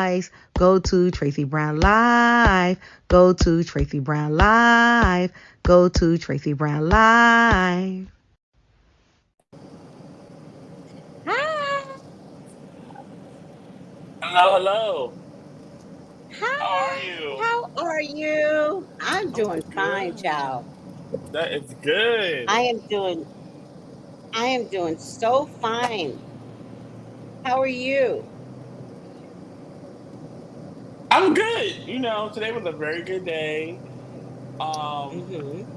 lives. Go to Tracy Brown Live. Go to Tracy Brown Live. Go to Tracy Brown Live. Hi. Hello, hello. How are Hi. you? How are you? I'm I'm doing fine, good. child. That is good. I am doing I am doing so fine. How are you? I'm good. Today was a very good day. Um, Mhm.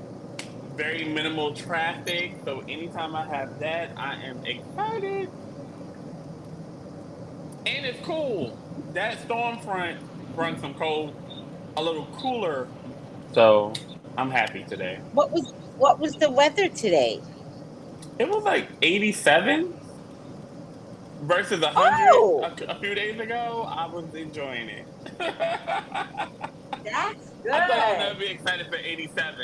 very minimal traffic. So anytime I have that, I am excited. And it's cool. That storm front brought some cold, a little cooler. So I'm happy today. What was the weather today? It was like 87 versus 100 Oh, a few days ago. I was enjoying it. that's I thought I'll good. never be excited for 87.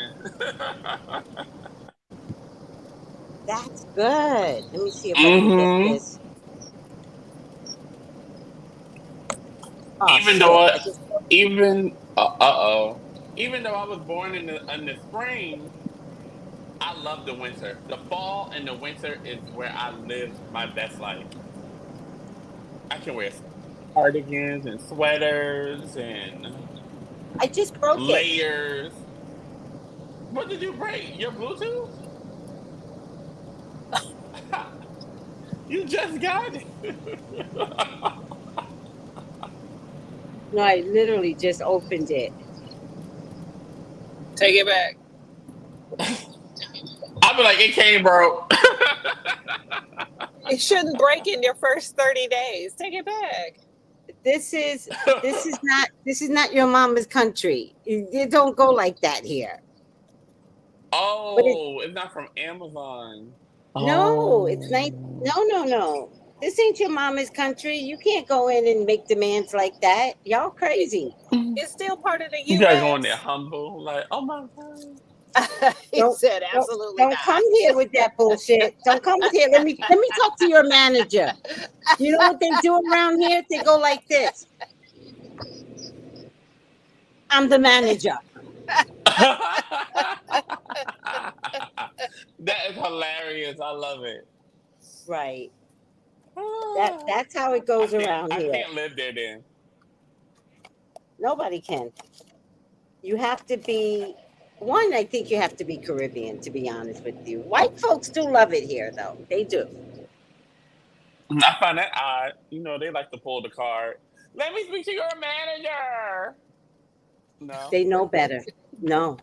That's good. Let me see if I can get hmm this. Oh Even shit. though, I just even oh, even though I was born in the spring, I love the winter. The fall and the winter is where I live my best life. I can wear cardigans and sweaters and I just broke it. layers. What did you break? Your Bluetooth? You just got it. No, I literally just opened it. Take it back. I be like, it came broke. It shouldn't break in your first 30 days. Take it back. This is this is not your mama's country. It don't go like that here. But it Oh, it's not from Amazon. no, it's nice. Oh. No, no, no. This ain't your mama's country. You can't go in and make demands like that. Y'all It, crazy. it's still part of the You gotta go in there U.S. humble, like, oh my god. He Don't said, don't absolutely don't come not. here with that bullshit. Don't come here. Let me talk to your manager. You know what they do around here? They go like this. I'm the manager. That is hilarious. I love it. Right. That Ah, that's how it I goes can't around I here. can't live there then. Nobody can. You have to be one. I think you have to be Caribbean, to be honest with you. White folks do love it here, though. They do. I find that odd. They like to pull the card. Let me speak to your manager. No. They know better. No,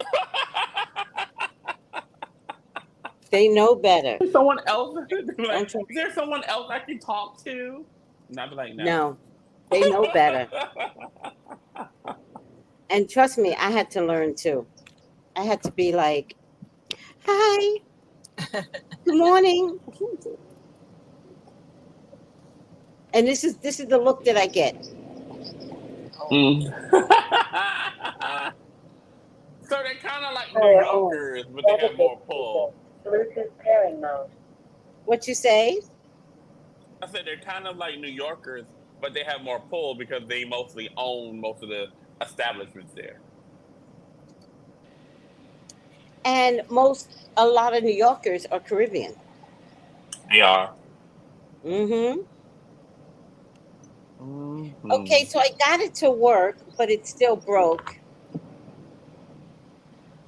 they know better. Someone else like, Don't try. is there someone else I can talk to? And I'd be like, no. No, they know better. And trust me, I had to learn too. I had to be like, "Hi, good morning," and this is the look that I get. Oh, Mm. So they're kind of like New Power on. Yorkers, but they have Strategic more speaker. pull. Bluetooth pairing mode. What you say? I said they're kind of like New Yorkers, but they have more pull because they mostly own most of the establishments there. And a lot of New Yorkers are Caribbean. They are. Mm-hmm. Hmm. Okay, so I got it to work, but it still broke.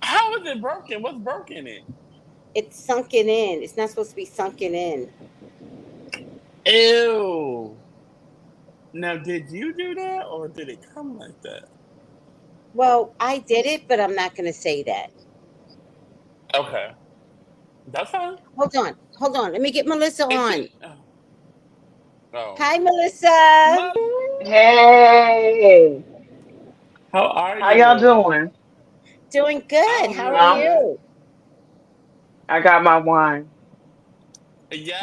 How is it broken? What's broken in it? It's sunken in. It's not supposed to be sunken in. Ew. Now, did you do that or did it come like that? Well, I did it, but I'm not going to say that. Okay. That's fine. Hold on. Hold on. Let me get Melissa It on. should. Oh. Hi, Melissa. Mother, Hey, how are how y'all you? doing? Doing good. I'm How really are Um, good. you? I got my wine,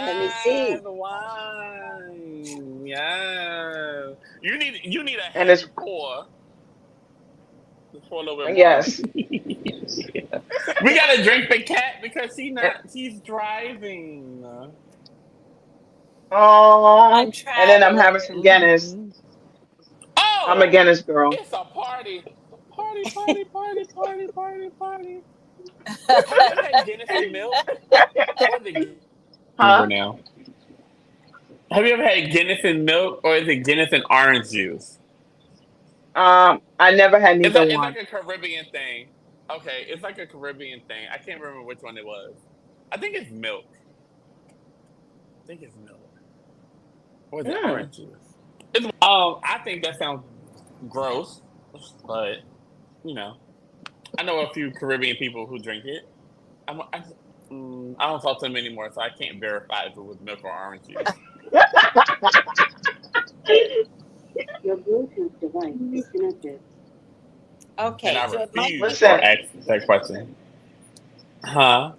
Let me Yes, see. wine. Yes. You need a and it's heavy pour. Just pour a little bit more. yes, We gotta drink the cat because and, she's driving. oh, I'm and then I'm having traveling. some Guinness. Hmm. I'm a Guinness girl. it's a party. Party, party, party, party, party, party. Have you ever had Guinness and milk? Or is it remember Huh? now? Have you ever had Guinness and milk or is it Guinness and orange juice? I never had neither It's like one. a Caribbean thing. Okay, it's like a Caribbean thing. I can't remember which one it was. I think it's milk. I think it's milk. Or is it Mm. orange juice? I think that sounds gross, but you know, I know a few Caribbean people who drink it. I don't talk to them anymore, so I can't verify if it was milk or orange juice. Your Bluetooth device is connected. And Okay, I so it might refuse be or Listen, ask that question. Huh?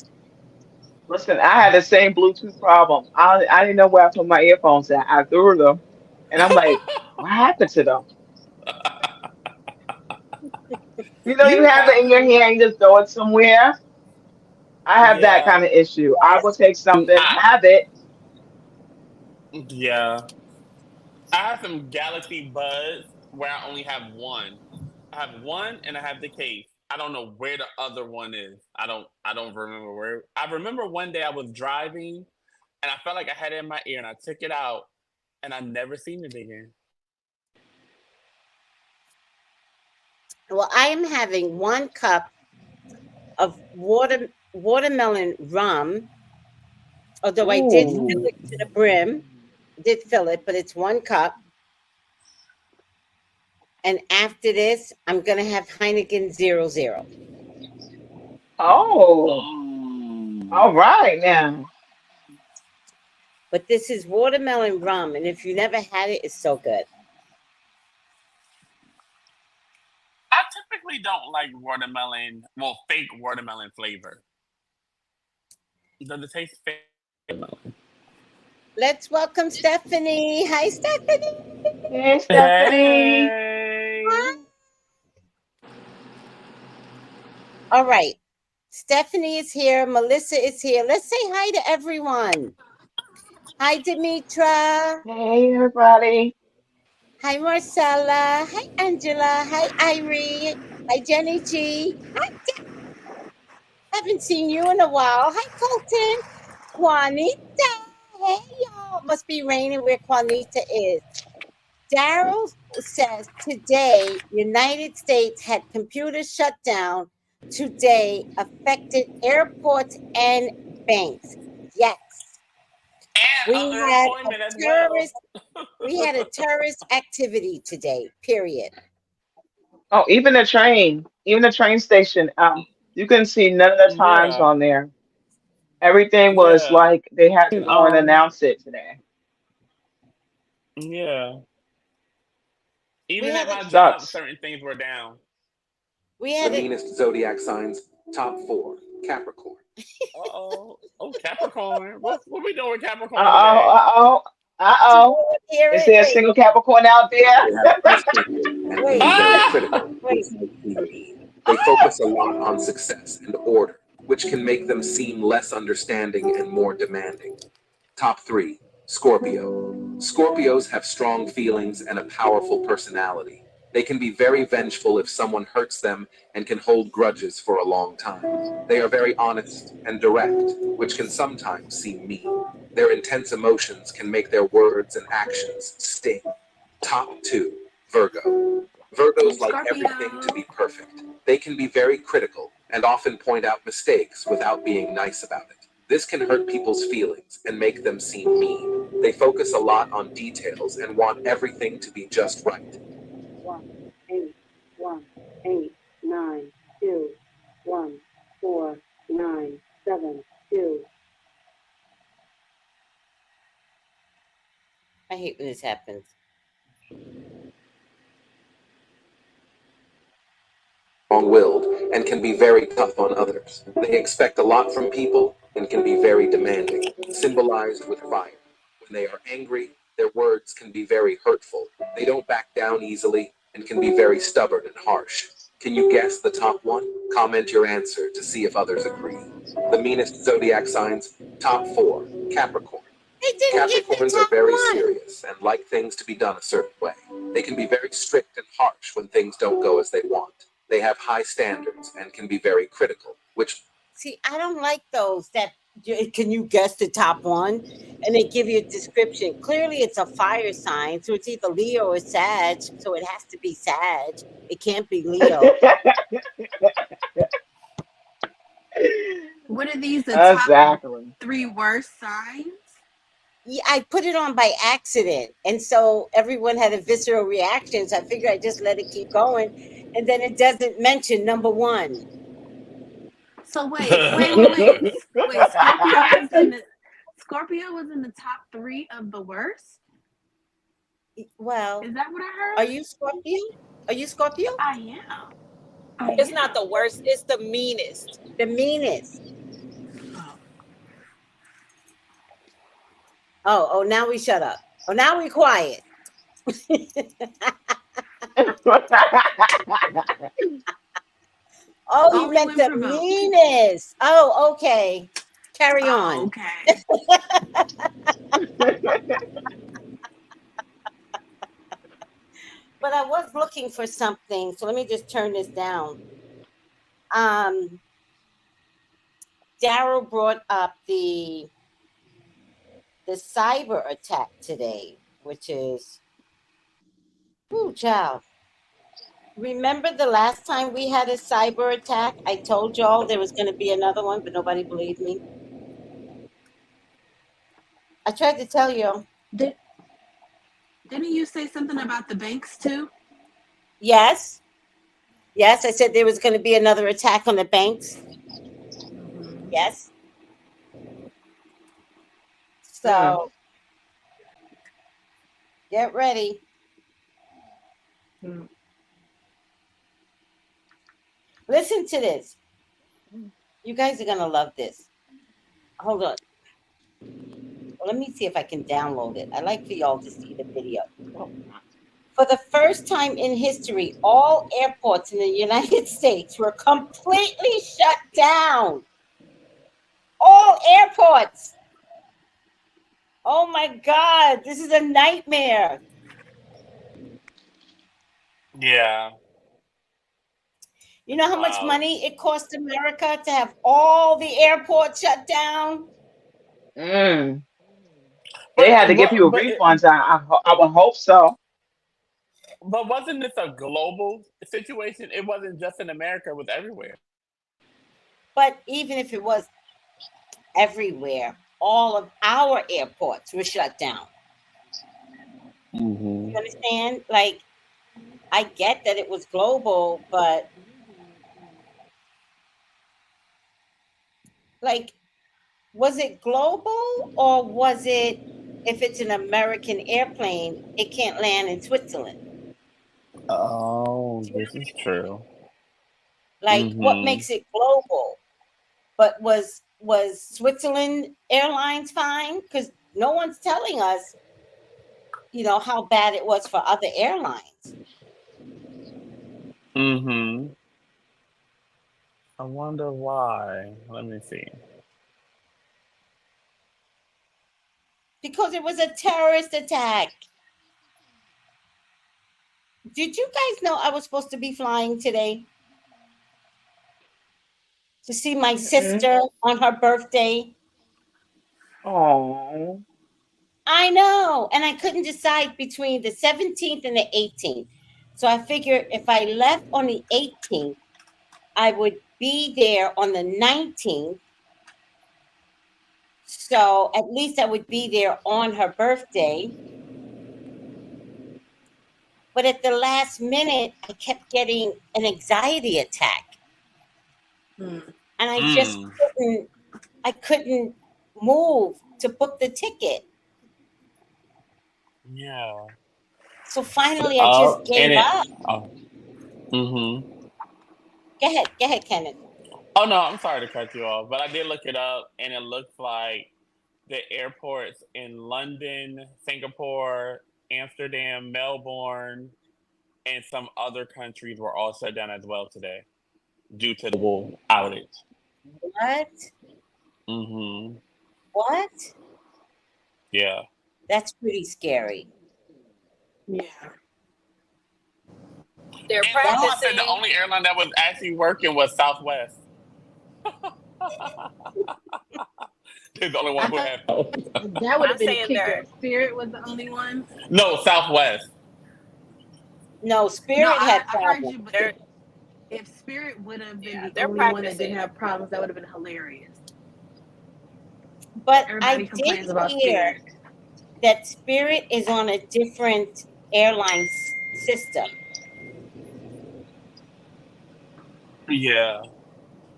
listen. I had the same Bluetooth problem. I didn't know where I put my earphones at. I threw them, and I'm like, what happened to them? You know, you You have it have in your hand, you just throw it somewhere. I have that yeah. kind of issue. I will take something, I have it. yeah. I have some Galaxy Buds where I only have one. I have one and I have the case. I don't know where the other one is. I don't remember where. I remember one day I was driving and I felt like I had it in my ear and I took it out and I never seen it again. well, I am having 1 cup of watermelon rum, although I did fill Ooh. it to the brim. Did fill it, but it's 1 cup. And after this, I'm gonna have Heineken 00. Oh. All right now. But this is watermelon rum, and if you never had it, it's so good. I typically don't like watermelon, well, fake watermelon flavor. Does it taste fake? Let's welcome Stephanie. Hi, Stephanie. Hey, Stephanie. Hey. All right. Stephanie is here. Melissa is here. Let's say hi to everyone. Hi, Demetra. Hey, everybody. Hi, Marcella. Hi, Angela. Hi, Irie. Hi, Jenny G. Hi, haven't seen you in a while. Hi, Colton. Juanita. Hey, y'all. Must be raining where Juanita is. Daryl says today, United States had computers shut down. Today affected airports and banks. Yes, we And had a underemployment as well. terrorist. We had a terrorist activity today. Period. Oh, even the train station. You can see none of the times Yeah. on there. Everything was Yeah. like they had to go and Um, announce it today. yeah. We Even had at a my job, Sucks. certain things were down. we The had a meanest zodiac signs, top four, Capricorn. Uh-oh. Oh, Capricorn. What we doing with Uh Capricorn oh. today? Uh oh. Uh do you oh. want to hear Is it? there a single Capricorn out there? They have high standards and can Wait, be very Ah! critical, wait. which makes them mean. They focus a lot on success and order, which can make them seem less understanding and more demanding. Top three, Scorpio. Scorpios have strong feelings and a powerful personality. They can be very vengeful if someone hurts them and can hold grudges for a long time. They are very honest and direct, which can sometimes seem mean. Their intense emotions can make their words and actions sting. Top two, Virgo. Virgos like everything to be perfect. They can be very critical and often point out mistakes without being nice about it. This can hurt people's feelings and make them seem mean. They focus a lot on details and want everything to be just right. 1 8 1 8 9 2 1 4 9 7 2. I hate when this happens. Strong-willed and can be very tough on others. They expect a lot from people and can be very demanding, symbolized with fire. When they are angry, their words can be very hurtful. They don't back down easily and can be very stubborn and harsh. Can you guess the top one? Comment your answer to see if others agree. The meanest zodiac signs, top four, Capricorn. They didn't get the Capricorns are top very one. serious and like things to be done a certain way. They can be very strict and harsh when things don't go as they want. They have high standards and can be very critical, which See, I don't like those that can you guess the top one? And they give you a description. Clearly, it's a fire sign, so it's either Leo or Sag. So it has to be Sag. It can't be Leo. What are these? The top Exactly. 3 worst signs? Yeah, I put it on by accident, and so everyone had a visceral reaction. So I figured I just let it keep going, and then it doesn't mention number one. So wait. Scorpio was in the top 3 of the worst. Well, Is that what I are heard? you Scorpio? Are you Scorpio? I am. I It's not am. the worst, it's the meanest. The meanest. Oh. Oh, now we shut up. Oh, now we quiet. Oh, you Only meant when the provoked. meanest. Oh, okay. Carry Oh, on. okay. But I was looking for something, so let me just turn this down. Um, Daryl brought up the cyber attack today, which is, ooh, child. Remember the last time we had a cyber attack? I told y'all there was going to be another one, but nobody believed me. I tried to tell you. Did, didn't you say something about the banks too? Yes. Yes, I said there was going to be another attack on the banks. Mm-hmm. Yes. Hmm. So get ready. Hmm. Listen to this. You guys are going to love this. Hold on. Well, let me see if I can download it. I like for y'all to see the video. Oh, For the first time in history, all airports in the United States were completely shut down. All airports. Oh my God, this is a nightmare. Yeah. You know how much Wow. money it costs America to have all the airports shut down? mm. They But had to give what? you a refund. I would hope so. But wasn't this a global situation? It wasn't just in America; it was everywhere. But even if it was everywhere, all of our airports were shut down. Hmm. You understand? Like, I get that it was global, but like, was it global or was it if it's an American airplane, it can't land in Switzerland? Oh, this is true. Like, what Hmm. makes it global? But was Switzerland Airlines fine? Because no one's telling us, how bad it was for other airlines. Hmm. I wonder why. Let me see. Because it was a terrorist attack. Did you guys know I was supposed to be flying today to see my Mm-mm. sister on her birthday? Oh. I know. And I couldn't decide between the 17th and the 18th. So I figured if I left on the 18th, I would be there on the 19th. So at least I would be there on her birthday. But at the last minute, I kept getting an anxiety attack. Mm. And Mm. I couldn't move to book the ticket. Yeah. So finally I just Oh, and gave it. up. Oh. Hmm. Go ahead, Kenneth. Oh no, I'm sorry to cut you off, but I did look it up, and it looks like the airports in London, Singapore, Amsterdam, Melbourne, and some other countries were all shut down as well today due to the wool outage. What? Hmm. What? Yeah. That's pretty scary. Yeah. They're And Lulu said the practicing. only airline that was actually working was Southwest. They're the only one I who thought had. that would I'm have been a saying kicker. they're If Spirit was the only one. No, Southwest. No, No, Spirit had I heard problems. you, but they're if Spirit would have been yeah, the they're only one that didn't practicing. have problems, that would have been hilarious. But I Everybody did complains about hear Spirit. that Spirit is on a different airline system. Yeah.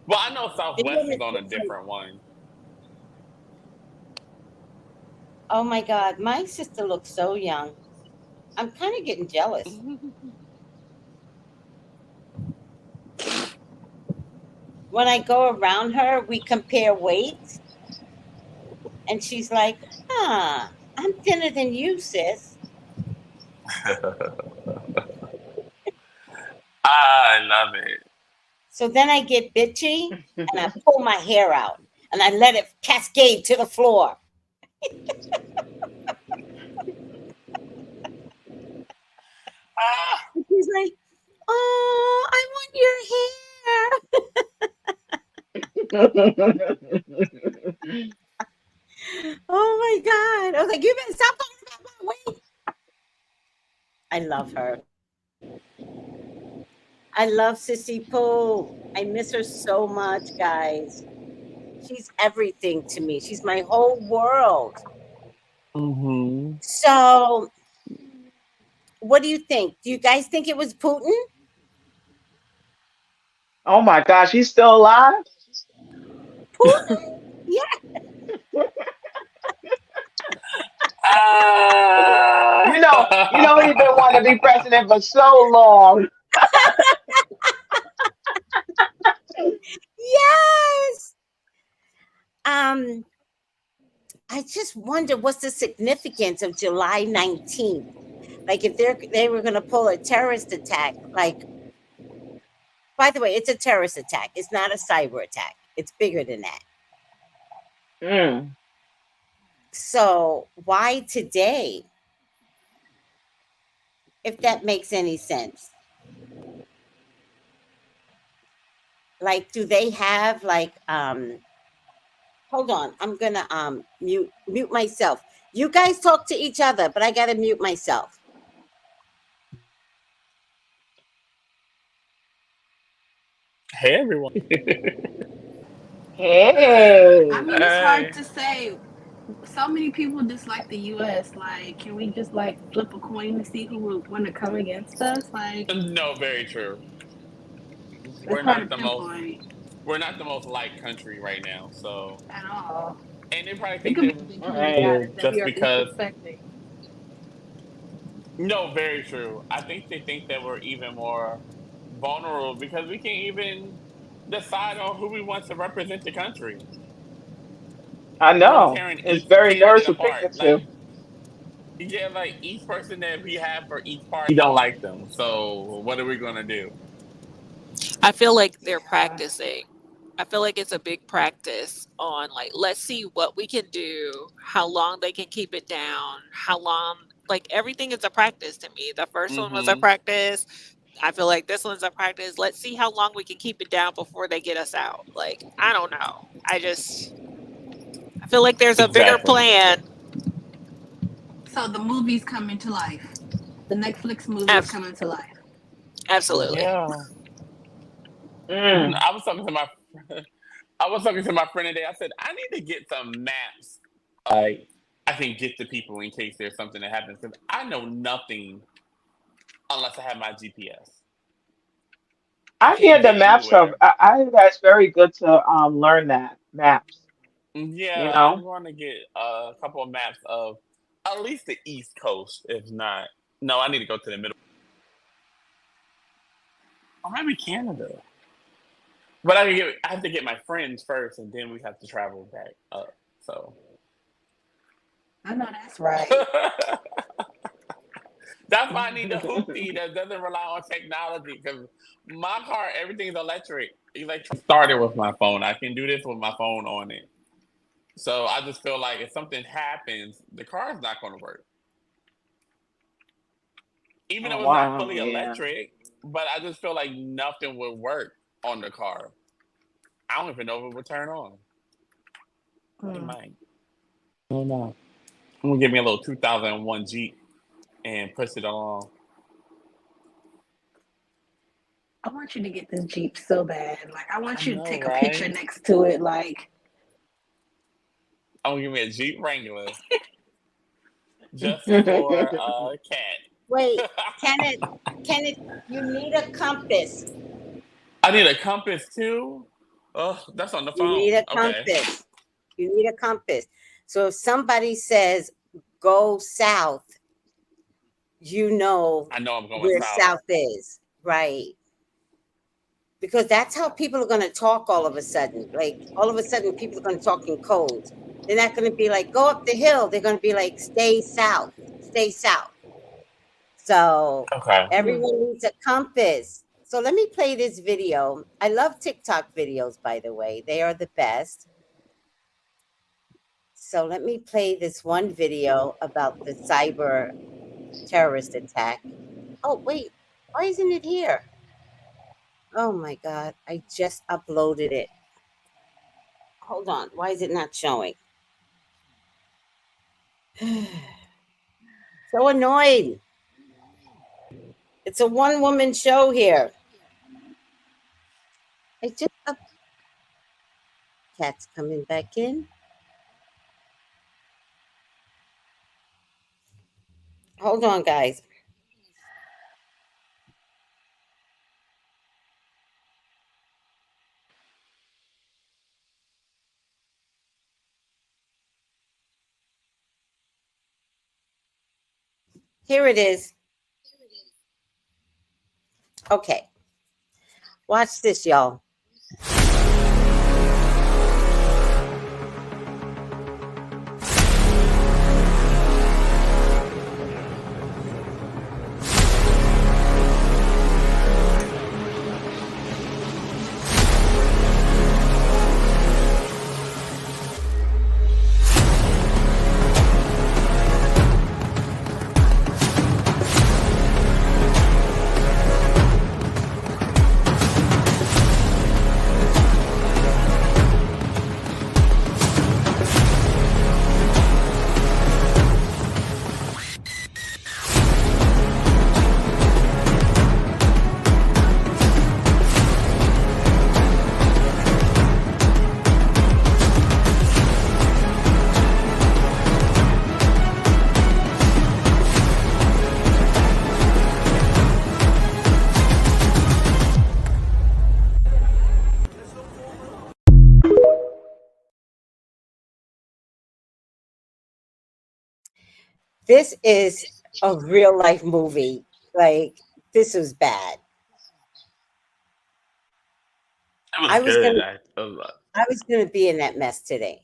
Well, I know They're Southwest on is a on a different. different one. Oh my God, my sister looks so young. I'm kind of getting jealous. When I go around her, we compare weights, and she's like, "Huh, I'm thinner than you, sis." I love it. So then I get bitchy and I pull my hair out and I let it cascade to the floor. Ah, And she's like, "Oh, I want your hair." Oh my God. I was like, "You better stop talking about my weight." I love her. I love Sissy Pooh. I miss her so much, guys. She's everything to me. She's my whole world. mm-hmm. So, what do you think? Do you guys think it was Putin? Oh my gosh, he's still alive? Putin? Yeah. He's been wanting to be president for so long. Yes. Um, I just wonder what's the significance of July 19th. Like if they were gonna pull a terrorist attack, like by the way, it's a terrorist attack. It's not a cyber attack. It's bigger than that. Mm. So why today? If that makes any sense. Like, do they have like hold on, I'm gonna mute myself. You guys talk to each other, but I gotta mute myself. Hey, everyone. I Hey. mean, it's hard Hey. to say. So many people dislike the U.S. Like, can we just like flip a coin to see who would want to come against us? Like, No, very true. it's We're hard to not the most. pinpoint We're not the most liked country right now. So, at all. and they probably It think could they be the Kieon Right. status will that we just are because. disrespecting. No, very true. I think they think that we're even more vulnerable because we can't even decide on who we want to represent the country. I We're know. tearing It's each very candidate nerve apart. wracking Like, too. yeah, like each person that we have for each party, we don't like them. So what are we gonna do? I feel like they're Yeah. practicing. I feel like it's a big practice on like let's see what we can do, how long they can keep it down, how long like everything is a practice to me. The first one was a Mm-hmm. practice. I feel like this one's a practice. Let's see how long we can keep it down before they get us out. Like, I don't know. I feel like there's a bigger Exactly. plan. So the movie's coming to life. The Netflix movie's Abs- coming to life. Absolutely. Yeah. Mm. I was talking to my I was talking to my friend today. I said I need to get some maps. Like I can get to people in case there's something that happens because I know nothing unless I have my GPS. I I hear can't the get maps of. anywhere. I hear that's very good to learn that maps. You Yeah, I'm know. going to get a couple of maps of at least the East Coast, if not. No, I need to go to the middle. Or maybe Canada. But I have to get my friends first, and then we have to travel back up. So I know that's right. that's why I need the hoopty that doesn't rely on technology. Because my car, everything's electric. Electric started with my phone. I can do this with my phone on it. So I just feel like if something happens, the car is not going to work. Even Oh though it's not wow. fully Yeah. electric. but I just feel like nothing would work on the car. I don't even know if it would turn on. It Hmm. might. I don't know. I'm gonna give me a little 2001 Jeep and push it along. I want you to get this Jeep so bad. Like, I I want you to know, take a picture right? next to it. Like, I'm gonna give me a Jeep Wrangler just for Wait, cat. Kenneth, Kenneth, you need a compass. I need a compass too. Oh, that's on the You need phone. a Okay. compass. You need a compass. So if somebody says go south, you know I know I'm going where south. south is, right? Because that's how people are going to talk all of a sudden. Like all of a sudden, people are going to talk in codes. They're not going to be like go up the hill. They're going to be like stay south, stay south. So Okay. hmm. everyone needs a compass. So let me play this video. I love TikTok videos, by the way. They are the best. So let me play this one video about the cyber terrorist attack. Oh, wait. Why isn't it here? Oh my God. I just uploaded it. Hold on. Why is it not showing? So annoyed. It's a one woman show here. I just up. Cat's coming back in. Hold on, guys. Here it is. Okay. Watch this, y'all. This is a real life movie. Like, this was bad. It was I was good. gonna I was gonna be in that mess today.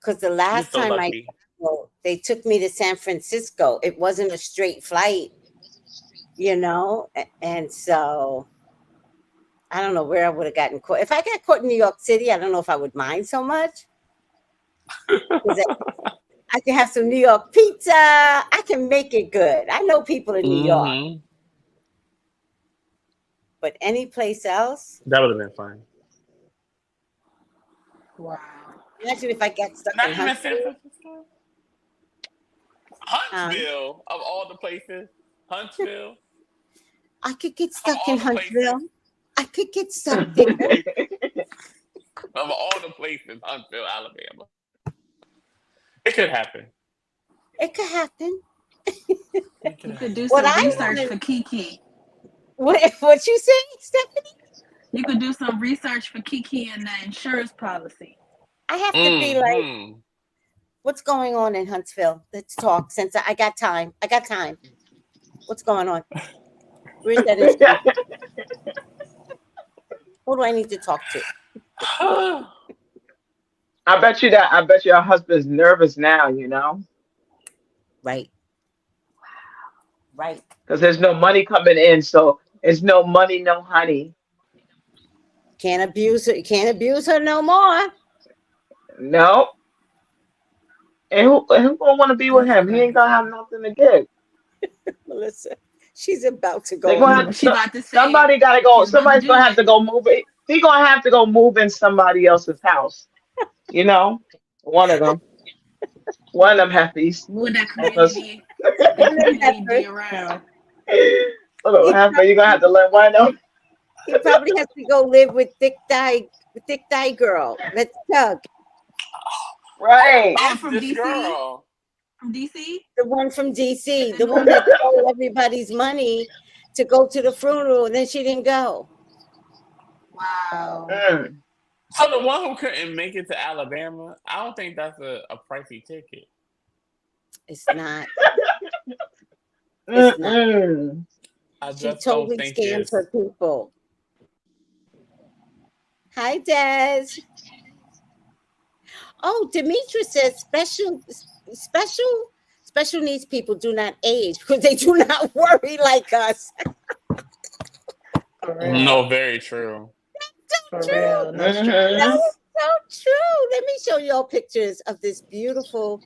Because the You're last so time lucky. well, they took me to San Francisco. It wasn't a straight flight, and so I don't know where I would have gotten caught. If I got caught in New York City, I don't know if I would mind so much because I can have some New York pizza. I can make it good. I know people in New York, Hmm. but any place else, That would have been fun. Wow. imagine if I got stuck Not in even San Huntsville. Francisco. Um, Huntsville, of all the places. Huntsville, I could get of stuck all in the places. Huntsville. I could get stuck there. Of all the places, Huntsville, Alabama. It could happen. It could happen. It could You could do happen. What some I Yeah. want research to for Keke. what you say, Stephanie? You could do some research for Keke and the insurance policy. I have to be like, Hmm. what's going on in Huntsville? Let's talk. Since I got time. I got time. What's going on? Where's that insurance? Who do I need to talk to? I bet your husband's nervous now, Right, right. because there's no money coming in. So it's no money, no honey. Can't abuse her. Can't abuse her no more. No. And who gonna want to be with That's him? He ain't gonna crazy. have nothing to give. Melissa. She's about to They're go gonna on. That's have what she about to say. somebody gotta go. She's about to Somebody's do gonna have it. to go move it. He gonna have to go move in somebody else's house. You know, one of them. One of them happies. Move that One of them community heifers. D around. One of them He happy. You're gonna have to probably let one of them. he probably has to go live with thick thigh girl. Let's Tug, Who Right. Oh, is from this DC? girl? From DC? the one from DC, The the new one that stole everybody's money to go to the funeral, and then she didn't go. Wow. Mm. So the one who couldn't make it to Alabama, I don't think that's a pricey ticket. It's not. It's not. Mm-mm. I She just don't totally think scams it's. her people. Hi, Des. Oh, Demetra says special special needs people do not age because they do not worry like us. For real. No, very true. For True. real. No Mm-hmm. That stress. is so true. Let me show you all pictures of this beautiful,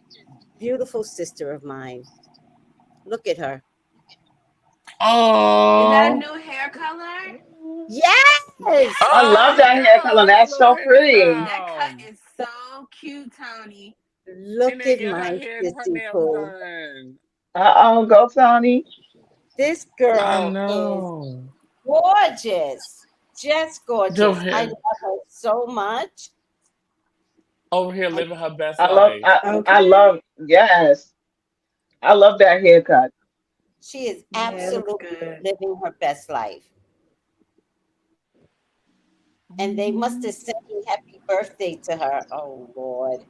beautiful sister of mine. Look at her. Is that a Oh, new hair color? Yes. I love oh, that hair girl, color. like a That's little so pretty. That cut hairstyle. is so cute, Tony. She Look didn't at get her my hair and her sissy nails poo. done. Uh-oh, go Tony. This I girl is know. gorgeous. Just Your gorgeous. I hair love her so much. over here I, living her best I love life. I Okay. love yes. I love that haircut. she is Yeah, it looks absolutely good. living her best life. And they must Mhm. have sang happy birthday to her. Oh, Lord.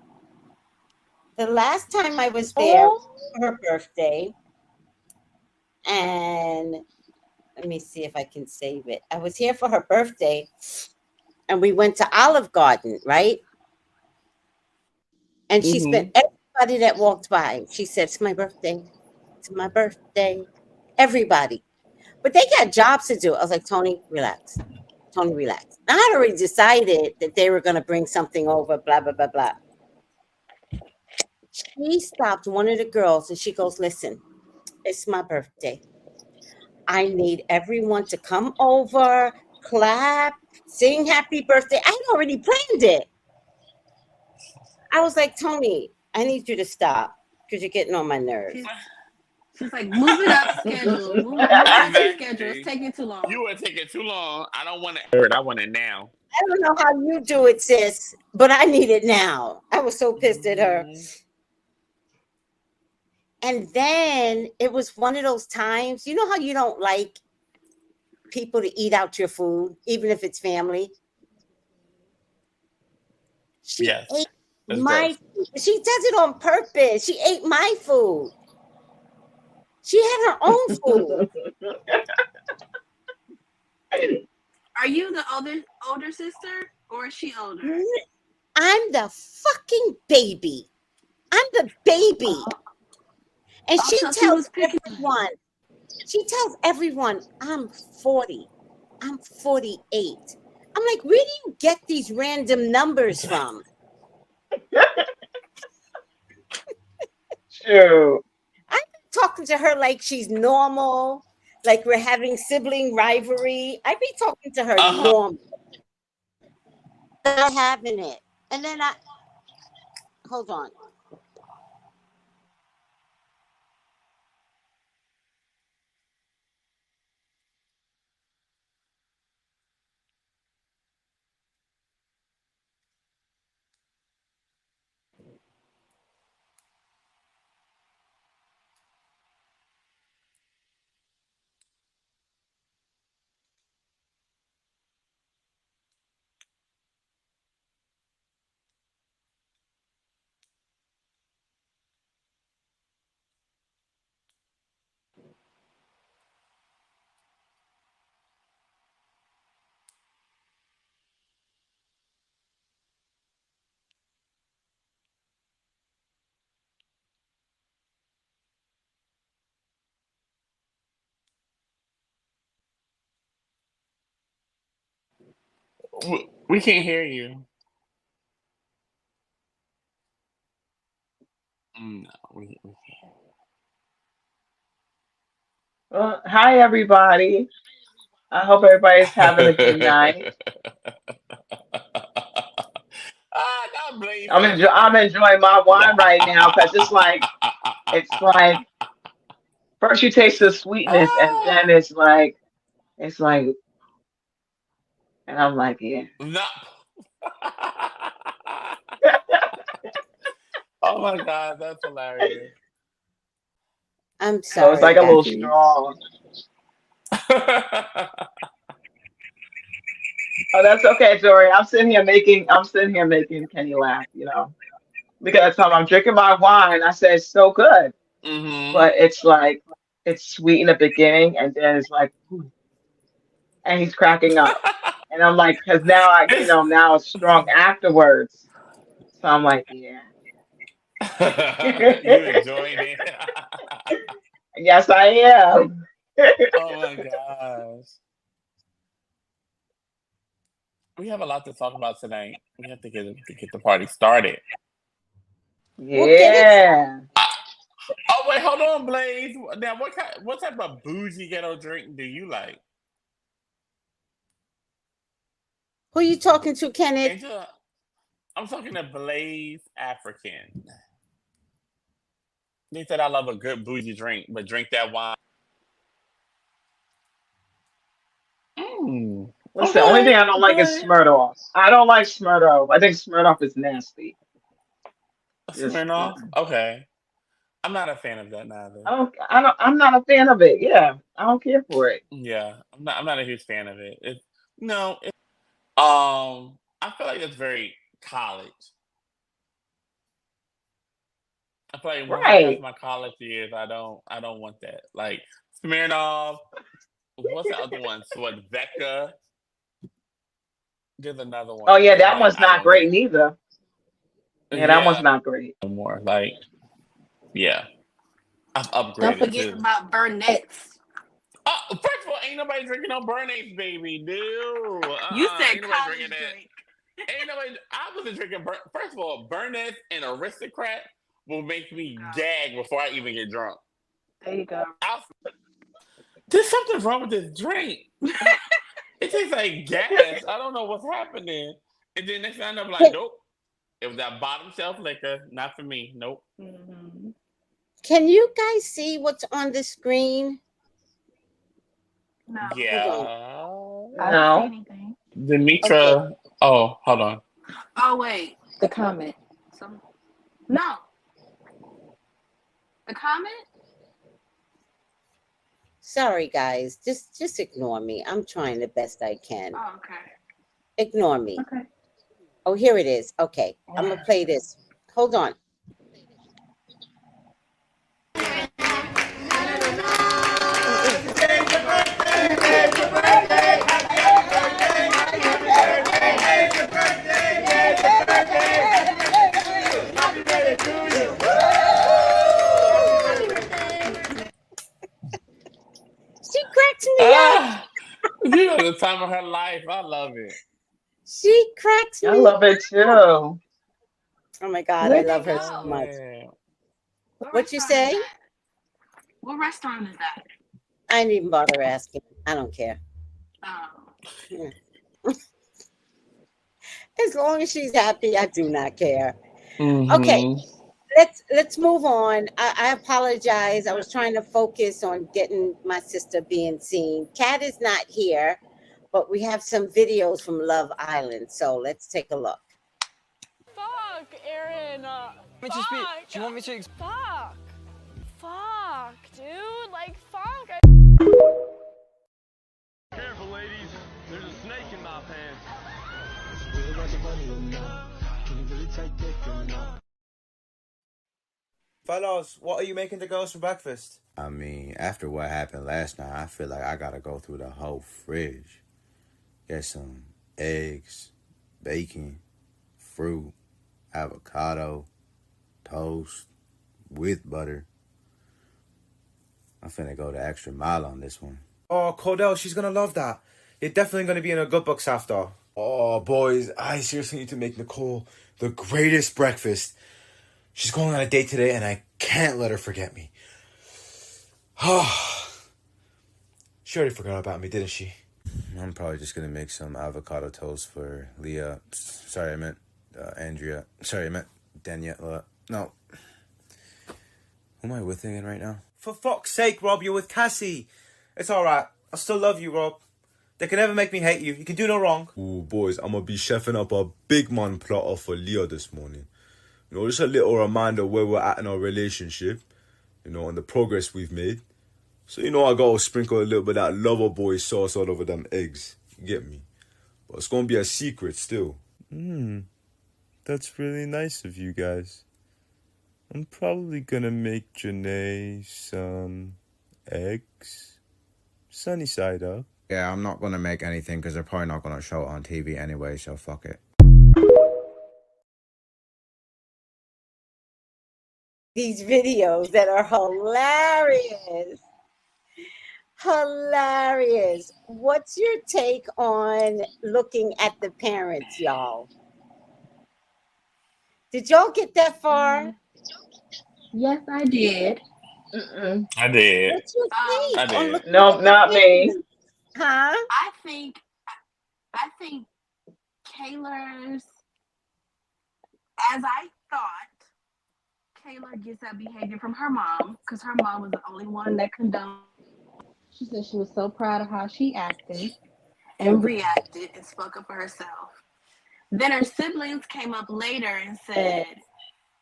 The last time I was there Oh. was for her birthday, and let me see if I can save it. I was here for her birthday, and we went to Olive Garden, right? And she spent Mhm. everybody that walked by. She said, "It's my birthday. It's my birthday." Everybody. But they got jobs to do. I was like, Tony, relax. Tony, relax. I had already decided that they were going to bring something over, blah, blah, blah, blah. She stopped one of the girls and she goes, "Listen, it's my birthday. I need everyone to come over, clap, sing happy birthday." I had already planned it. I was like, Tony, I need you to stop because you're getting on my nerves. She's she's like, move it up schedule. Move out your schedule. It's Exactly. taking too long. You are taking too long. I don't want it. I want it now. I don't know how you do it, sis, but I need it now. I was so pissed at her. Mhm. And then it was one of those times, you know how you don't like people to eat out your food, even if it's family? She Yes, ate it's my gross. food. She does it on purpose. She ate my food. She had her own food. Are you the older sister or is she older? I'm the fucking baby. I'm the baby. And Oh, she so she tells was picking. everyone, I'm 40. I'm 48. I'm like, where do you get these random numbers from? True. I'm talking to her like she's normal, like we're having sibling rivalry. I be talking to her Uh huh. normal, not having it. And then hold on. We can't hear you. No, we can't. Well, hi everybody. I hope everybody's having a good night. Not Blaze I'm African. enjoying my wine right now because it's like first you taste the sweetness and then Ah, it's like and I'm like, yeah. no. Oh my God, that's hilarious. I'm So it's sorry, like a guys. little Keke. strong. Oh, that's okay, Jory. I'm sitting here making Kenny laugh. Because I'm drinking my wine, I said it's so good. Hmm. But it's like it's sweet in the beginning and then it's like "Ooh," and he's cracking up. And I'm like, because now It's now it's strong afterwards. So I'm like, yeah. you enjoying it. Yes, I am. Oh my gosh. We have a lot to talk about tonight. We have to get the party started. We'll get it. Yeah. Oh wait, hold on, Blaze. Now, what type of bougie ghetto drink do you like, Who you talking to, Kenneth? Angela? I'm talking to Blaze African. They said I love a good bougie drink, but drink that wine. Mm, Listen, the only okay, thing I don't like is okay. Smirnoff. I don't like Smirnoff. I think Smirnoff is nasty. Just Smirnoff. Okay, I'm not a fan of that neither. I'm not a fan of it. Yeah. I don't care for it. Yeah, I'm not a huge fan of it. No. I feel like it's very college. I feel like once I pass Right. my college years, I don't want that. Like Smirnoff. What's the other one? Swadveka. There's another Oh one yeah, that that like one's I not don't great drink. neither. Yeah, that one's Yeah, not great. no more. Like yeah, I've Don't upgraded forget too. about Burnett's. First of all, ain't nobody drinking no Bernays, baby. No, You said ain't nobody drinking college that. drink. Ain't nobody. I wasn't drinking. First of all, Bernays and Aristocrat will make me gag before I even get drunk. There you go. I, there's something wrong with this drink. It tastes like gas. I don't know what's happening. And then next thing I know, I'm like, Can, nope. It was that bottom shelf liquor, not for me. Nope. Mm-hmm. can you guys see what's on the screen? No, Hold on. Yeah. I don't see No. anything. Okay. Demetra. Oh, hold on. Oh wait, the comment. Some no, the comment. Sorry, guys. Just ignore me. I'm trying the best I can. Oh okay, Ignore me. okay. Oh, here it is. Okay. I'm gonna play this. Hold on. She cracks me up. Ah, you know the time of her life. I love it. She cracks I me love it up. too. Oh my God, I Where'd they love her so Love go? much. it. What What you restaurant is say? that? What restaurant is that? I didn't even bother asking. I don't care. Oh, Yeah. As long as she's happy, I do not care. Okay, Mm-hmm. let's move on. I apologize. I was trying to focus on getting my sister being seen. Kat is not here, but we have some videos from Love Island. So let's take a look. Fuck, Aaron. Do you want me to fuck. Fuck, dude. Like, fuck. Careful, ladies. There's a snake in my pants. Fellas, what are you making the girls for breakfast? I mean, after what happened last night, I feel like I gotta go through the whole fridge. Get some eggs, bacon, fruit, avocado, toast, with butter. I'm finna go the extra mile on this one. Oh, Cordell, she's gonna love that. You're definitely gonna be in her good books after. Oh, boys, I seriously need to make Nicole the greatest breakfast. She's going on a date today, and I can't let her forget me. She already forgot about me, didn't she? I'm probably just gonna make some avocado toast for Leah. Sorry, I meant Andrea. Sorry, I meant Daniela. No. Who am I with again right now? For fuck's sake, Rob, you're with Cassie. It's alright. I still love you, Rob. They can never make me hate you. You can do no wrong. Ooh, boys, I'm gonna be chefing up a big man plotter for Leah this morning. You know, just a little reminder where we're at in our relationship. You know, and the progress we've made. So, you know, I gotta sprinkle a little bit of that lover boy sauce all over them eggs. You get me? But it's gonna be a secret still. That's really nice of you guys. I'm probably gonna make Janae some eggs. Sunny side up. Yeah, I'm not gonna make anything because they're probably not gonna show it on TV anyway, so fuck it. These videos that are hilarious. Hilarious. What's your take on looking at the parents, y'all? Did y'all get that far? Yes, I did. Mm-mm. I did. What's your Um, I take on did. looking No, at the not me. parents? Huh? I think Kayla's, as I thought, Kayla gets that behavior from her mom because her mom was the only one that condoned. She said she was so proud of how she acted and reacted and spoke up for herself. Then her siblings came up later and said,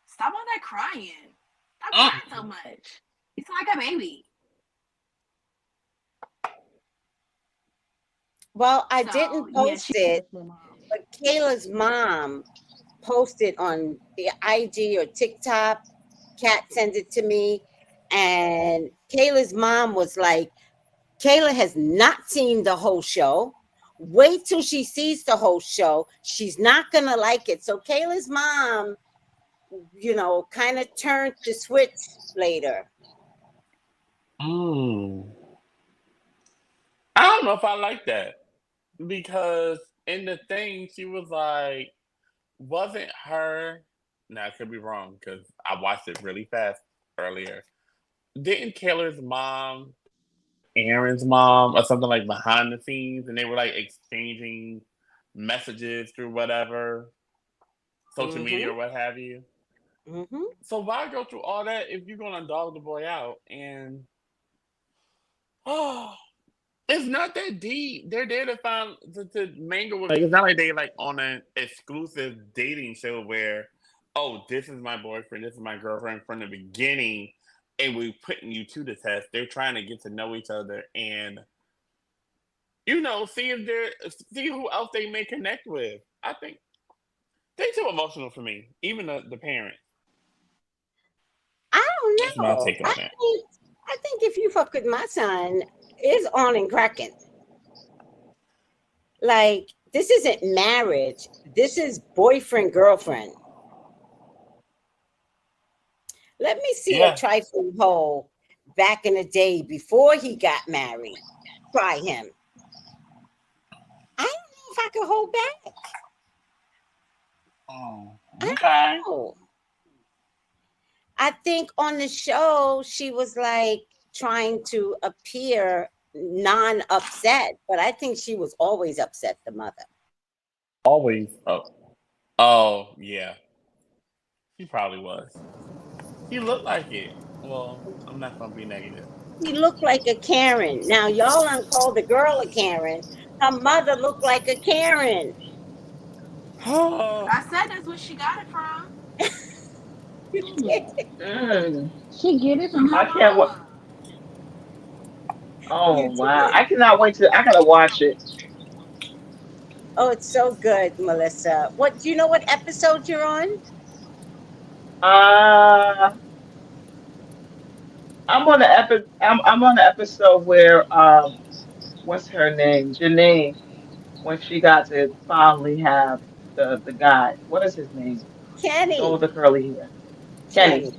"Stop all that crying. Stop Mm. crying so much. You sound like a baby." Well, I So didn't yeah, post she it, pissed them off. but Kayla's mom posted on the IG or TikTok. Kat sent it to me, and Kayla's mom was like, Kayla has not seen the whole show. Wait till she sees the whole show. She's not going to like it. So Kayla's mom, kind of turned the switch later. Mm. I don't know if I like that because in the thing she was like, wasn't her? Now I could be wrong because I watched it really fast earlier. Didn't Taylor's mom, Aaron's mom, or something like behind the scenes, and they were like exchanging messages through whatever social media or Mm-hmm. what have you? Mm-hmm. So why go through all that if you're gonna dog the boy out? And oh, it's not that deep. They're there to find to mingle with. Like, it's not like they like on an exclusive dating show where, oh, this is my boyfriend, this is my girlfriend from the beginning, and we're putting you to the test. They're trying to get to know each other and see who else they may connect with. I think they too emotional for me, even the parents. I That's don't my know. take on it. I think if you fuck with my son, it's on and cracking. Like, this isn't marriage. This is boyfriend, girlfriend. Let me see a Yeah. trifling hole back in the day before he got married. Try him. I don't know if I could hold back. Oh, I okay. don't know. I think on the show, she was like trying to appear non upset, but I think she was always upset, the mother. Always. Oh, yeah. She probably was. He looked like it. Well, I'm not gonna be negative. She looked like a Karen. Now, y'all done called the girl a Karen. Her mother looked like a Karen. Oh, I said that's where she got it from. Mm. She get it from her I can't wait. mama. Oh You wow. did. I cannot wait to I gotta watch it. Oh, it's so good, Melissa. What do you know what episode you're on? Uh I'm on the episode where what's her name? Janine, when she got to finally have the guy. What is his name? The one with Kenny. the curly hair. Kenny. Kenny.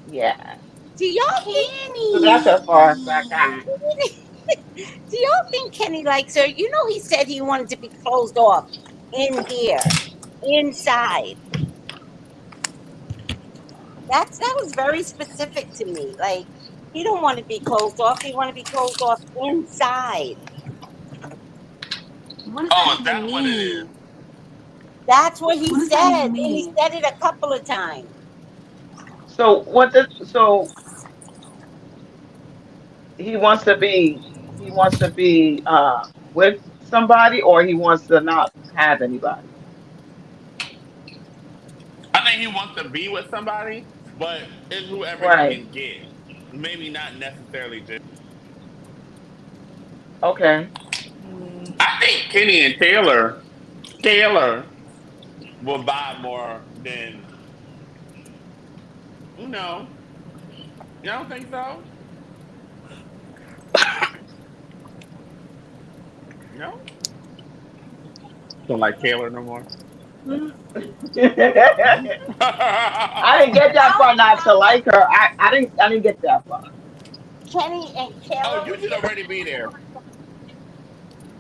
Yeah. Do y'all think So that's as Kenny. far as I got. do y'all think Kenny likes her? You know he said he wanted to be closed off in here, inside. That was very specific to me. Like He don't want to be closed off. He want to be closed off inside. What does that Oh, is even that what it is? mean? That's what he What does that said, even and he mean? said it a couple of times. So he wants to be with somebody, or he wants to not have anybody. I think he wants to be with somebody, but it's whoever he Right. can get. Maybe not necessarily just. Okay. I think Kenny and Taylor will buy more than you know. You don't think so? No. Don't like Taylor no more. I didn't get that I far don't not to know. like her. I didn't get that far. Kenny and Oh, Taylor you would should get. already be there.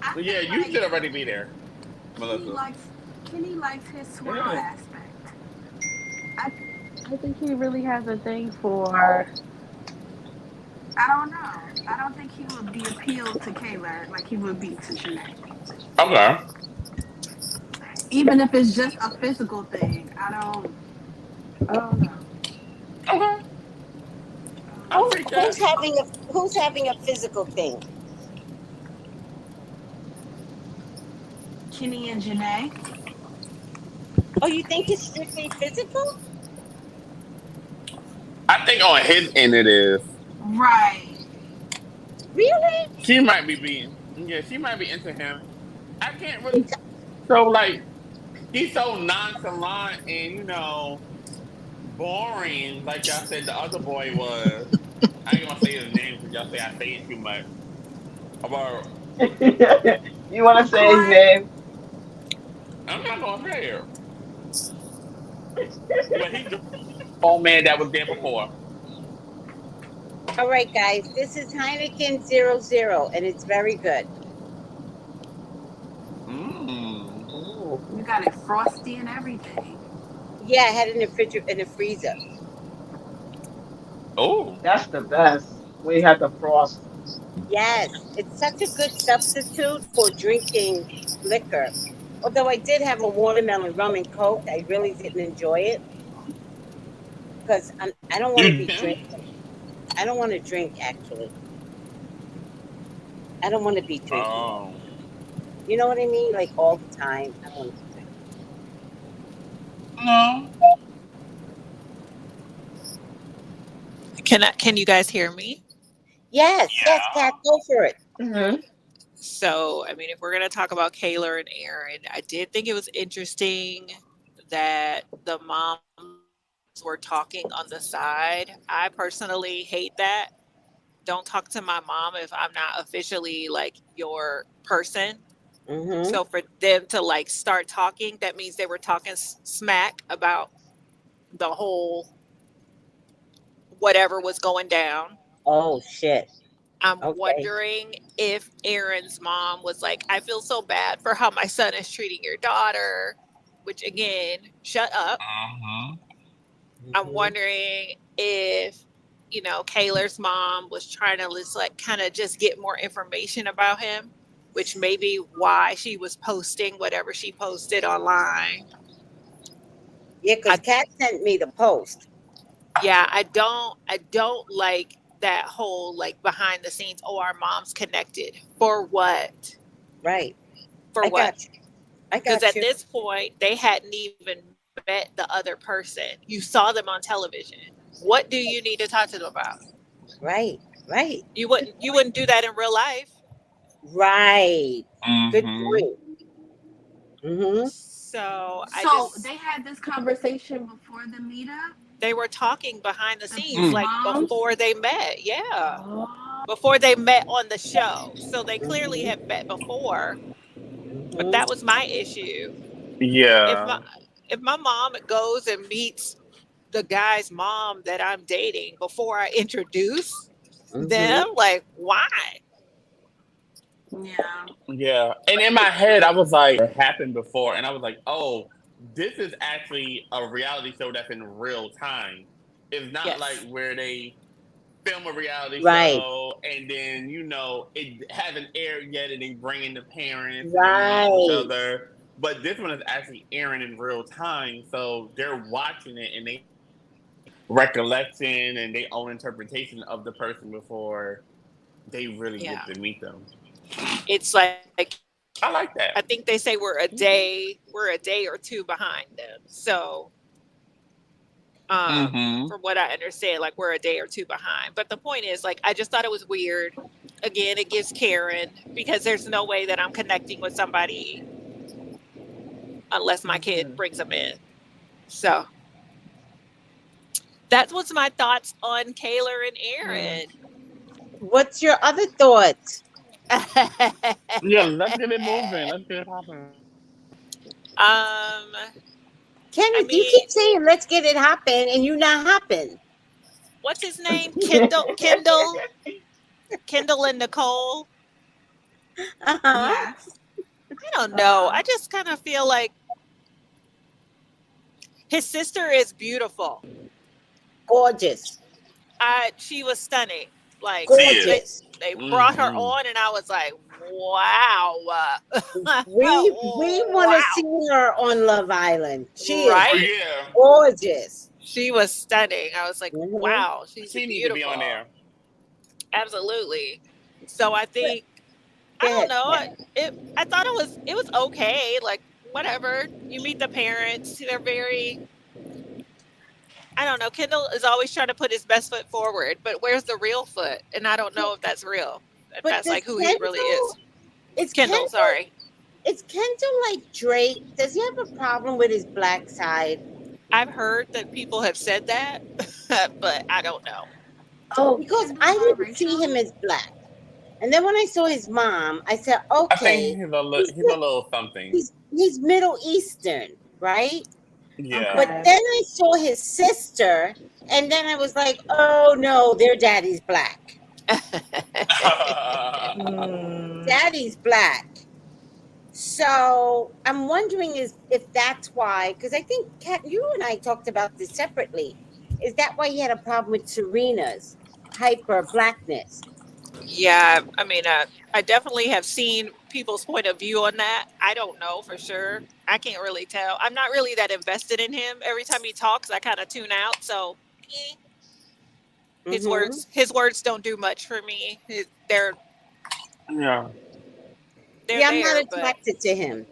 I Yeah, feel you like should already be there, Kenny Melissa. likes Kenny likes his swirl Mm. aspect. I I think he really has a thing for. I don't know. I don't think he would be appealed to Kayla like he would be to Janae. Okay. Even if it's just a physical thing. I don't know. Okay. I don't I'll know. take that. Who's having a physical thing? Kenny and Janae. Oh, you think it's strictly physical? I think on his end it is. Right. Really? She might be being. Yeah, she might be into him. I can't really. So like, he's so nonchalant and boring. Like y'all said, the other boy was. I ain't gonna say his name because y'all say I say it too much. About You want to say his Quiet. name? I'm not gonna say it, but he's the old man that was there before. All right, guys. This is Heineken 00, and it's very good. Mm. Oh, You got it frosty and everything. Yeah, I had it in the freezer. Oh. that's the best. We had the frost. Yes, it's such a good substitute for drinking liquor. Although I did have a watermelon rum and coke, I really didn't enjoy it because I don't want to You be didn't? drinking. I don't want to drink actually. I don't want to be drinking. Oh. You know what I mean? Like all the time. I don't want to be drinking. No. Can you guys hear me? Yes, yes, Kat, Yeah. go for it. Hmm. So, I mean, if we're going to talk about Kayla and Aaron, I did think it was interesting that the moms were talking on the side. I personally hate that. Don't talk to my mom if I'm not officially like your person. Mm-hmm. So for them to like start talking, that means they were talking smack about the whole whatever was going down. Oh shit. I'm Okay. wondering if Aaron's mom was like, I feel so bad for how my son is treating your daughter, which again, shut up. Mm-hmm. I'm Mm-hmm. wondering if, Kayla's mom was trying to just like kind of just get more information about him, which may be why she was posting whatever she posted online. Yeah, because I Kat sent me the post. Yeah, I don't like that whole like behind the scenes, oh our mom's connected. For what? Right. For I what? got you. I Because got at you. this point they hadn't even met the other person. You saw them on television. What do you need to talk to them about? Right. Right. You wouldn't do that in real life. Right. Good Mm-hmm. point. Mm-hmm. So I So just they had this conversation before the meetup. they were talking behind the scenes The Mm. like moms. before they met. Yeah. Oh. Before they met on the show. So they clearly Mm-hmm. had met before, but Mm-hmm. that was my issue. If my Yeah. if my mom goes and meets the guy's mom that I'm dating before I introduce Mm-hmm. them, like why? Yeah. Yeah. And in my head, I was like, it happened before, and I was like, oh, this is actually a reality show that's in real time. It's not like Yes. where they film a reality Right, show, and then it hasn't aired yet, and they bring in the parents, and they meet each right. other. But this one is actually airing in real time, so they're watching it, and they recollection and their own interpretation of the person before they really get Yeah. to meet them. It's like I like I that. think they say we're a day or two behind them. So Mm-hmm. from what I understand, like we're a day or two behind. But the point is, like, I just thought it was weird. Again, it gives Karen because there's no way that I'm connecting with somebody unless my kid Mhm. brings them in. So that was my thoughts on Kaylor and Yeah. Aaron. What's your other thoughts? Yeah, let's get it moving. Let's get it popping. I Kenneth, you mean, keep saying let's get it hopping and you not hopping. what's his name? Kendall and Nicole. Uh-huh. Yes. I don't know. I Uh-huh. just kind of feel like his sister is beautiful. Gorgeous. She was stunning. Like See it. they Gorgeous. they brought her Mm-hmm. on, and I was like, wow, We want to wow, see her on Love Island. She is right? Yeah, gorgeous. She was stunning. I was like, Hmm. wow, she's she need to be on beautiful. there. Absolutely. So I think I Go don't ahead, know. Kat. I thought it was okay. Like whatever. You meet the parents. They're very. I don't know. Kendall is always trying to put his best foot forward, but where's the real foot? And I don't know if that's real. If But that's like who he really is. Is Kendall, Kendall, sorry. is Kendall like Drake? Does he have a problem with his black side? I've heard that people have said that, but I don't know. Oh, Because Kendall I didn't see him biracial? as black. And then when I saw his mom, I said, I think okay, he's he's a little something. he's Middle Eastern, right? Yeah. But Okay. then I saw his sister, and then I was like, oh no, their daddy's black. Mm. Daddy's black. So I'm wondering is if that's why, because I think Kat, you and I talked about this separately. Is that why he had a problem with Serena's hyper blackness? Yeah, I mean, I definitely have seen people's point of view on that. I don't know for sure. I can't really tell. I'm not really that invested in him. Every time he talks, I kind of tune out. So his Mm-hmm. words don't do much for me. Yeah. They're Yeah, I'm not there, but attracted to him.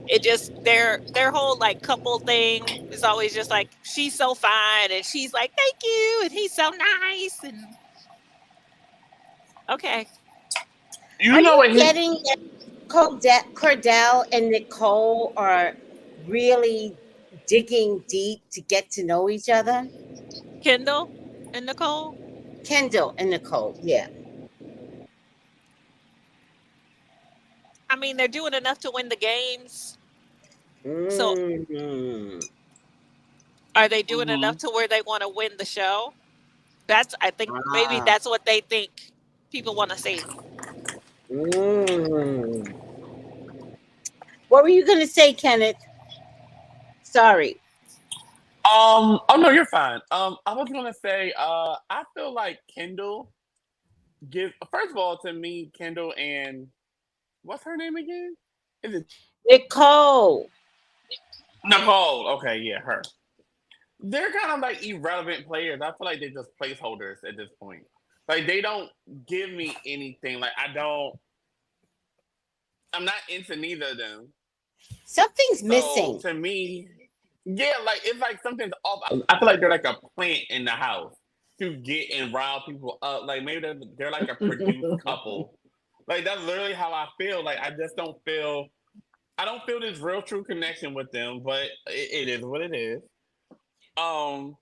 it just their whole like couple thing is always just like she's so fine and she's like thank you and he's so nice and okay. You Are know you what his getting that Cordell and Nicole are really digging deep to get to know each other? Kendall and Nicole. Kendall and Nicole, yeah. I mean, they're doing enough to win the games. So Mm-hmm. are they doing hmm enough to where they want to win the show? That's I think maybe Ah. that's what they think people want to see. Mm. What were you going to say, Kenneth? Sorry. oh no, you're fine. I was gonna say, I feel like Kendall give first of all to me, Kendall and what's her name again? Is it Nicole. Nicole? Okay, yeah, her. They're kind of like irrelevant players. I feel like they're just placeholders at this point. Like they don't give me anything. Like I'm not into neither of them. Something's So missing. to me, yeah, like it's like something's off. I feel like they're like a plant in the house to get and rile people up. Like maybe they're like a produced couple. Like that's literally how I feel. Like I just don't feel. I don't feel this real true connection with them. But it is what it is. Um,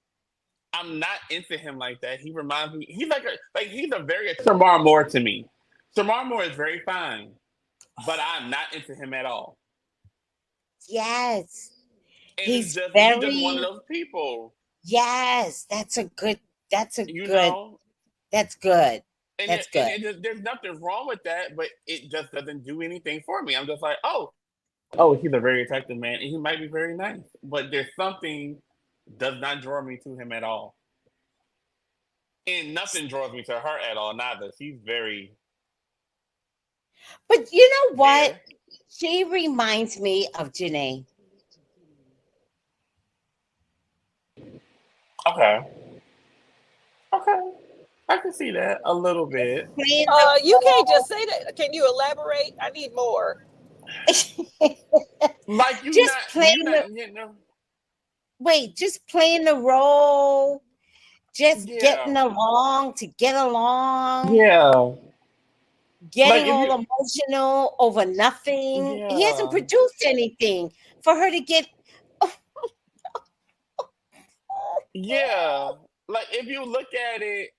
I'm not into him like that. He reminds me. He's a very Shamar Moore to me. Shamar Moore is very fine, but I'm not into him at all. Yes. And He's he's just one of very those people, yes, that's a you good know. that's good. And That's good. there's nothing wrong with that, but it just doesn't do anything for me. I'm just like, oh, he's a very attractive man, and he might be very nice, but there's something does not draw me to him at all. And nothing draws me to her at all, neither. She's very But you know what? there. She reminds me of Janae. Okay. Okay. I can see that a little bit. Playing You can't the just say that. Can you elaborate? I need more. Like just playing the you know. wait, just playing the role, just Yeah. getting along to get along, Yeah. Like getting if all you emotional over nothing. He hasn't yeah. produced anything for her to get. Yeah. Like if you look at it,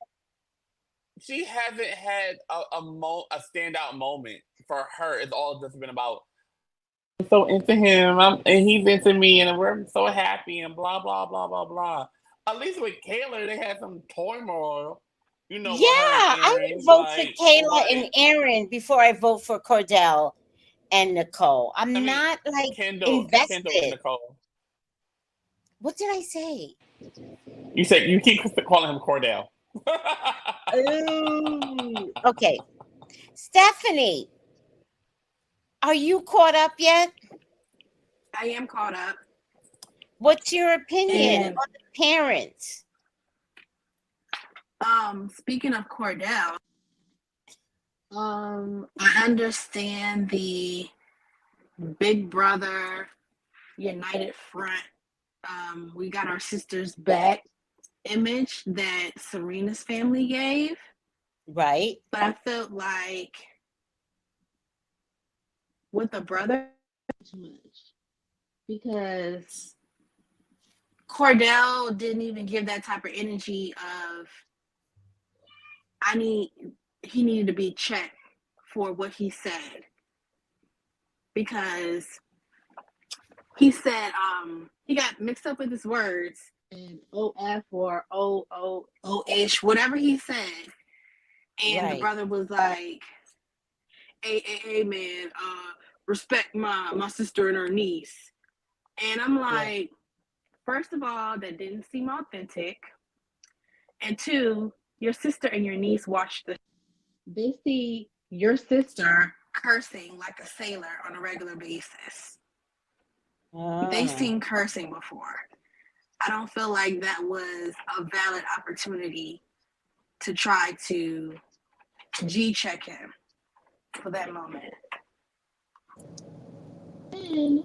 she hasn't had a standout moment for her. It's all just been about I'm so into him, and he's into me, and we're so happy, and blah blah blah blah blah. At least with Kayla, they had some turmoil, Yeah, with her and I Aaron. would vote for Like, Kayla but and Aaron before I vote for Cordell and Nicole. I I'm mean, not like Kendall and invested. Nicole. What did I say? You said you keep calling him Cordell. Ooh, okay. Stephanie, are you caught up yet? I am caught up. What's your opinion And on the parents? speaking of Cordell, I understand the Big Brother United Front. We got our sisters back image that Serena's family gave, Right. but I felt like with the brother too much because Cordell didn't even give that type of energy of he needed to be checked for what he said because he said he got mixed up with his words and OF or O-O-O-ish, whatever he said. And the Right. brother was like, hey man, respect my sister and her niece. And I'm Yeah. like, first of all, that didn't seem authentic. And two, your sister and your niece watched the they see your sister cursing like a sailor on a regular basis. They've Ah. seen cursing before. I don't feel like that was a valid opportunity to try to G check him for that moment. And,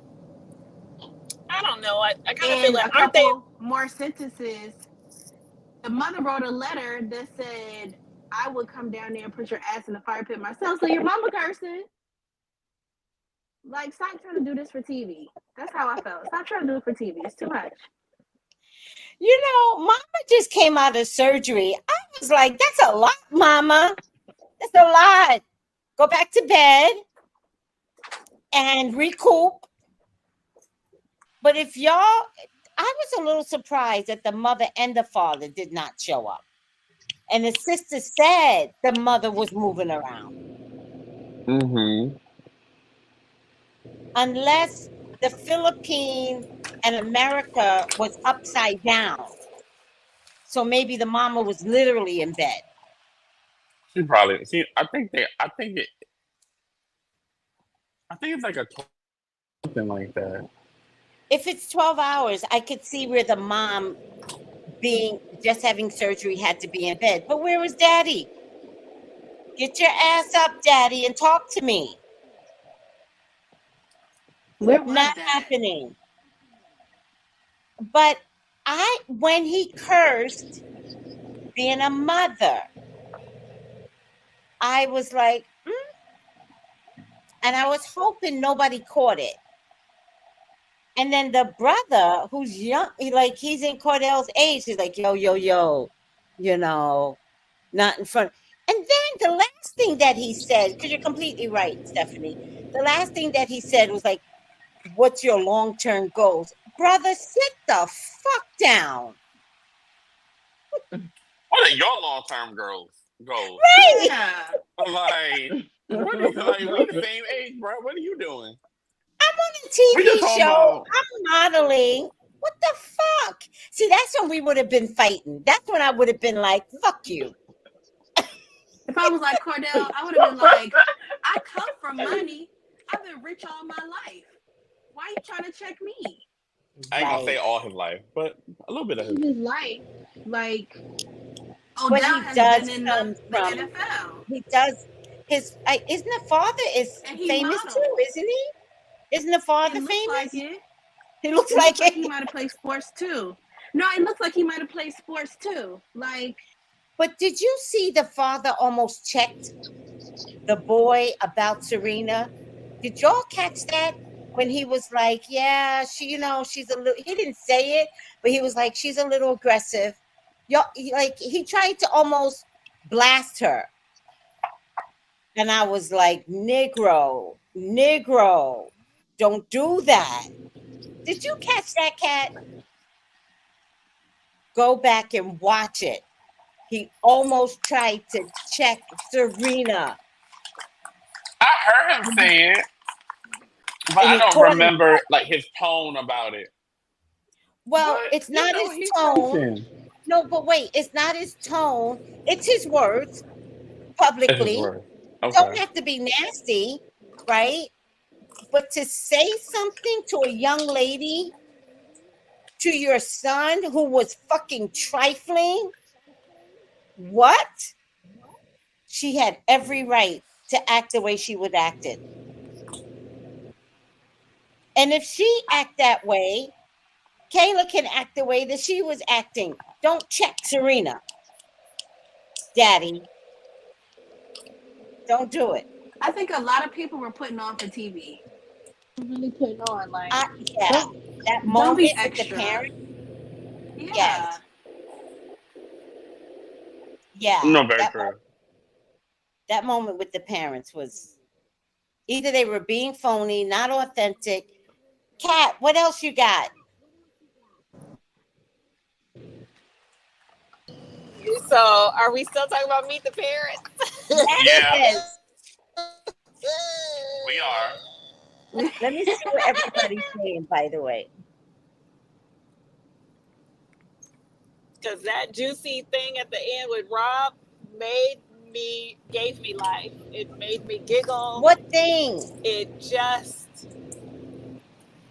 I don't know. I kind of feel and like a aren't they? couple more sentences. The mother wrote a letter that said, I would come down there and put your ass in the fire pit myself. So your mama cursing. Like, stop trying to do this for TV. That's how I felt. Stop trying to do it for TV. It's too much. Mama just came out of surgery. I was like, that's a lot, Mama. That's a lot. Go back to bed and recoup. But if y'all, I was a little surprised that the mother and the father did not show up. And the sister said the mother was moving around. Mm-hmm. Unless the Philippines and America was upside down. So maybe the mama was literally in bed. She probably. See, I think they. I think it's like a something like that. If it's 12 hours, I could see where the mom being just having surgery had to be in bed. But where was daddy? Get your ass up, daddy, and talk to me. Where was Not that? happening. But when he cursed, being a mother, I was like, and I was hoping nobody caught it. And then the brother, who's young, he's in Cordell's age, he's like, yo, not in front. And then the last thing that he said, because you're completely right, Stephanie, the last thing that he said was like, what's your long-term goals? Brother, sit the fuck down. What are your long term goals? Right. Yeah. Like, what are you like? We the same age, bro. What are you doing? I'm on a We just TV talking show. about. I'm modeling. What the fuck? See, that's when we would have been fighting. That's when I would have been like, fuck you. If I was like Cordell, I would have been like, I come from money. I've been rich all my life. Why are you trying to check me? I ain't gonna Right. say all his life, but a little bit of his. His life, like But Odell he has does been in come the from, NFL, he does, isn't the father is and he famous too, models. isn't he? Isn't the It father looks like famous? it. He looks It looks like like he it. might have played sports too. No, it looks like he might have played sports too. Like, But did you see the father almost checked the boy about Serena? Did y'all catch that when he was like, yeah, she's a little, he didn't say it, but he was like, she's a little aggressive. Y'all, like, he tried to almost blast her. And I was like, Negro, don't do that. Did you catch that, Cat? Go back and watch it. He almost tried to check Serena. I heard him say it, but And I he don't caught remember himself. like his tone about it. Well, But it's not his he's tone. racing. No, but wait, it's not his tone. It's his words It's his publicly. word. Okay. Don't have to be nasty, right? But to say something to a young lady, to your son who was fucking trifling, what? She had every right to act the way she would acted. And if she act that way, Kayla can act the way that she was acting. Don't check Serena, Daddy. Don't do it. I think a lot of people were putting on for TV. Really putting on, like, I, yeah, that don't be moment with the extra. parents. Yeah. Yes, yeah, No, very true. that moment with the parents was either they were being phony, not authentic. Kat, what else you got? So, are we still talking about Meet the Parents? Yeah, Yes. we are. Let me see what everybody's saying, by the way. Because that juicy thing at the end with Rob made gave me life. It made me giggle. What thing? It just,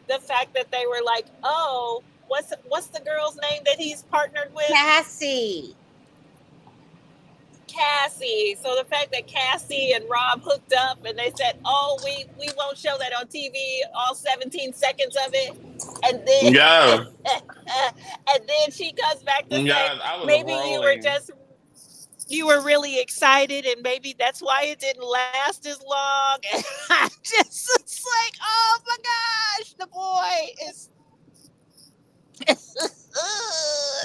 the fact that they were like, oh, what's the girl's name that he's partnered with? Cassie. Cassie. So the fact that Cassie and Rob hooked up and they said, oh, we won't show that on TV, all 17 seconds of it. And Yeah. then and then she comes back to say, Yeah, I was maybe rolling. you were really excited and maybe that's why it didn't last as long. And I just it's like, oh my gosh, the boy is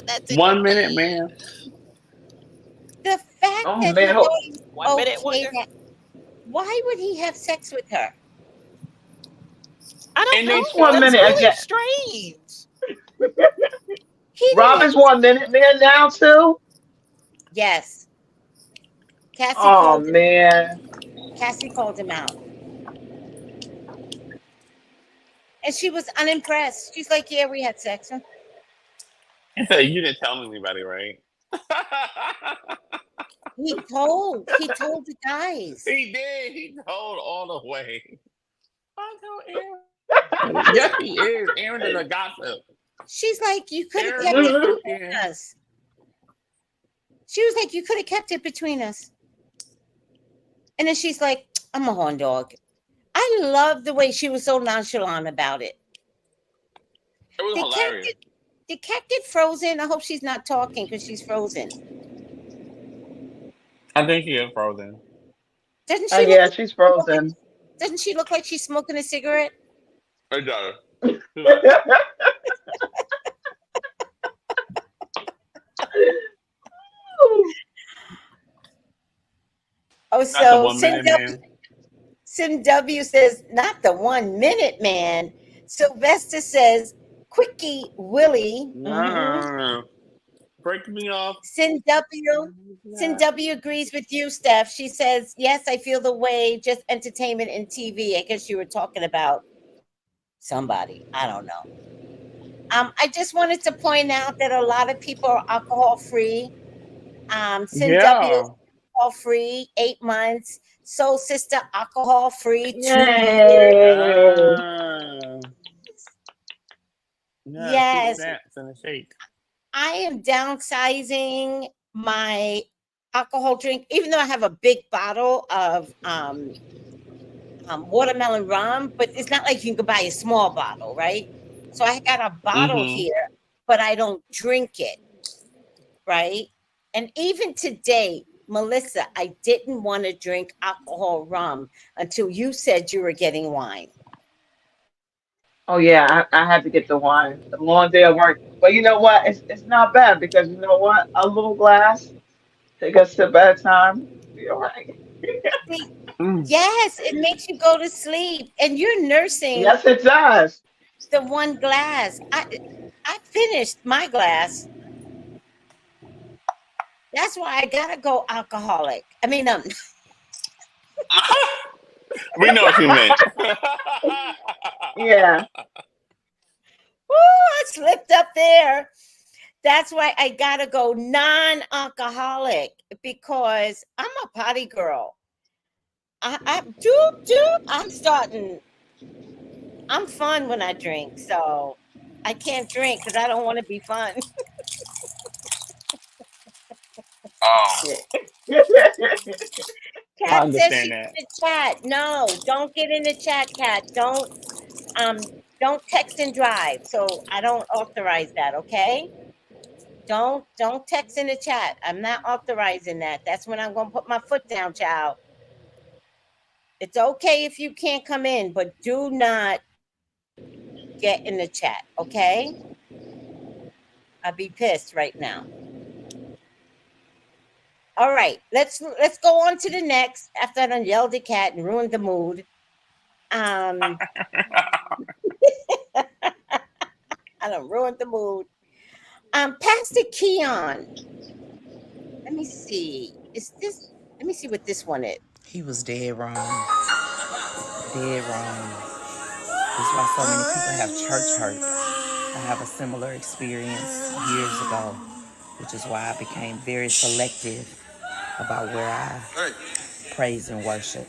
that tickled 1 minute, me. man. The fact Oh that man, he goes, 1 minute okay, wonder. why would he have sex with her? I don't And they know. who's 1 minute That's filmed it. really again? strange. He Rob didn't have is sex. 1 minute man now too. Yes. Cassie Oh called him. man. Cassie called him out. And she was unimpressed. She's like, yeah, we had sex. He said, you didn't tell anybody, right? He told the guys. He did. He told all the way. I told Aaron. Yes, he is. Aaron is a gossip. She's like, you could have Aaron kept was it between cooking. us. She was like, you could have kept it between us. And then she's like, I'm a horn dog. I love the way she was so nonchalant about it. It was Did Cat hilarious. get, did Cat get frozen? I hope she's not talking because she's frozen. I think he is frozen. Doesn't Oh she look yeah, like she's frozen. doesn't she look like she's smoking a cigarette? It does. He like, Oh, not the so 1 minute man. Sim W says, not the 1 minute man. Sylvester says, Quickie Willie. No. Break me off. Sin W agrees with you, Steph. She says, yes, I feel the way, just entertainment and TV. I guess you were talking about somebody. I don't know. I just wanted to point out that a lot of people are alcohol free. Sin W is Yeah. alcohol free, 8 months. Soul Sister alcohol free, 2 years. Yay! Yeah. Yeah, fruit Yes, snaps and a shake. I am downsizing my alcohol drink, even though I have a big bottle of watermelon rum, but it's not like you can buy a small bottle, right? So I got a bottle Mm-hmm. here, but I don't drink it, right? And even today, Melissa, I didn't want to drink alcohol rum until you said you were getting wine. Oh yeah, I had to get the wine. A long day of work. But you know what? It's not bad because you know what? A little glass, take a sip at a time, be all right. See, Mm. yes, it makes you go to sleep, and you're nursing Yes, it does. the one glass. I finished my glass. That's why I gotta go alcoholic. I mean, We know what you meant. Yeah. I slipped up there. That's why I gotta go non-alcoholic because I'm a potty girl. I doop doop. I'm starting. I'm fun when I drink, so I can't drink because I don't want to be fun. Oh, I Kat says understand she's that. in the chat. No, don't get in the chat, Kat. Um don't text and drive. So I don't authorize that, okay? Don't text in the chat. I'm not authorizing that. That's when I'm gonna put my foot down, child. It's okay if you can't come in, but do not get in the chat, okay? I'd be pissed right now. All right, let's go on to the next after I done yelled at Cat and ruined the mood. Um I done ruined the mood. Pastor Kieon. Let me see. Is this let me see what this one is. He was dead wrong. Dead wrong. That's why so many people have church hurt. I have a similar experience years ago, which is why I became very selective about where I praise and worship.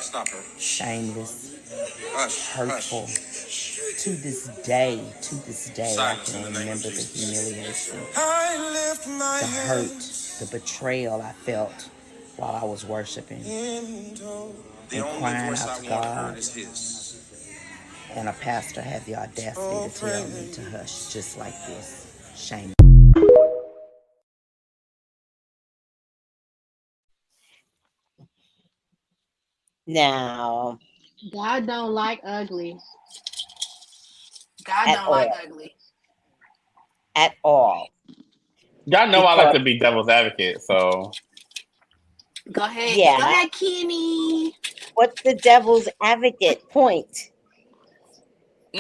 Stop her. Shameless, hurtful. To this day, I can remember the humiliation, the hurt, the betrayal I felt while I was worshiping and crying out to God. And a pastor had the audacity to tell me to hush just like this. Shame. Now, God don't like ugly. God at don't like all. ugly. At all. Y'all know I like Because to be devil's advocate, so Go ahead. yeah, Go ahead, Kenny. what's the devil's advocate point?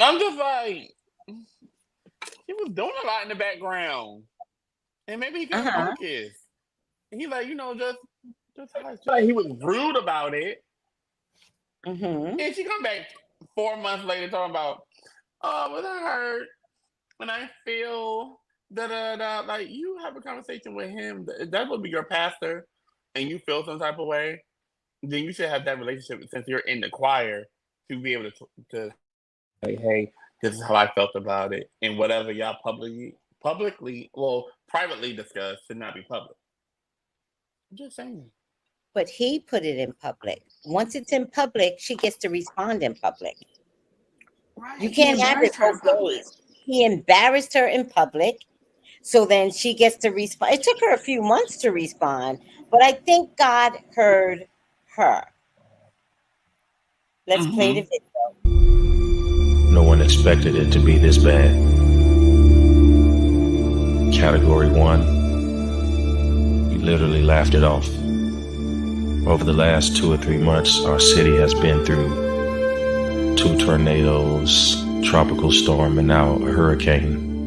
I'm just like he was doing a lot in the background, and maybe he couldn't Uh-huh. focus. And he's like, just hush. Like he was rude about it, Mm-hmm. and she come back 4 months later talking about, oh, was I hurt when I feel da da da. Like you have a conversation with him. That would be your pastor, and you feel some type of way. Then you should have that relationship since you're in the choir to be able to say, hey, this is how I felt about it, and whatever y'all privately discuss should not be public. I'm just saying. But he put it in public. Once it's in public, she gets to respond in public. Right. You He can't have it embarrassed her in both public. ways. He embarrassed her in public, so then she gets to respond. It took her a few months to respond, but I think God heard her. Let's play the Mm-hmm. video. No one expected it to be this bad. Category 1, you literally laughed it off. Over the last 2 or 3 months, our city has been through 2 tornadoes, tropical storm, and now a hurricane.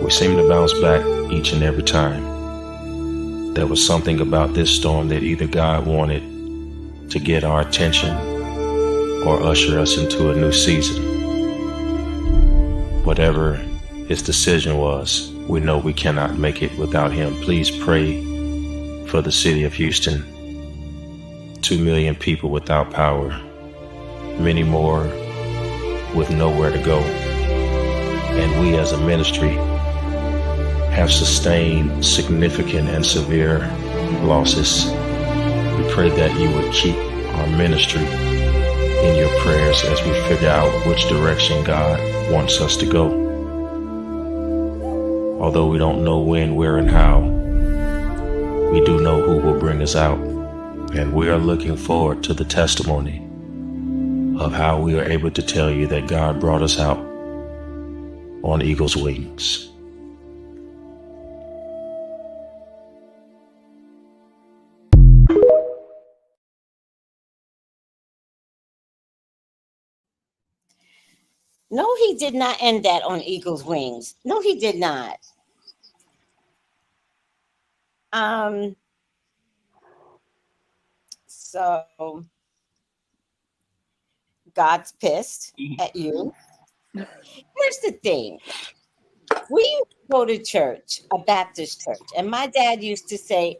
We seem to bounce back each and every time. There was something about this storm that either God wanted to get our attention or usher us into a new season. Whatever his decision was, we know we cannot make it without him. Please pray for the city of Houston. 2 million people without power, many more with nowhere to go. And we as a ministry have sustained significant and severe losses. We pray that you would keep our ministry in your prayers as we figure out which direction God wants us to go. Although we don't know when, where, and how, we do know who will bring us out. And we are looking forward to the testimony of how we are able to tell you that God brought us out on eagle's wings. No, he did not end that on eagle's wings. No, he did not. So God's pissed at you. Here's the thing. We go to church, a Baptist church, and my dad used to say,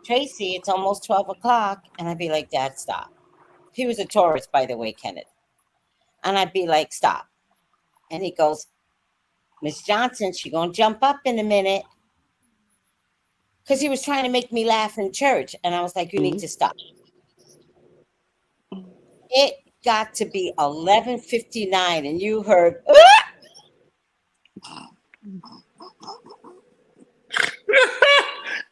Tracy, it's almost 12 o'clock. And I'd be like, Dad, stop. He was a Taurus, by the way, Kenneth. And I'd be like, stop. And he goes, Miss Johnson, she gonna jump up in a minute. Because he was trying to make me laugh in church. And I was like, you need to stop. It got to be 11:59 and you heard,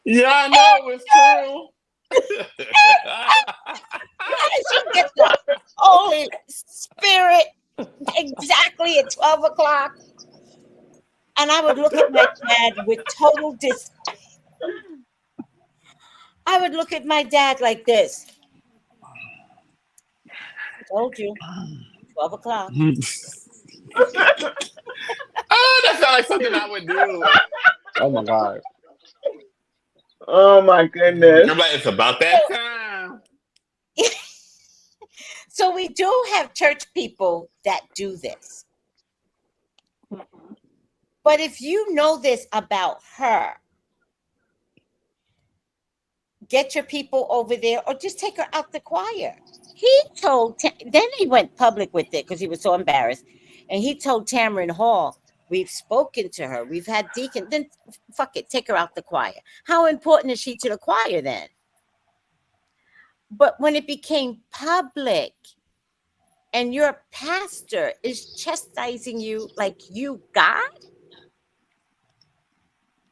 Yeah, I know it's true. she gets the Holy Spirit exactly at 12 o'clock. And I would look at my dad with total I would look at my dad like this. I told you, 12 o'clock. Oh, that sounds like something I would do. Oh my God. Oh my goodness. I'm like, it's about that time. So we do have church people that do this. But if you know this about her, get your people over there or just take her out the choir. He told, then he went public with it because he was so embarrassed. And he told Tamron Hall, we've spoken to her. We've had deacon. Then fuck it, take her out the choir. How important is she to the choir then? But when it became public and your pastor is chastising you like you God,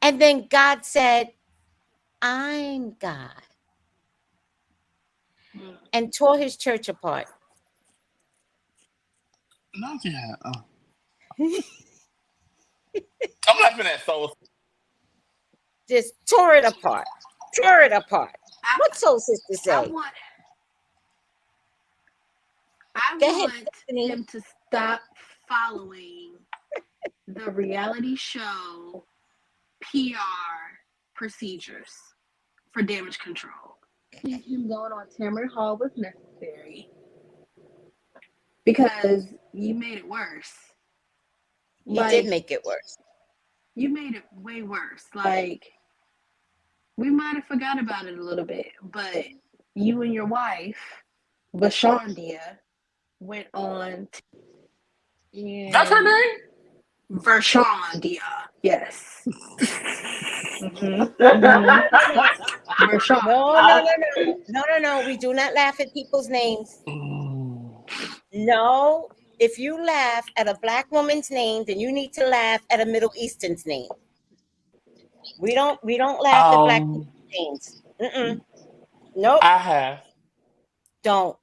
and then God said, I'm God, and tore his church apart. No, yeah. I'm laughing at Soul. Just tore it apart. Tore it apart. What Soul Sister say? I want him to stop following the reality show PR procedures for damage control. Him going on Tamron Hall was necessary because you made it worse. He did make it worse. You made it way worse. Like, we might have forgot about it a little bit, but you and your wife, Vashondia, went on. That's her name? Vershandia, yes. No. We do not laugh at people's names. No. If you laugh at a Black woman's name, then you need to laugh at a Middle Eastern's name. We don't laugh at Black people's names. Nope. I have. Don't.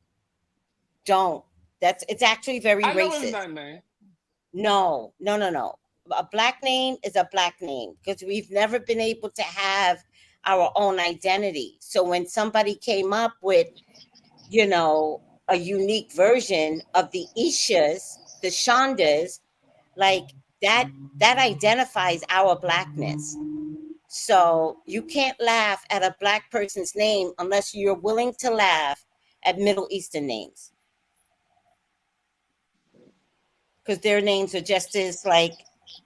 It's actually very I know racist. his name. No. A Black name is a Black name because we've never been able to have our own identity. So when somebody came up with, a unique version of the Ishas, the Shandas, like that identifies our Blackness. So you can't laugh at a Black person's name unless you're willing to laugh at Middle Eastern names. because their names are just as like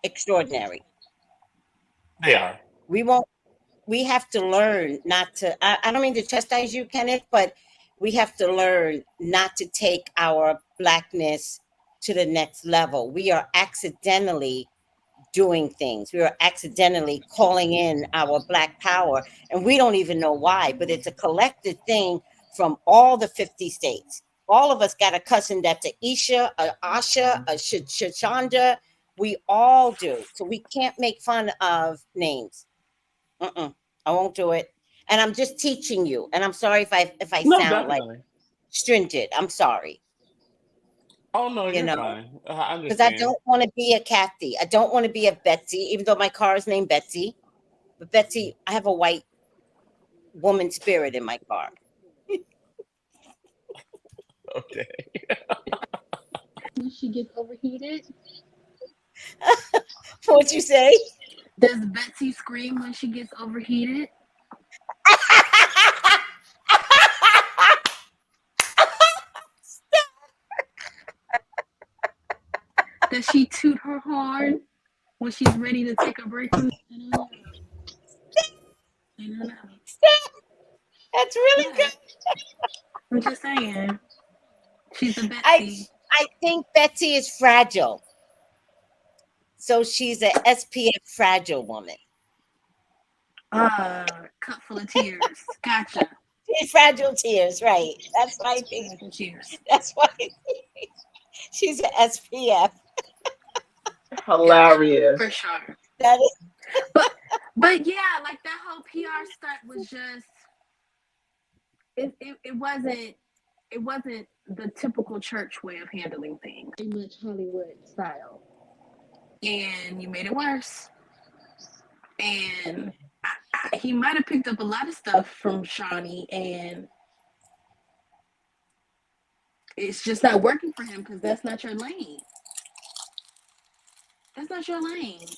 extraordinary. They are. We won't. We have to learn not to. I don't mean to chastise you, Kenneth, but we have to learn not to take our blackness to the next level. We are accidentally doing things. We are accidentally calling in our black power, and we don't even know why. But it's a collective thing from all the 50 states. All of us got a cousin that's a Isha, a Asha, a Shashanda. We all do. So we can't make fun of names. I won't do it. And I'm just teaching you. And I'm sorry if I No, sound like definitely. stringent. I'm sorry, Oh no, you you're know, fine. I because I understand. don't want to be a Kathy. I don't want to be a Betsy, even though my car is named Betsy. But Betsy, I have a white woman spirit in my car. Okay. When she gets overheated, What'd you say? does Betsy scream when she gets overheated? Does she toot her horn when she's ready to take a break from? I don't know. I don't know. That's really What? good. I'm just saying. She's a I Betsy. I think Betsy is fragile. So she's a SPF fragile woman. Cup full of tears. Gotcha. She's fragile tears, right? That's why I think Fragile tears. that's why she's a SPF. Gotcha. Hilarious. For sure. That is But but yeah, like that whole PR stunt was just it wasn't the typical church way of handling things. Very much Hollywood style. And you made it worse. And he might have picked up a lot of stuff from Shawnee, and it's just not working for him because that's not your lane. That's not your lane.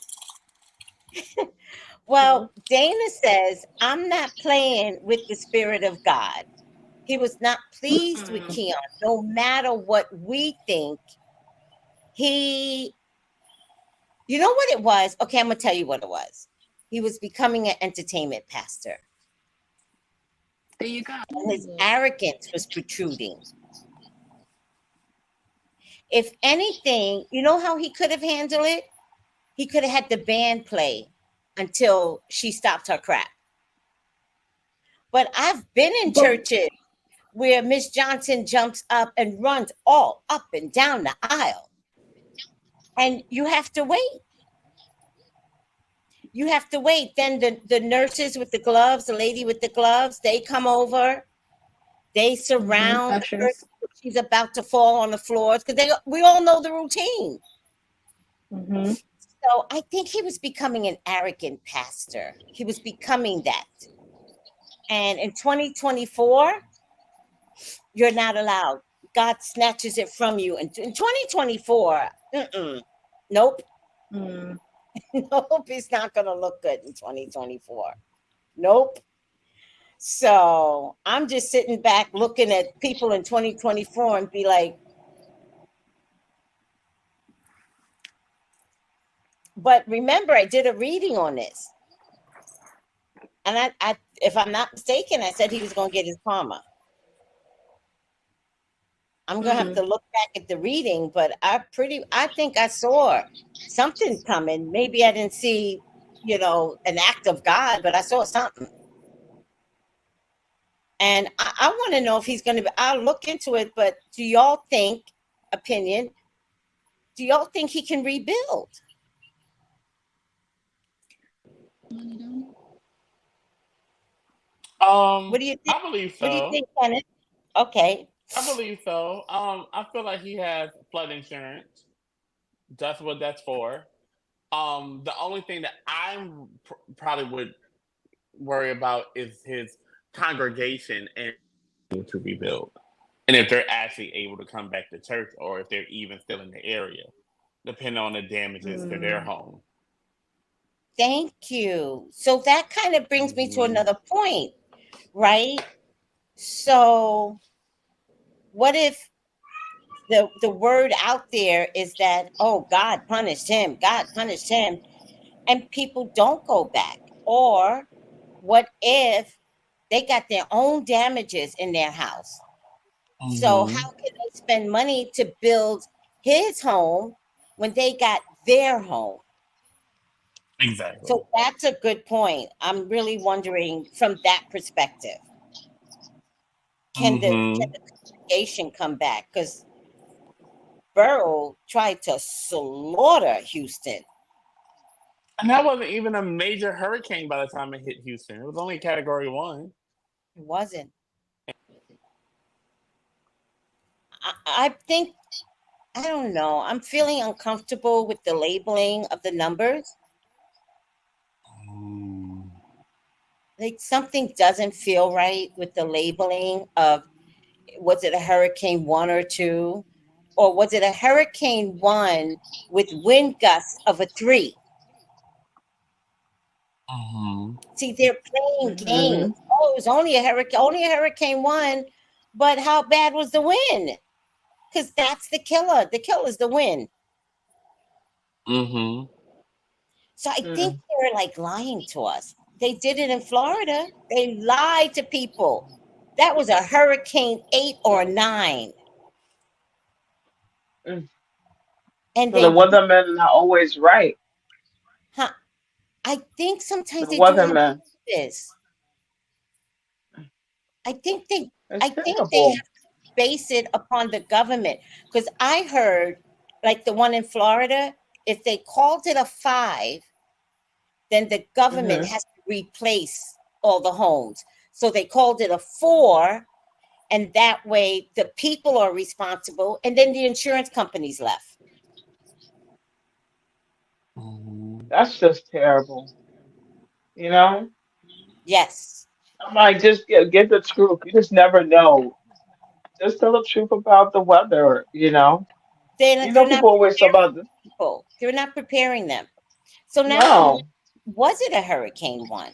well, So, Dana says, I'm not playing with the spirit of God. He was not pleased with mm-mm. Kieon, no matter what we think. He, you know what it was? Okay, I'm gonna tell you what it was. He was becoming an entertainment pastor, There you go. and his arrogance was protruding. If anything, you know how he could have handled it? He could have had the band play until she stopped her crap. But I've been in But churches where Miss Johnson jumps up and runs all up and down the aisle. And you have to wait. You have to wait. Then the nurses with the gloves, the lady with the gloves, they come over. They surround her. ushers. She's about to fall on the floors because we all know the routine. Mm-hmm. So I think he was becoming an arrogant pastor. He was becoming that. And in 2024, you're not allowed. God snatches it from you. And in 2024, nope, Mm. nope, it's not going to look good in 2024. Nope. So I'm just sitting back looking at people in 2024 and be like, but remember, I did a reading on this. And if I'm not mistaken, I said he was going to get his karma. I'm gonna have Mm. to look back at the reading, but I think I saw something coming. Maybe I didn't see, an act of God, but I saw something. And I want to know if he's gonna be, I'll look into it, but do y'all think, opinion, do y'all think he can rebuild? What do you think? I believe What do you so. think, Kenneth? Okay. I believe so. I feel like he has flood insurance. That's what that's for. The only thing that probably would worry about is his congregation and to rebuild, and if they're actually able to come back to church, or if they're even still in the area, depending on the damages to their Mm. home. Thank you. So that kind of brings me to Hmm. another point, right? So what if the word out there is that, oh, God punished him, God punished him, and people don't go back. Or what if they got their own damages in their house? So Mm-hmm. how can they spend money to build his home when they got their home? Exactly. So that's a good point. I'm really wondering from that perspective, can Mm-hmm. the congregation come back? Because Burrow tried to slaughter Houston. And that wasn't even a major hurricane by the time it hit Houston. It was only Category 1. It wasn't. I think, I don't know. I'm feeling uncomfortable with the labeling of the numbers. Mm. Like something doesn't feel right with the labeling of, was it a hurricane one or two? Or was it a hurricane one with wind gusts of a three? Mm-hmm. See, they're playing Mm-hmm. games. Oh, it was only a hurricane one, but how bad was the wind? Because that's the killer. The killer's the wind. Mm-hmm. So I think Mm. they're like lying to us. They did it in Florida. They lied to people. That was a hurricane 8 or 9. Mm. And So the they, weathermen are not always right. huh, I think sometimes The they do it on weathermen. purpose. I think they, It's I think they terrible. have to base it upon the government. Because I heard, like the one in Florida, if they called it a 5, then the government Mm-hmm. has to replace all the homes. So they called it a 4, and that way the people are responsible, and then the insurance companies left. Mm-hmm. That's just terrible. You know? Yes, I'm like, just get the truth. You just never know. Just tell the truth about the weather, you know? You they're know, not people always talk about this. people. They're not preparing them. So now, No, was it a hurricane one?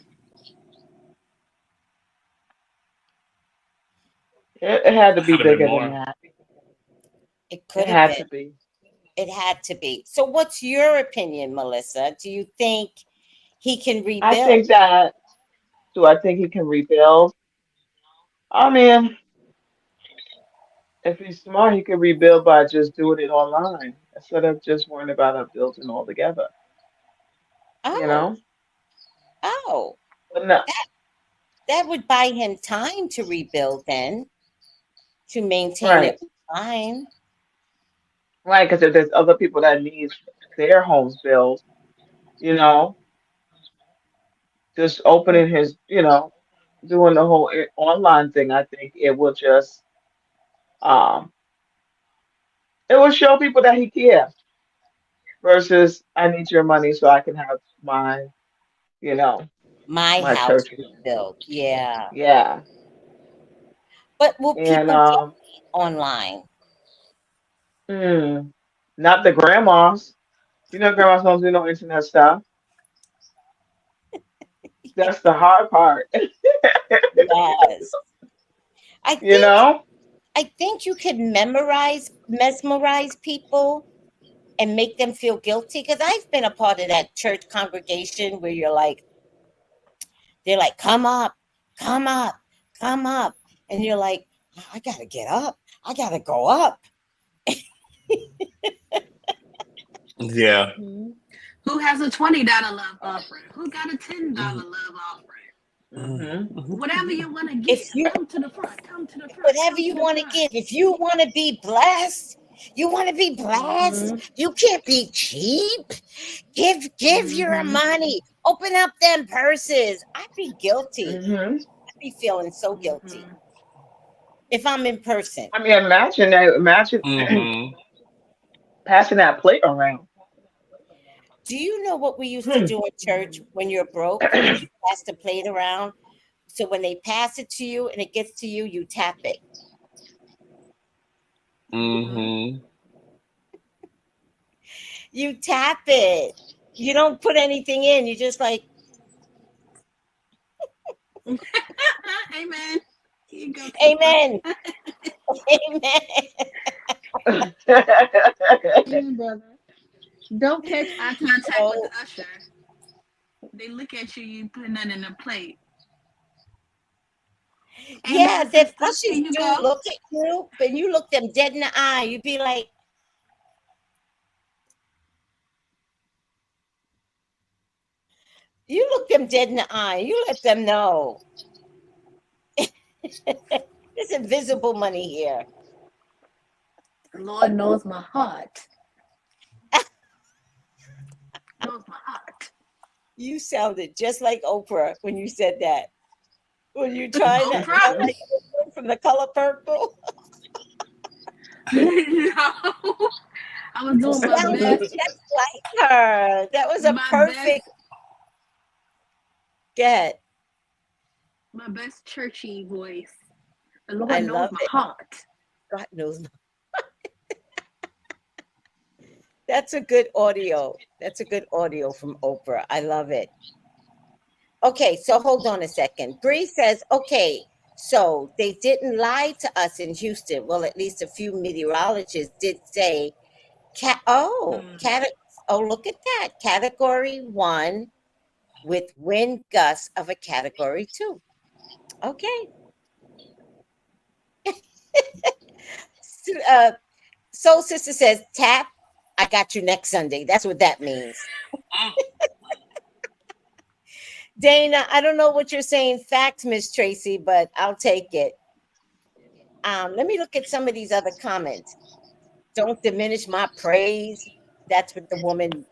it had to It be had to be bigger than more. that. It It could have had been. to be. It had to be. So what's your opinion, Melissa? Do you think he can I rebuild? think that, do I think he can rebuild? I mean, if he's smart, he could rebuild by just doing it online instead of just worrying about a building altogether, you Oh, know? oh, But no, that that would buy him time to rebuild then, to maintain it right, fine. right, because if there's other people that need their homes built, you know, just opening his, doing the whole online thing, I think um, it will show people that he cares versus I need your money so I can have you know, My my house church built. rebuilt. Yeah. Yeah. But will And people donate online? mm, not the grandmas. You know, grandmas don't do no internet stuff. That's the hard part. Yes. I You think know? I think you could mesmerize people and make them feel guilty. Because I've been a part of that church congregation where they're like, come up, come up, come up. And you're like, I gotta get up. I gotta go up. Yeah. Hmm. Who has a $20 love offering? Who got a $10 Mm-hmm. love offering? Hmm. Whatever you want to If give, you come to the front. Come to the front. Whatever Come you to the want to front. give, if you want to be blessed, you want to be blessed, Hmm. you can't be cheap. Give your Hmm. money. Open up them purses. I'd be guilty. Hmm. I'd be feeling so guilty Hmm. if I'm in person. I mean, imagine that. Imagine Mm-hmm. passing that plate around. Do you know what we used to Hmm. do in church when you're broke and you pass the plate around? So when they pass it to you and it gets to you, you tap it. Hmm. Mm-hmm. You tap it. You don't put anything in. You just like, Amen. Here you go, Keke. amen. Amen. Amen, brother. Don't catch eye contact with the Oh, usher. They look at you, you put nothing in the plate. yeah, Amen, that sister. Here ushers you do go. look at you, and you look them dead in the eye. You'd be like, you look them dead in the eye. You let them know there's invisible money here. The Lord knows my heart. Knows my heart. You sounded just like Oprah when you said that. When you trying to Oprah? sound like Oprah from The Color Purple, No. I was you doing my sounded best, just like her. That was a my best, perfect get. my best churchy voice. The I Lord knows love my it. heart. God knows. That's a good audio. That's a good audio from Oprah. I love it. Okay, so hold on a second. Bree says, okay, so they didn't lie to us in Houston. Well, at least a few meteorologists did say, Mm. oh, look at that. Category 1 with wind gusts of a category 2. Okay. Uh, Soul Sister says, tap, I got you next Sunday. That's what that means. Dana, I don't know what you're saying, facts, Miss Tracy, but I'll take it. Let me look at some of these other comments. Don't diminish my praise. That's what the woman.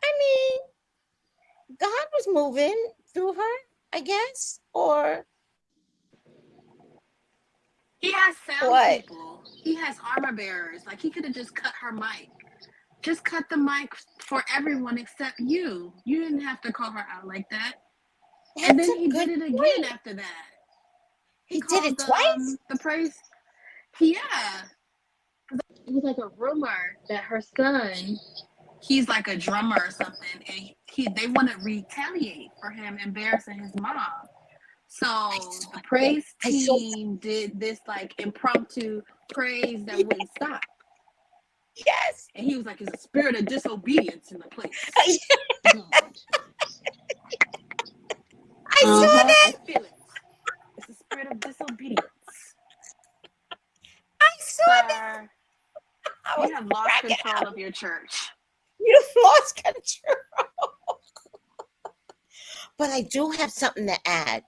I mean, God was moving through her, I guess, or He has sound what? people. He has armor bearers. Like he could have just cut her mic. Just cut the mic for everyone except you. You didn't have to call her out like that. And That's then a he did good it again point. after that. He He did called it twice. the praise. Yeah, it was like a rumor that her son, he's like a drummer or something, and they want to retaliate for him embarrassing his mom. I So saw. the praise I saw. team did this like impromptu praise that wouldn't stop. Yes. And he was like, "There's a spirit of disobedience in the place." God. I saw I that. feel it. It's the spirit of disobedience. I saw that. Sir, I was you have lost cracking control up. of your church. You've lost control. But I do have something to add.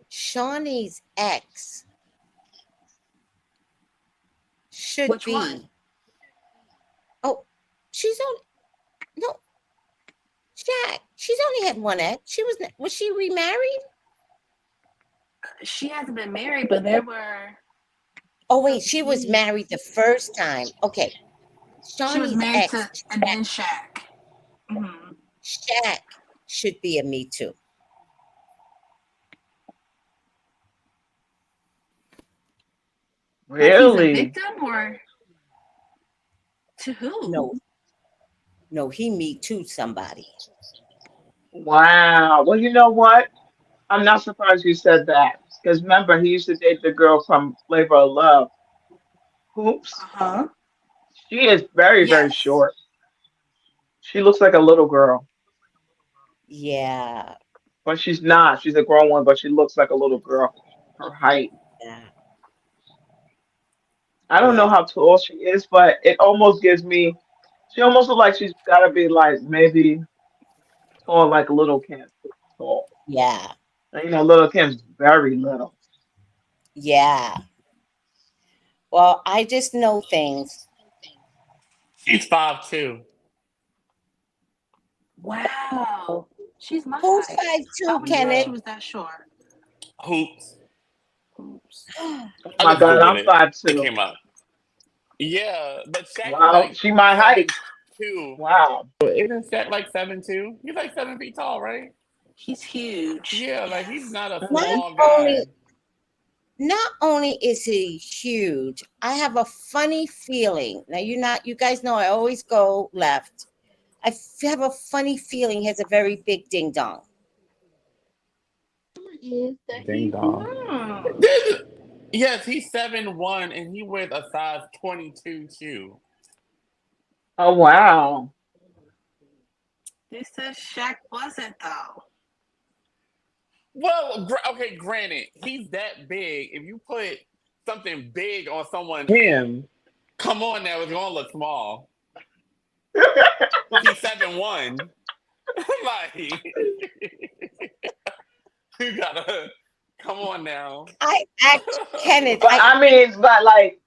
Shawnee's ex should Which one? be. Oh, she's on. No, Jack. She's only had one ex. Was she remarried? She hasn't been married, but there were Oh some wait, she was tweets. married the first time. Okay, She was Shawnee's married ex, to, and then Shaq. Hmm. Shaq, should be a Me Too. Like he's a Really? victim or to who? No, no, he Me Too somebody. Wow. Well, you know what? I'm not surprised you said that. Because remember, he used to date the girl from Flavor of Love. Hoops. Uh-huh. She is very, very Yes. short. She looks like a little girl, Yeah, but she's not. She's a grown one, but she looks like a little girl. Her height. yeah, I don't yeah. know how tall she is, but it almost gives me. She almost looks like she's got to be like maybe tall, like Little Kim. Tall. Yeah, And, Little Kim's very little. yeah. Well, I just know things. She's 5'2". Wow. She's my Who's height. I 5'2", would have thought she Kenneth? Yeah. was that short. Hoops. Oops. Oh I my just God, googled I'm it. five It two. came up. Yeah, but Shaq's Wow, like she my height. 7'2". Wow. Isn't Shaq like 7'2"? He's like 7 feet tall, right? He's huge. Yeah, like he's Yes. not a Not Hmm. small only guy. not only is he huge, I have a funny feeling. Now you guys know I always go left. Have a funny feeling he has a very big ding dong. is that Ding he's dong. not. Yes, he's 7'1" and he wears a size 22 shoe. Oh wow. This says Shaq wasn't though. Well, okay, granted, he's that big. If you put something big on someone, him, come on now, it's gonna look small. He's 7'1". Like, you gotta come on now. Kenneth, But I mean, but like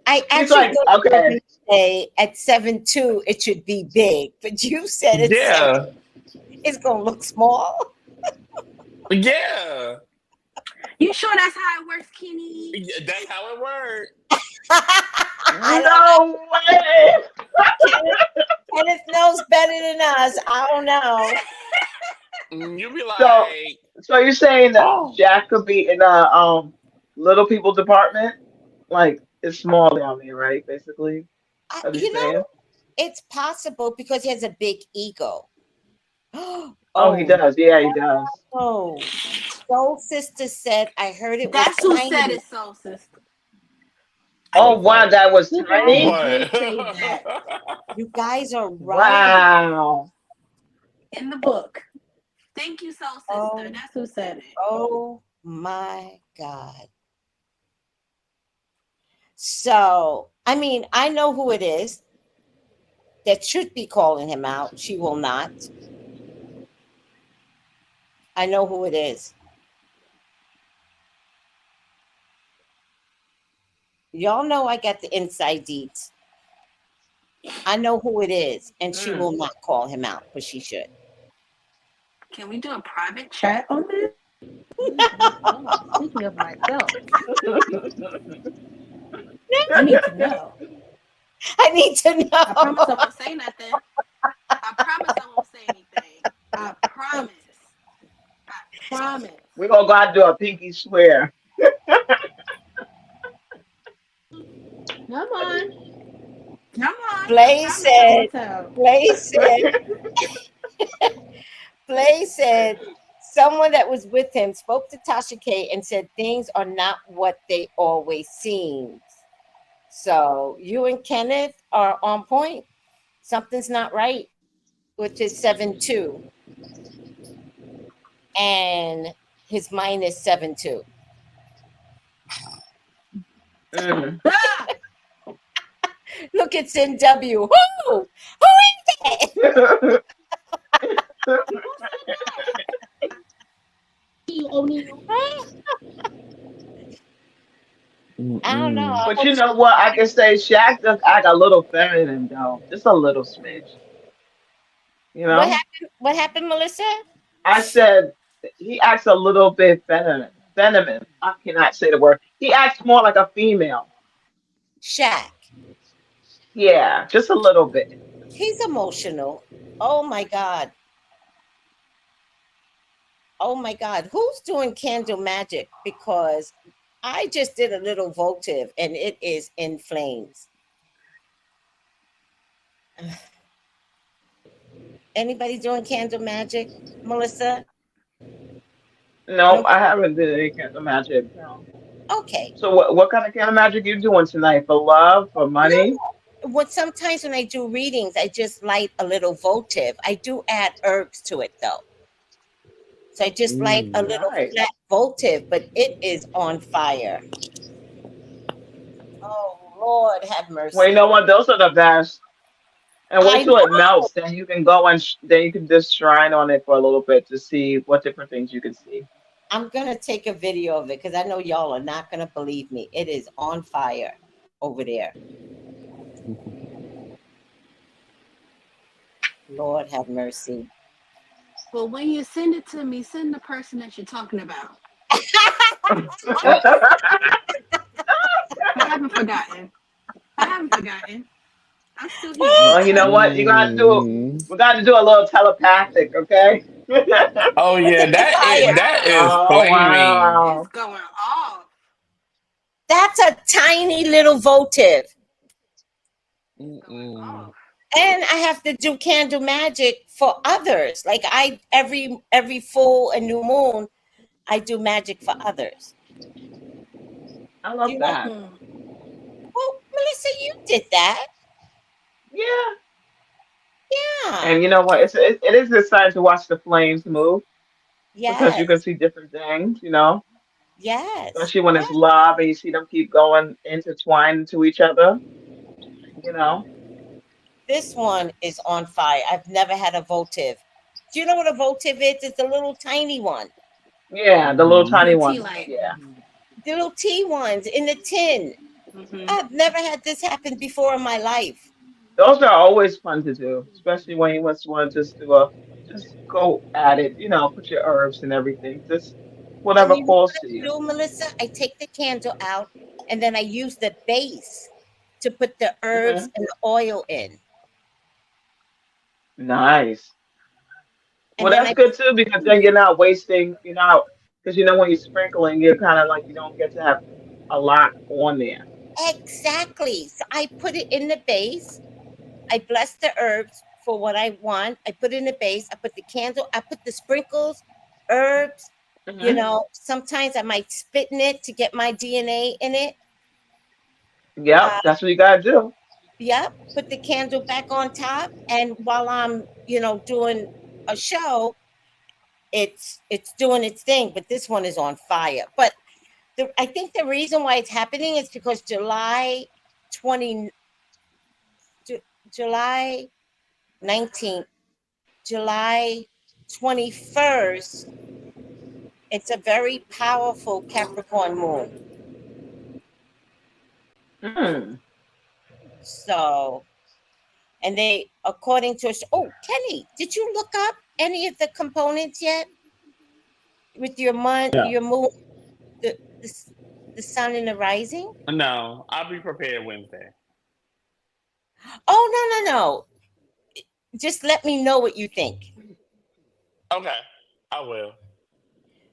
I he's actually like thought you were going okay. to say at 7'2" it should be big, but you said at 7 Yeah, it's going to look small. yeah. You sure that's how it works, Kenny? That's how it works. I don't know. No way. Kenneth knows better than us. I don't know. You be So like, so you're saying that oh, Jack could be in a little people department? Like it's small down there, right? Basically. That's what you're You know, saying? it's possible because he has a big ego. Oh, he Oh, does. Yeah, he does. no. Soul Sister said, I heard it was That's who said tiny. it, Soul Sister. Oh wow, that was You guys tiny. did what? say that You guys are right. Wow. in the book. Thank you, Soul Sister. Oh, That's who said it. oh my God. So, I mean, I know who it is that should be calling him out. She will not. I know who it is. Y'all know I got the inside deeds. I know who it is, and she will not call him out, but she should. Can we do a private chat on this? Speaking of myself, I need to know. I need to know. I promise I won't say nothing. I promise I won't say anything. I promise. I promise. We're gonna go out and do a pinky swear. Come on. Come on. Blaze said, Tell. Blaze said, Blaze said, someone that was with him spoke to Tasha K and said things are not what they always seem. So you and Kenneth are on point. Something's not right with his 7'2" and his minus 7'2". Ah! Look, it's in W. Who is that? I don't know. I But hope you so. know what? I can say Shaq does act a little feminine though. Just a little smidge. You What know? happened? What happened, Melissa? I said he acts a little bit feminine. Feminine. I cannot say the word. He acts more like a female. Shaq. Yeah, just a little bit. He's emotional. Oh my God. Oh my God. Who's doing candle magic? Because I just did a little votive and it is in flames. Anybody doing candle magic? Melissa? No, No. I haven't did any kind of magic. No. Okay. So what kind of kind of magic you doing tonight? For love? For No. money? What sometimes when I do readings, I just light a little votive. I do add herbs to it though. So I just light a little Nice. flat votive, but it is on fire. Oh Lord, have Well, you mercy. know what? Those are the best. And wait I till it know. melts, then you can go and then you can just shrine on it for a little bit to see what different things you can see. I'm gonna take a video of it because I know y'all are not gonna believe me. It is on fire over there. Lord have mercy. Well, when you send it to me, send the person that you're talking about. I haven't forgotten. I haven't forgotten. I'm still here. Well, you know what? You gotta do. We got to do a little telepathic, okay? Oh yeah, Fire. that is Oh flaming. It's wow! going off. That's a tiny little votive. Going off. And I have to do candle magic for others. Like I every full and new moon, I do magic for others. I Do love you know? that. Well, Melissa, you did that. Yeah. Yeah. And you know what? It is exciting to watch the flames move because you can Yes. see different things, you know, Yes. especially when it's love and you see them keep going intertwined into each other, you know. This one is on fire. I've never had a votive. Do you know what a votive is? It's a little tiny one. Yeah, the little Mm-hmm. tiny Little tea ones. light. Yeah. The little tea ones in the tin. Mm-hmm. I've never had this happen before in my life. Those are always fun to do, especially when you just want to just do a just go at it, you know, put your herbs and everything. Just And whatever you know what calls I to you. do, Melissa? I take the candle out and then I use the base to put the herbs Hmm. and the oil in. Nice. Well, And then that's I good too because then you're not wasting, you're not, because you know when you're sprinkling, you're kind of like you don't get to have a lot on there. exactly. So I put it in the base. I bless the herbs for what I want. I put it in the base. I put the candle. I put the sprinkles, herbs. You Hmm. know, sometimes I might spit in it to get my DNA in it. Yep, Uh, that's what you gotta do. yep. Put the candle back on top, and while I'm, doing a show, it's doing its thing. But this one is on fire. But I think the reason why it's happening is because 20, July 19th, July 21st, it's a very powerful Capricorn moon. Mm. So, and they, according to, oh, Kenny, did you look up any of the components yet with No. your moon, the, the sun and the rising? No, I'll be prepared Wednesday. Oh, no, no, no. Just let me know what you think. Okay, I will.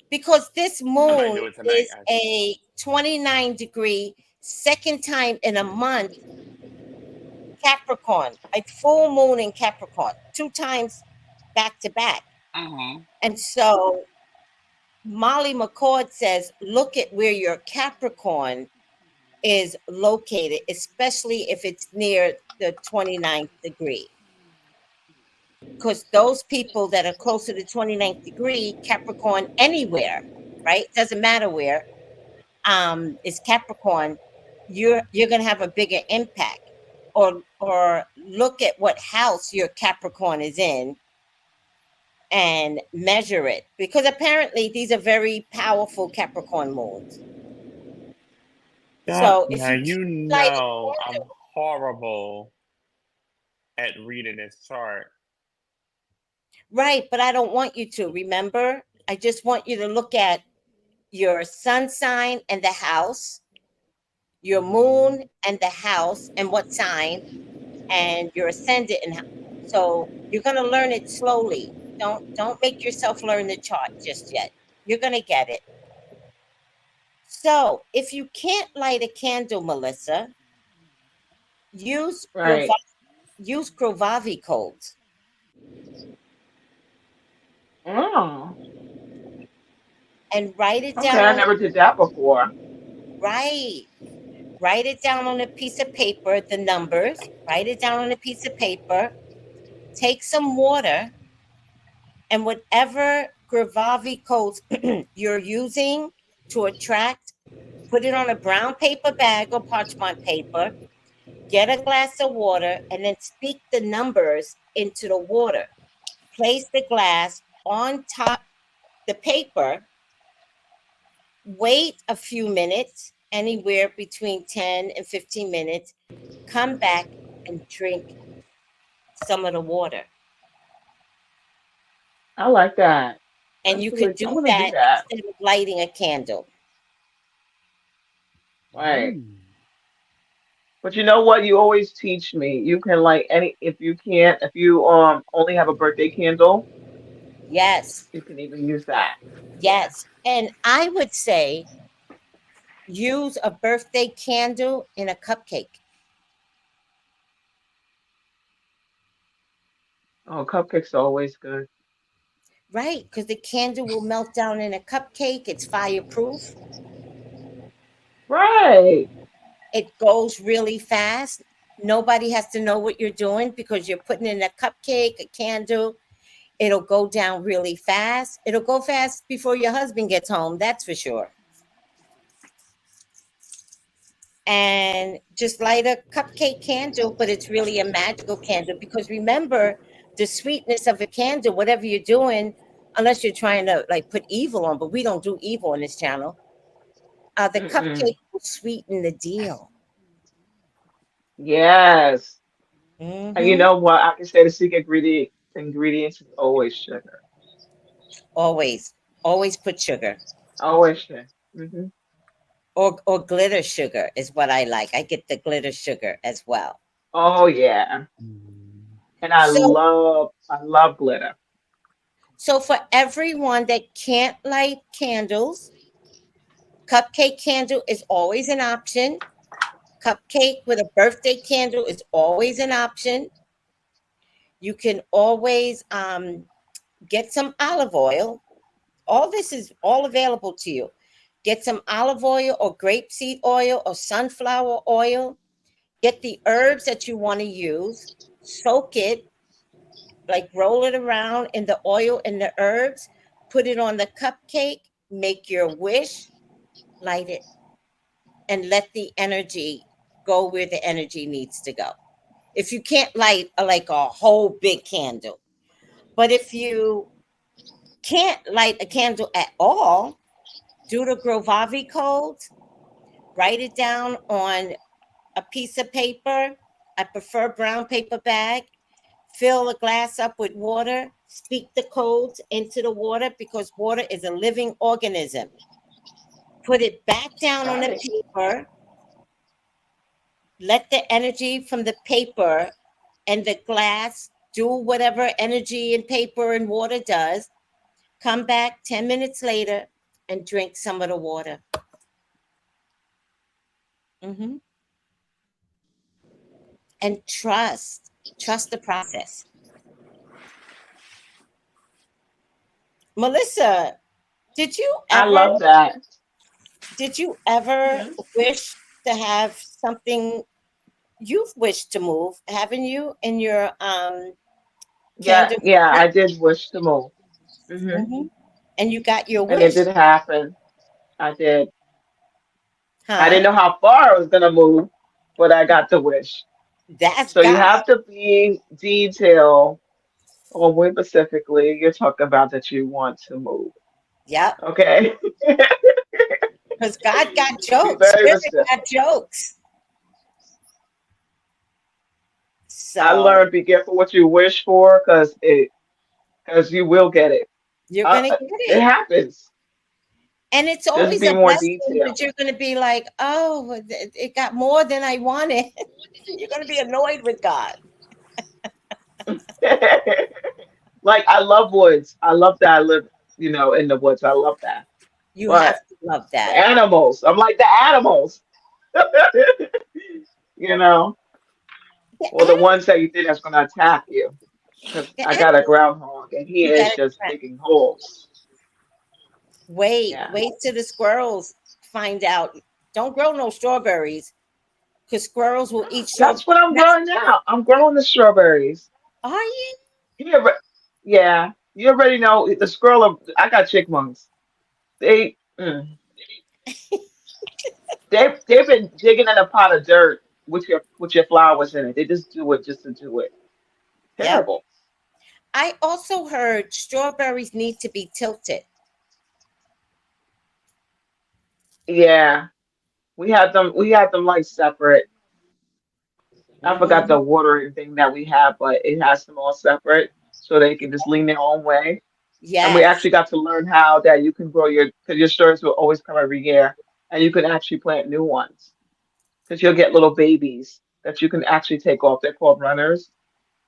Because this I might moon do it tonight, is actually. a 29-degree, second time in a month Capricorn, a full moon in Capricorn, two times back to back. Mm-hmm. And so Molly McCord says, look at where your Capricorn is located, especially if it's near the 29th degree. Because those people that are closer to 29th degree, Capricorn anywhere, right? Doesn't matter where, is Capricorn, you're gonna have a bigger impact. Or look at what house your Capricorn is in and measure it, because apparently these are very powerful Capricorn moons. Yeah, So if now you you can't light a know I'm candle, horrible at reading this chart. right? But I don't want you to remember. I just want you to look at your sun sign and the house, your Mm-hmm. moon and the house, and what sign, and your ascendant. And so you're going to learn it slowly. Don't make yourself learn the chart just yet. You're going to get it. So if you can't light a candle, Melissa, use Right. use Crovavi codes Oh, and write it okay. down I on never did that before. right. Write it down on a piece of paper, the numbers. Write it down on a piece of paper. Take some water, and whatever Gravavi codes you're using to attract, put it on a brown paper bag or parchment paper. Get a glass of water and then speak the numbers into the water. Place the glass on top the paper. Wait a few minutes, anywhere between 10 and 15 minutes. Come back and drink some of the water. I like that. And That's you really. could I'm do gonna do that that. instead of lighting a candle. Right. Mm. But you know what? You always teach me. You can like any if you can't if you only have a birthday candle, Yes, you can even use that. Yeah. yes. And I would say use a birthday candle in a cupcake. Oh, cupcakes are always good. Right, because the candle will melt down in a cupcake. It's fireproof. Right. It goes really fast. Nobody has to know what you're doing because you're putting in a cupcake, a candle. It'll go down really fast. It'll go fast before your husband gets home, that's for sure. And just light a cupcake candle, but it's really a magical candle because remember the sweetness of a candle, whatever you're doing, unless you're trying to like put evil on, but we don't do evil on this channel. The Mm-mm. cupcake will sweeten the deal. Yes. And you Hmm. know what? I can say the secret ingredients is always sugar. Always, always put sugar Always sugar. Hmm. or glitter sugar is what I like. I get the glitter sugar as well. Oh yeah. And So, I love glitter. so for everyone that can't light candles, cupcake candle is always an option. Cupcake with a birthday candle is always an option. You can always get some olive oil. All this is all available to you. Get some olive oil or grapeseed oil or sunflower oil. Get the herbs that you want to use, soak it, like roll it around in the oil and the herbs, put it on the cupcake, make your wish, light it, and let the energy go where the energy needs to go. If you can't light like a whole big candle, but if you can't light a candle at all, do the Grovavi code, write it down on a piece of paper. I prefer brown paper bag. Fill a glass up with water. Speak the codes into the water because water is a living organism. Put it back down on the Right. paper. Let the energy from the paper and the glass do whatever energy and paper and water does. Come back 10 minutes later and drink some of the water. Hmm. And trust the process. Melissa, did you I ever love that. did you ever Mhm. wish to have something you've wished to move, haven't you, in your Yeah, candle yeah, maker? I did wish to move. Hmm. Hmm. And you got your And it wish, did happen. I did. I didn't huh? know how far I was gonna move, but I got the wish. That's So you God. have to be detailed on when specifically you're talking about that you want to move. Yep. Okay? Because God got Be jokes. very Spirit specific. got jokes. I So learned be careful what you wish for because you will get it. you're Uh, gonna uh, get it it. happens. And it's Just always be a more blessing, detailed. but you're gonna be like, oh, it got more than I wanted. You're gonna be annoyed with God. Like I love woods. I love that I live, in the woods. I love that. You But have to love the that. animals, I'm like the animals, you know, The or the animal, ones that you think that's gonna attack you. Because the I got a animal, groundhog and he you is got it. just digging holes. Yeah. Wait till the squirrels find out. Don't grow no strawberries because squirrels will eat strawberries. That's what I'm growing now. I'm growing the strawberries. Are you? You alre- yeah, you already know the squirrel. I got chickmunks. They they've been digging in a pot of dirt with your flowers in it. They just do it just to do it. Yep. Terrible. I also heard strawberries need to be tilted. Yeah, we had them like separate. I forgot the Hmm. watering thing that we have, but it has them all separate so they can just lean their own way. And we Yes. actually got to learn how that you can grow because your stores will always come every year, and you can actually plant new ones because you'll get little babies that you can actually take off. They're called runners,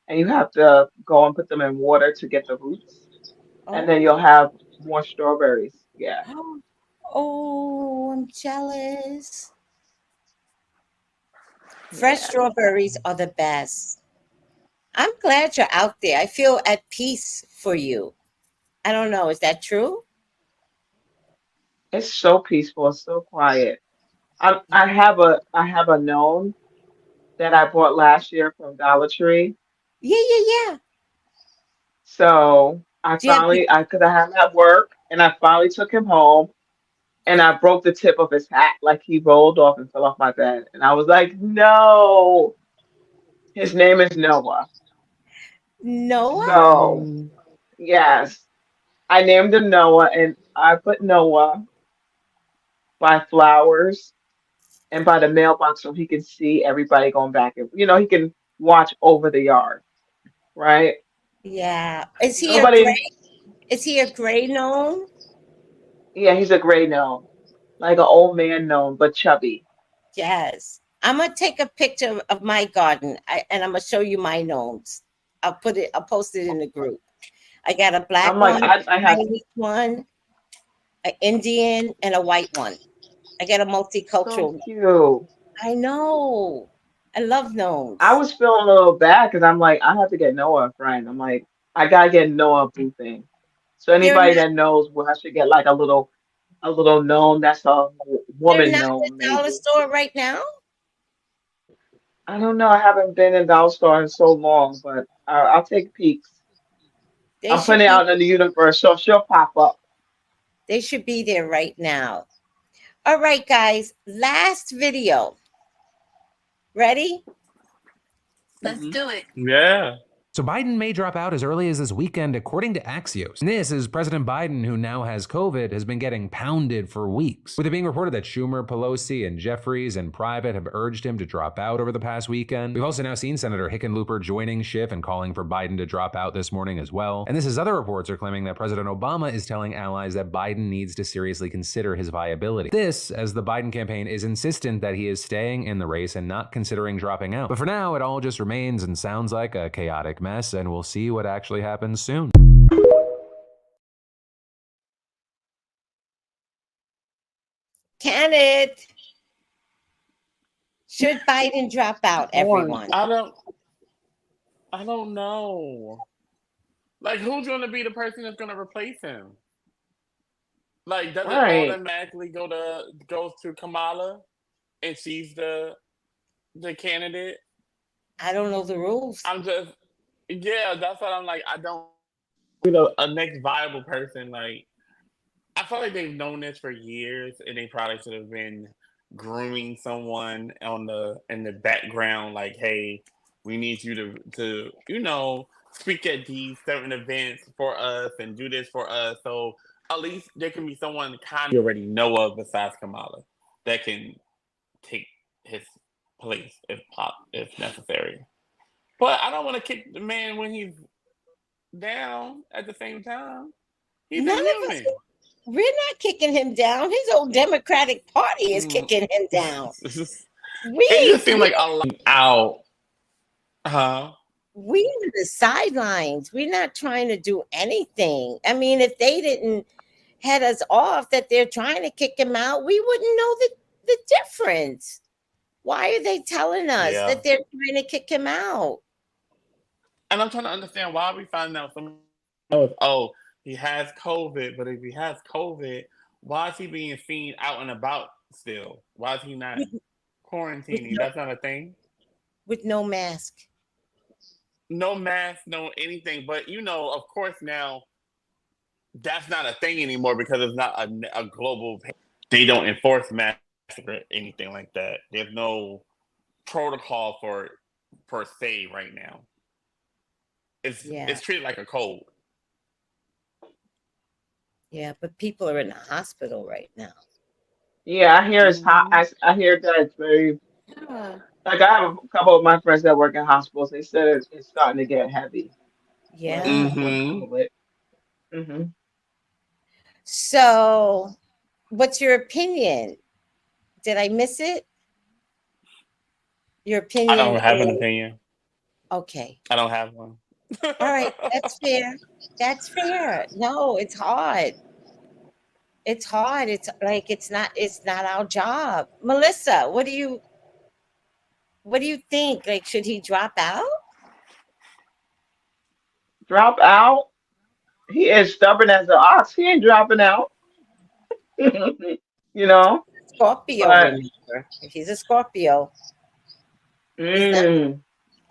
and you have to go and put them in water to get the roots, and then you'll Oh. have more strawberries. Yeah, Oh, I'm jealous. Fresh yeah. strawberries are the best. I'm glad you're out there. I feel at peace for you. I don't know. Is that true? It's so peaceful. It's so quiet. I have a known that I bought last year from Dollar Tree. Yeah, yeah, yeah. So I Do you, finally, because I had him at work, and I finally took him home, and I broke the tip of his hat, like he rolled off and fell off my bed, and I was like, no. His name is Noah. Noah? So yes, I named him Noah, and I put Noah by flowers and by the mailbox so he can see everybody going back and he can watch over the yard, right? Yeah. Is he a Nobody, gray? Is he a gray gnome? yeah, he's a gray gnome, like an old man gnome, but chubby. Yes. I'm gonna take a picture of my garden, and I'm gonna show you my gnomes. I'll post it in the group. I got a I'm black like, one, I a have Chinese one, an Indian, and a white one. I got a so multicultural. cute. I know. I love I gnomes. was feeling a little bad because I'm like, I have to get Noah a friend. I'm like, I gotta get Noah a boo thing. So They're anybody not. that knows where I should get like a little gnome that's a They're woman not in gnome the dollar maybe. store right now. I don't know. I haven't been in Dollar Store in so long, but I'll take peeks. They I'm should putting it be. out in the universe, so she'll pop up. They should be there right now. All right, guys. Last video. Ready? Let's Hmm. do it. Yeah. So Biden may drop out as early as this weekend, according to Axios. And this is President Biden, who now has COVID, has been getting pounded for weeks. With it being reported that Schumer, Pelosi, and Jeffries in private have urged him to drop out over the past weekend. We've also now seen Senator Hickenlooper joining Schiff and calling for Biden to drop out this morning as well. And this is other reports are claiming that President Obama is telling allies that Biden needs to seriously consider his viability. This, as the Biden campaign is insistent that he is staying in the race and not considering dropping out. But for now, it all just remains and sounds like a chaotic mess, and we'll see what actually happens soon. Can it? Should Biden drop out, Born. everyone? I don't know. Like, who's gonna be the person that's gonna replace him? Like, does it Right. automatically goes to Kamala and she's the candidate? I don't know the rules. I'm just yeah, that's what I'm like. I don't a next viable person. Like, I feel like they've known this for years, and they probably should have been grooming someone in the background. Like, hey, we need you to speak at these certain events for us and do this for us. So at least there can be someone kind of you already know of besides Kamala that can take his place if necessary. But I don't want to kick the man when he's down at the same time. He's a None of us. human. We're not kicking him down. His old Democratic Party is Mm. kicking him down. It We just seemed like a lot out. Huh? we are the sidelines. We're not trying to do anything. I mean, if they didn't head us off that they're trying to kick him out, we wouldn't know the difference. Why are they telling us Yeah. that they're trying to kick him out? And I'm trying to understand why we find out some knows, oh, he has COVID, but if he has COVID, why is he being seen out and about still? Why is he not With, with quarantining? no That's not a thing. with no mask. No mask, no anything. But of course now that's not a thing anymore because it's not a global. They don't enforce masks or anything like that. There's no protocol for it per se right now. Yeah, It's treated like a cold. yeah, but people are in the hospital right now. Yeah, I hear it's hot. Hmm. I hear that it's very Yeah. like I have a couple of my friends that work in hospitals. They said it's starting to get heavy with Yeah. with Hmm. COVID. Hmm. So, what's your opinion? Did I miss it? Your I opinion don't have an is opinion. okay. I don't have one. All right, that's fair. That's fair. No, it's hard. It's hard. It's like it's not our job. Melissa, what do you think? Like, should he drop out? Drop out. he is stubborn as an ox. He ain't dropping out. You know, Scorpio, but remember. If he's a Scorpio, he's not. mm,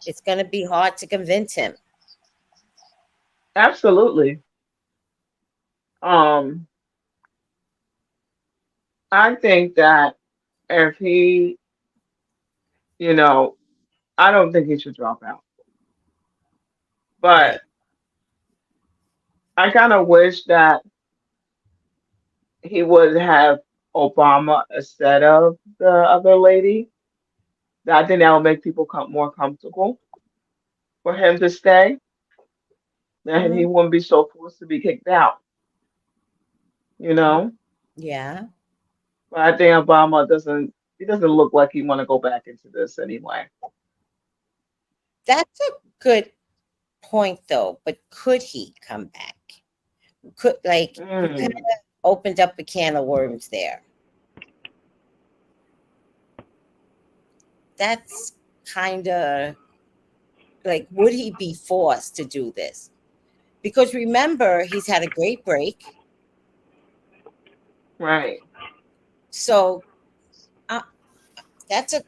It's going to be hard to convince him. absolutely. Um, I think that if he, you know, I don't think he should drop out. But Right. I kind of wish that he would have Obama instead of the other lady. I think that would make people more comfortable for him to stay, and he Hmm. wouldn't be so forced to be kicked out. You know, Yeah. but I think Obama doesn't. He doesn't look like he want to go back into this anyway. That's a good point, though. But could he come back? Could, like, you kind Mm, of opened up a can of worms there. That's kind of like, would he be forced to do this? Because remember, he's had a great break. right. So uh, that's a,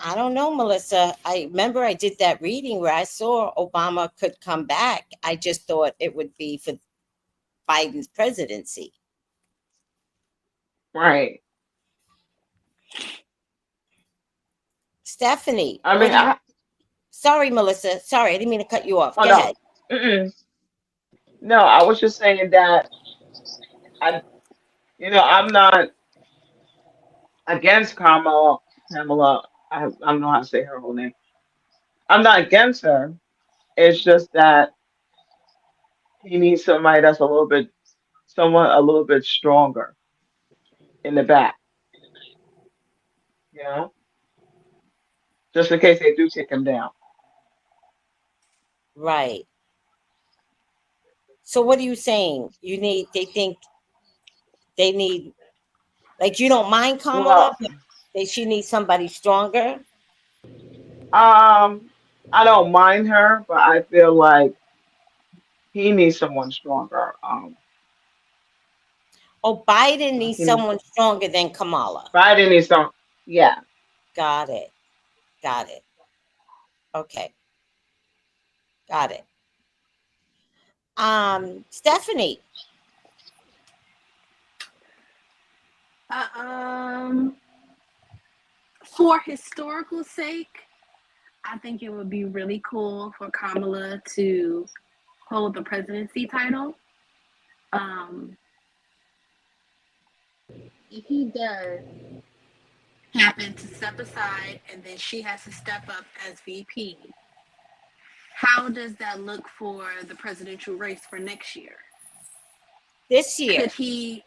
I don't know, Melissa. I remember I did that reading where I saw Obama could come back. I just thought it would be for Biden's presidency. Right. Stephanie, I what mean, do you, sorry, Melissa. Sorry, I didn't mean to cut you off. oh Go no, ahead. mm-mm. No, I was just saying that I, I'm not against Pamela. I don't know how to say her whole name. I'm not against her. It's just that he needs somebody that's someone a little bit stronger in the back, you know, just in case they do kick him down. Right. So what are you saying? They think they need, like, you don't mind Kamala, Well, but she needs somebody stronger. I don't mind her, but I feel like he needs someone stronger. Oh, Biden Like needs someone stronger than Kamala. Biden needs some, yeah. Got it. Got it. Okay. Got it. Stephanie. Uh, um, for historical sake, I think it would be really cool for Kamala to hold the presidency title. Um, if he does happen to step aside and then she has to step up as VP, how does that look for the presidential race for next year? This Could year. he,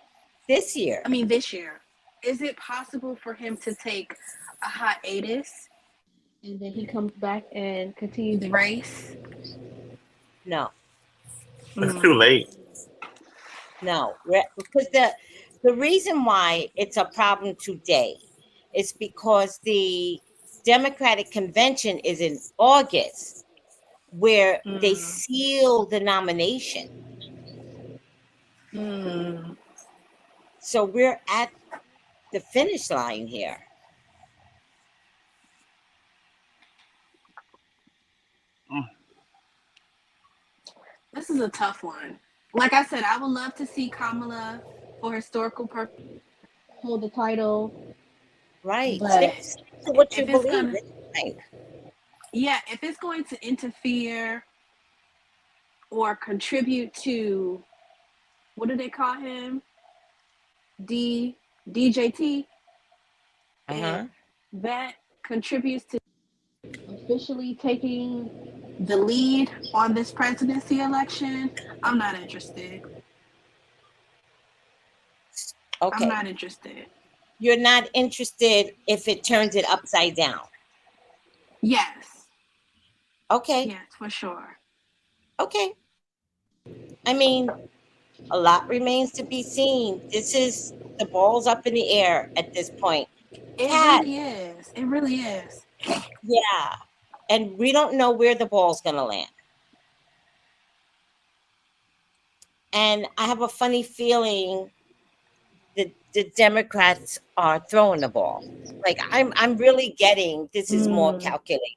This year. I mean, this year, is it possible for him to take a hiatus and then he comes back and continues the race? No. It's too late. No. Because the reason why it's a problem today is because the Democratic convention is in August, where they Mm, seal the nomination. mm. So we're at the finish line here. This is a tough one. Like I said, I would love to see Kamala for historical purpose hold the title, Right. but Stick to what you if it's believe. gonna, It's fine. yeah, if it's going to interfere or contribute to, what do they call him? DJT, if Uh-huh. that contributes to officially taking the lead on this presidency election, I'm not interested. I'm Okay. not interested. You're not interested if it turns it upside down. Yes, Okay. yes, for sure. Okay. I mean, a lot remains to be seen. This is the ball's up in the air at this point. It Cat, really is. It really is. yeah. And we don't know where the ball's going to land. And I have a funny feeling that the Democrats are throwing the ball. Like I'm really getting this is more Mm. calculated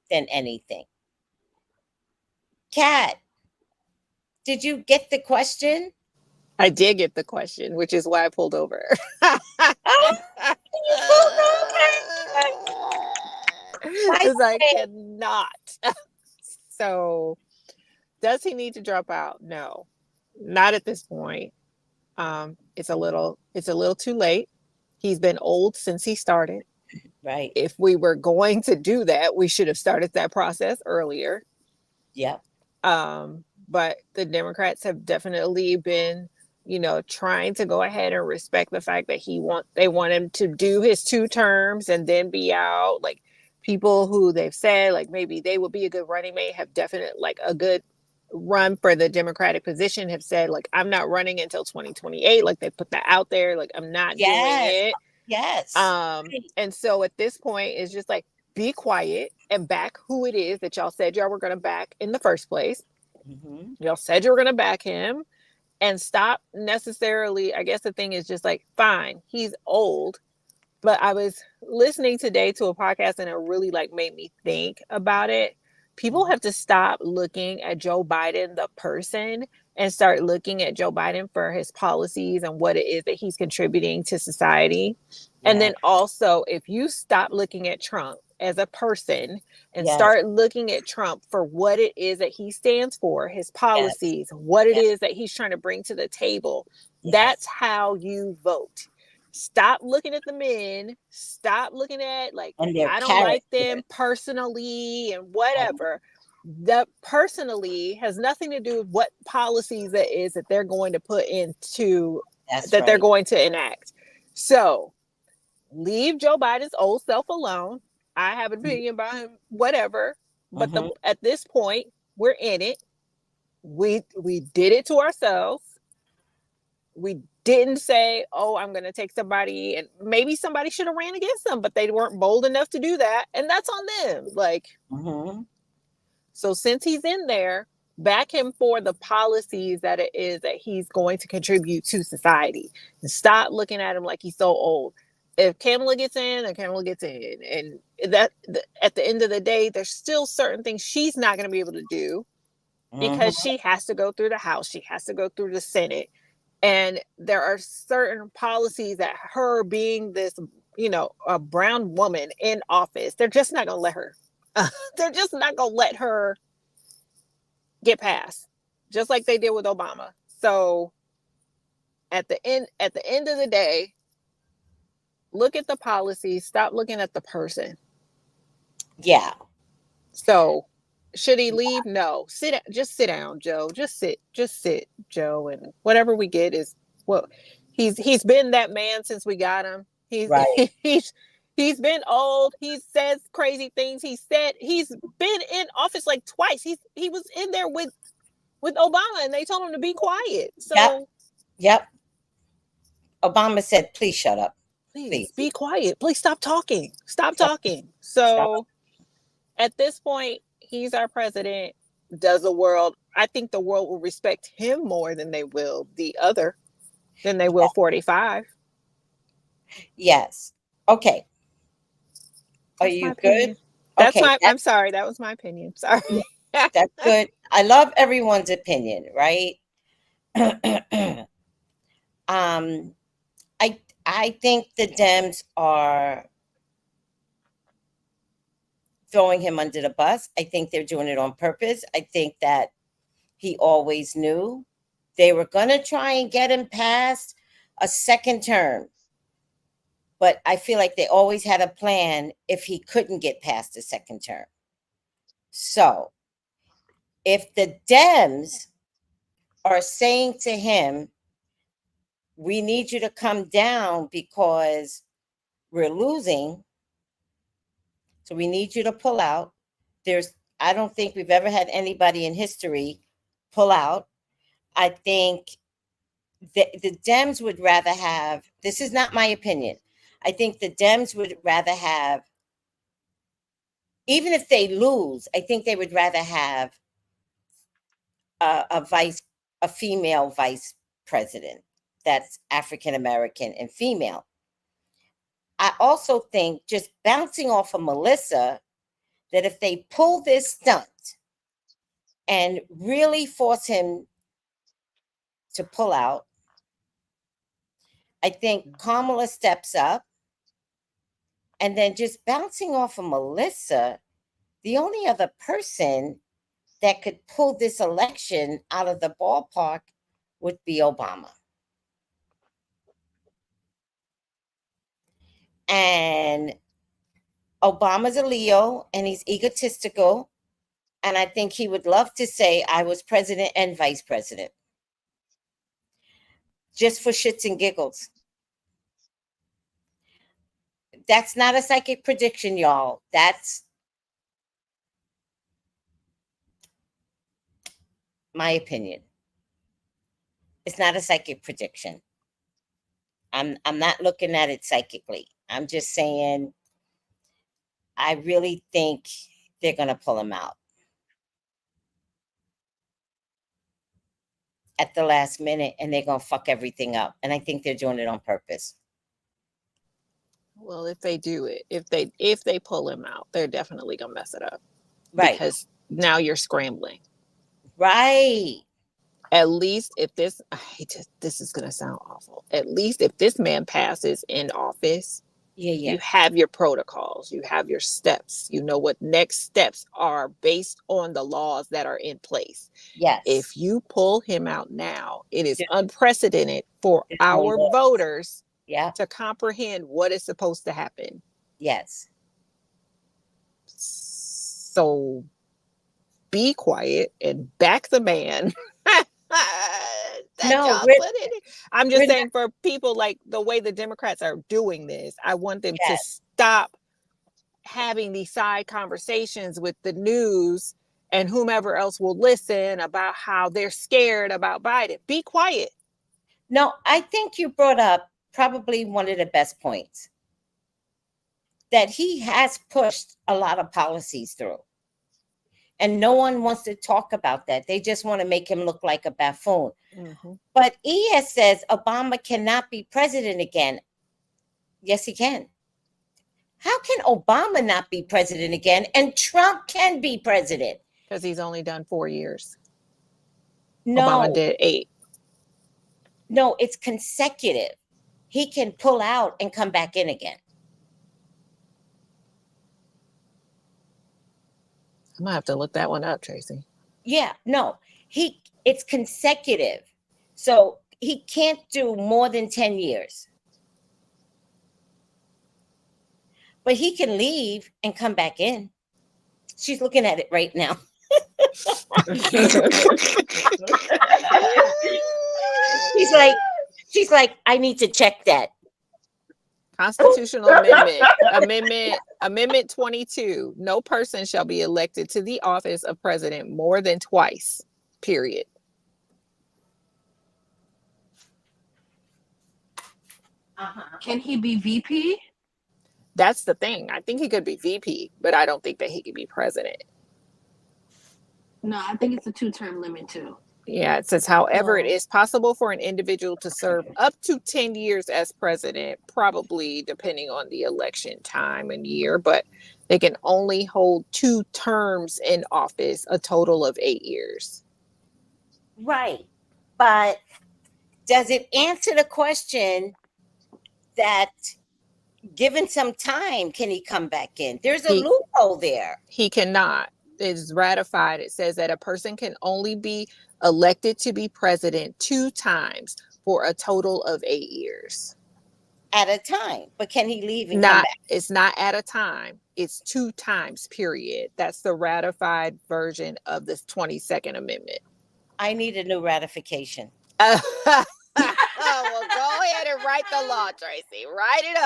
than anything. Kat, did you get the question? I did get the question, which is why I pulled over. Oh, you pulled over. By Because the I way, cannot. So, does he need to drop out? No, not at this point. It's a little too late. He's been old since he started. right. If we were going to do that, we should have started that process earlier. Yep. But the Democrats have definitely been, trying to go ahead and respect the fact that they want him to do his 2 terms and then be out. Like people who they've said like maybe they would be a good running mate have definitely like a good run for the Democratic position have said like I'm not running until 2028. Like they put that out there. Like I'm not doing Yes. it. Yes. And so at this point, it's just like be quiet and back who it is that y'all said y'all were going to back in the first place. Mm-hmm. Y'all said you were going to back him and stop necessarily. I guess the thing is just like, fine, he's old. But I was listening today to a podcast and it really like made me think about it. People Mm-hmm. have to stop looking at Joe Biden, the person, and start looking at Joe Biden for his policies and what it is that he's contributing to society. And Yeah. then also, if you stop looking at Trump as a person and Yes. start looking at Trump for what it is that he stands for, his Yes. policies, what it Yes. is that he's trying to bring to the table, that's Yes. how you vote. Stop looking at the men. Stop looking at like And their I don't like character. them personally and Right. whatever. That personally has nothing to do with what policies that is that they're going to put into That's that they're right. going to enact. So leave Joe Biden's old self alone. I have an opinion about him, whatever. But Mm-hmm. at this point, we're in it. We did it to ourselves. We didn't say, "Oh, I'm going to take somebody," and maybe somebody should have ran against them, but they weren't bold enough to do that, and that's on them. Like, Mm-hmm. so since he's in there, back him for the policies that it is that he's going to contribute to society, and stop looking at him like he's so old. If Kamala gets in, then Kamala gets in, and at the end of the day, there's still certain things she's not going to be able to do because Mm-hmm. she has to go through the House, she has to go through the Senate, and there are certain policies that her being this, a brown woman in office, they're just not going to let her. They're just not going to let her get passed, just like they did with Obama. So at the end of the day, look at the policies. Stop looking at the person. Yeah. So should he leave? No. Just sit down, Joe. Just sit, Joe. And whatever we get is well, he's been that man since we got him. He's Right. he's he's been old. He says crazy things. He's been in office like twice. He was in there with Obama and they told him to be quiet. Yep. So Yep. Obama said, "Please shut up. please Please be quiet. Please stop talking. Stop stop. talking. Stop." So at this point, he's our president. Does the world? I think the world will respect him more than they will than they will Yeah. 45. Yes. Okay. Are That's my you good? opinion. Okay. I'm sorry. That was my opinion. Sorry. That's good. I love everyone's opinion, right? um, I think the Dems are throwing him under the bus. I think they're doing it on purpose. I think that he always knew they were going to try and get him past a second term. But I feel like they always had a plan if he couldn't get past the second term. So if the Dems are saying to him, we need you to come down because we're losing, so we need you to pull out. I don't think we've ever had anybody in history pull out. I think the Dems would rather have, this is not my opinion. I think the Dems would rather have, even if they lose, I think they would rather have a vice a female vice president that's African American and female. I also think, just bouncing off of Melissa, that if they pull this stunt and really force him to pull out, I think Kamala steps up. And then, just bouncing off of Melissa, the only other person that could pull this election out of the ballpark would be Obama. And Obama's a Leo and he's egotistical. And I think he would love to say, I was president and vice president, just for shits and giggles. That's not a psychic prediction, y'all. That's my opinion. It's not a psychic prediction. I'm not looking at it psychically. I'm just saying I really think they're going to pull him out at the last minute, and they're going to fuck everything up. And I think they're doing it on purpose. Well, if they do it, if they pull him out, they're definitely going to mess it up. Right. Because now you're scrambling. Right. At least if this, this is going to sound awful. At least if this man passes in office, you have your protocols, you have your steps, you know what next steps are based on the laws that are in place. Yes. If you pull him out now, it is unprecedented for our voters to comprehend what is supposed to happen. Yes. So be quiet and back the man. I'm just saying, for people, like the way the Democrats are doing this, I want them to stop having these side conversations with the news and whomever else will listen about how they're scared about Biden. Be quiet. No, I think you brought up probably one of the best points, that he has pushed a lot of policies through. And no one wants to talk about that. They just want to make him look like a buffoon. Mm-hmm. But ES says Obama cannot be president again. Yes, he can. How can Obama not be president again and Trump can be president? Because he's only done 4 years. No. Obama did 8. No, it's consecutive. He can pull out and come back in again. I might have to look that one up, Tracy. Yeah, no, it's consecutive. So he can't do more than 10 years. But he can leave and come back in. She's looking at it right now. she's like, I need to check that. Constitutional Amendment 22. No person shall be elected to the office of president more than twice, period. Can he be VP? That's the thing. I think he could be VP, but I don't think that he could be president. No, I think it's a 2-term limit too. Yeah, it says, however, it is possible for an individual to serve up to 10 years as president, probably depending on the election time and year, but they can only hold 2 terms in office, a total of 8 years. Right. But does it answer the question that given some time, can he come back in? There's a loophole there. He cannot. It's ratified. It says that a person can only be elected to be president 2 times for a total of 8 years. At a time. But can he leave and come back? It's not at a time. It's 2 times, period. That's the ratified version of the 22nd Amendment. I need a new ratification. Well, go ahead and write the law, Tracy. Write it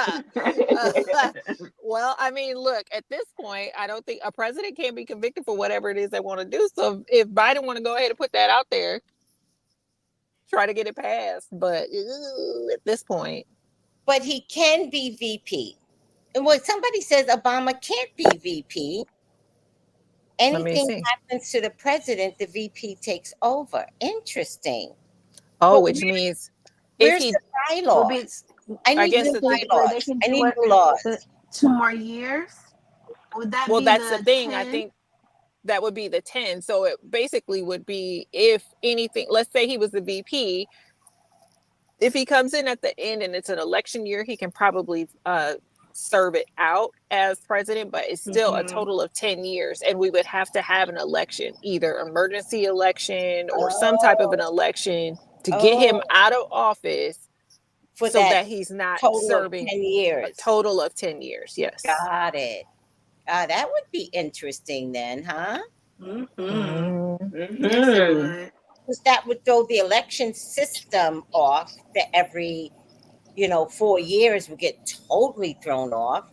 up. Well, I mean, look, at this point, I don't think a president can be convicted for whatever it is they want to do. So if Biden want to go ahead and put that out there, try to get it passed. But at this point. But he can be VP. And when somebody says Obama can't be VP, Let me anything see. happens to the president, the VP takes over. Interesting. Oh, But which means if where's he, the Would be bylaws? I I need guess new the thing, where they bylaws. can I do need it new the laws. 2 more years. Would that well, be that's the the thing. I 10? think that would be the 10. So it basically would be if anything, let's say he was the VP, if he comes in at the end and it's an election year, he can probably serve it out as president, but it's still a Mm-hmm. total of 10 years. And we would have to have an election, either emergency election or some type of an Oh, election to get him oh, out of office for so that that he's not total of serving 10 a years. total of 10 years. Yes. Got it. That would be interesting then, huh? Mm-hmm. Mm. Yes, it Mm-hmm. would. Because that would throw the election system off that every, 4 years would get totally thrown off.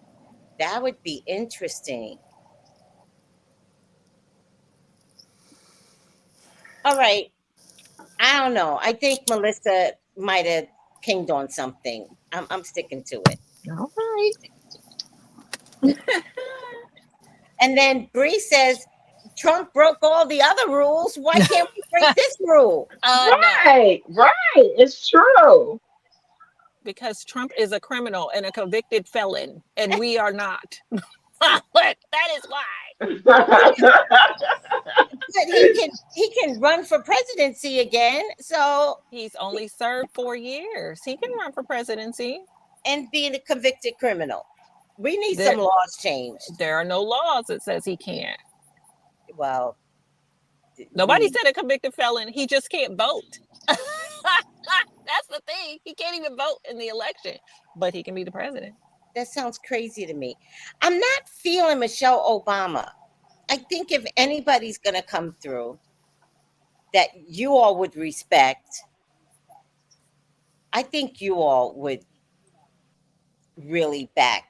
That would be interesting. All right. I don't know. I think Melissa might have pinged on something. I'm sticking to it. All right. And then Bree says Trump broke all the other rules. Why can't we break this rule? No, Right, right. It's true. because Trump is a criminal and a convicted felon, and we are not. That is why. But he can run for presidency again. So He's only served 4 years. He can run for presidency. and being a convicted criminal, we need There, some laws changed. there are no laws that says he can't. Well, Nobody said a convicted felon. He just can't vote. That's the thing. He can't even vote in the election, but he can be the president. that sounds crazy to me. I'm not feeling Michelle Obama. I think if anybody's going to come through that you all would respect, I think you all would really back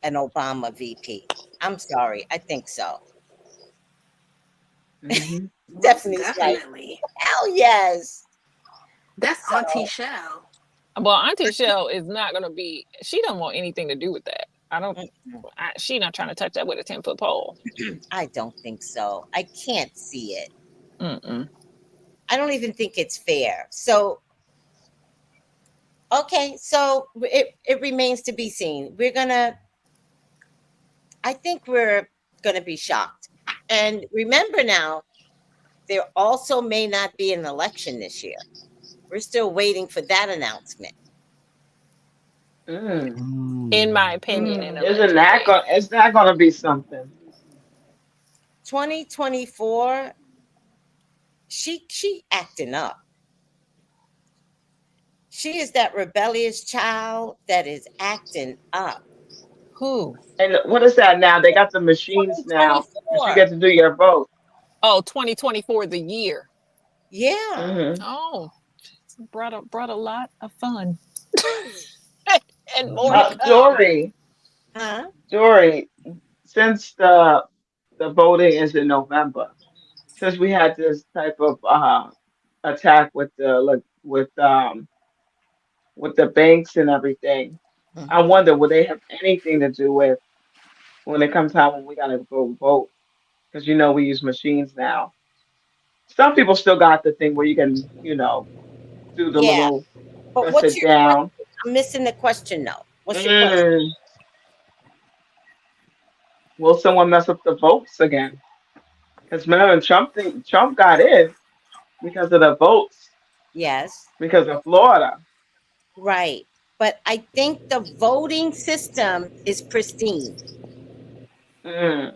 an Obama VP. I'm sorry. I think so. Hmm. Most Stephanie's like, definitely. hell yes. That's So, Auntie Shell. Well, Auntie Shell is not going to be, she don't want anything to do with that. She not trying to touch that with a 10-foot pole. I don't think so. I can't see it. Mm-mm. I don't even think it's fair. So, okay. So it remains to be seen. I think we're going to be shocked. And remember now, there also may not be an election this year. We're still waiting for that announcement. Mm. In my opinion, and Isn't that allegedly. is that gonna be something? 2024, she acting up. She is that rebellious child that is acting up. Who? And what is that now? They got the machines now that you 2024. get to do your vote. Oh, 2024, the year. Yeah. Hmm. Oh, brought a lot of fun. And more to come. Dory, Huh? Dory, since the voting is in November, since we had this type of attack with the like with the banks and everything, I Hmm. wonder will they have anything to do with when it comes time when we gotta go vote? Because we use machines now. Some people still got the thing where you can, do the Yeah. little But press what's it your question? down. I'm missing the question though. What's your question? Mm, will someone mess up the votes again? Because remember, Trump got in because of the votes, Yes. because of Florida. Right. But I think the voting system is pristine. Mm,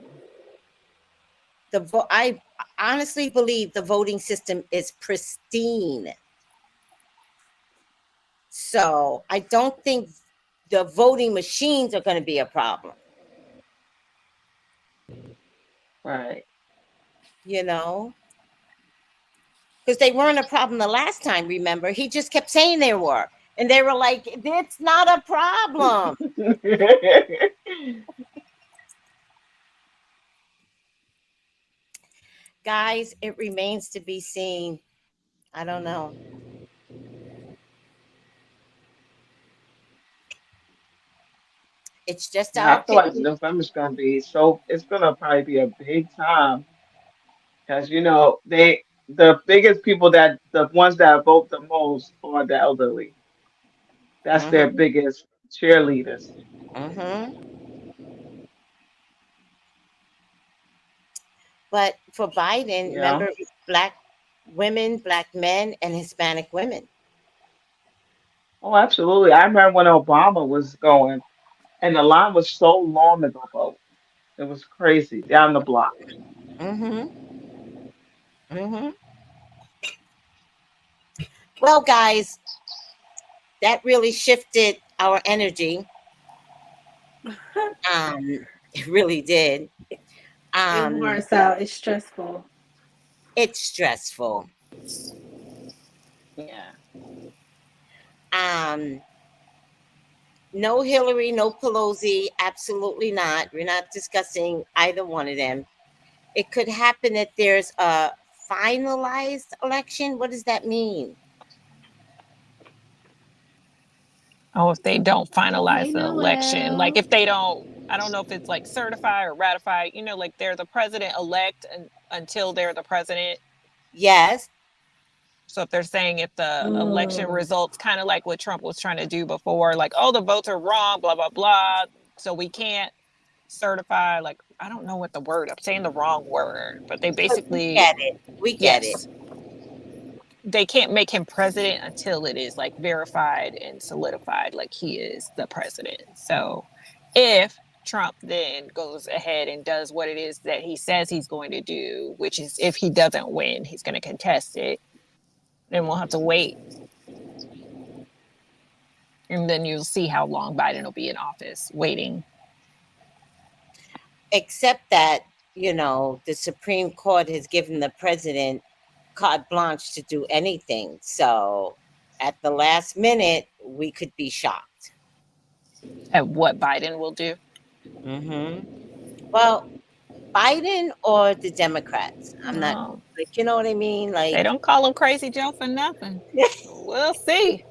I honestly believe the voting system is pristine. So I don't think the voting machines are going to be a problem. right. You know, because they weren't a problem the last time. Remember, he just kept saying they were, and they were like, "It's not a problem." Guys, it remains to be seen. I don't know. It's just Yeah, our I feel like opinion. November's gonna be so. It's gonna probably be a big time because the biggest people that the ones that vote the most are the elderly. That's their Hmm. biggest cheerleaders. Hmm. But for Biden, Yeah. remember, black women, black men, and Hispanic women. Oh, absolutely. I remember when Obama was going, and the line was so long to go vote. It was crazy down the block. Hmm. Hmm. Well, guys, that really shifted our energy. It really did. It Um, wears out. It's stressful. it's stressful. Yeah. Um, no Hillary, no Pelosi, absolutely not. We're not discussing either one of them. It could happen that there's a finalized election. What does that mean? Oh, if they don't Hey, finalize the election, like Noel. if they don't, I don't know if it's like certify or ratify, like they're the president elect until they're the president. Yes. So if they're saying if the election Mm. results kind of like what Trump was trying to do before, like, oh, the votes are wrong, blah, blah, blah. So we can't certify, like, I don't know what the word, I'm saying the wrong word, but they But we basically, get it. We get it. yes, they can't make him president until it is like verified and solidified, like he is the president. So if Trump then goes ahead and does what it is that he says he's going to do, which is if he doesn't win, he's going to contest it, then we'll have to wait. And then you'll see how long Biden will be in office waiting. Except that, the Supreme Court has given the president carte blanche to do anything. So at the last minute, we could be shocked. At what Biden will do. Hmm. Well, Biden or the Democrats. I'm not, Oh, like, you know what I mean? they Like, don't call him Crazy Joe for nothing. We'll see.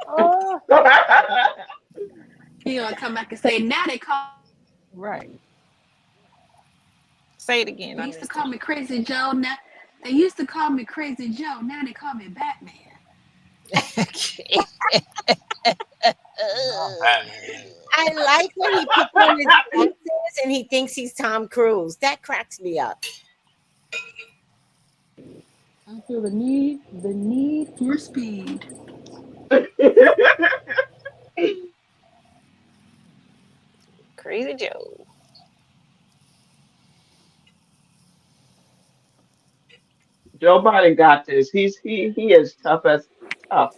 oh, Kieon come back and say, now they call. Right. Say it again. They I used to missed call me Crazy Joe. Now they used to call me Crazy Joe. Now they call me Batman. it. Not Batman. I like when he puts on his glasses and he thinks he's Tom Cruise. That cracks me up. I feel the need for speed. Crazy Joe. Joe Biden got this. He is tough as tough.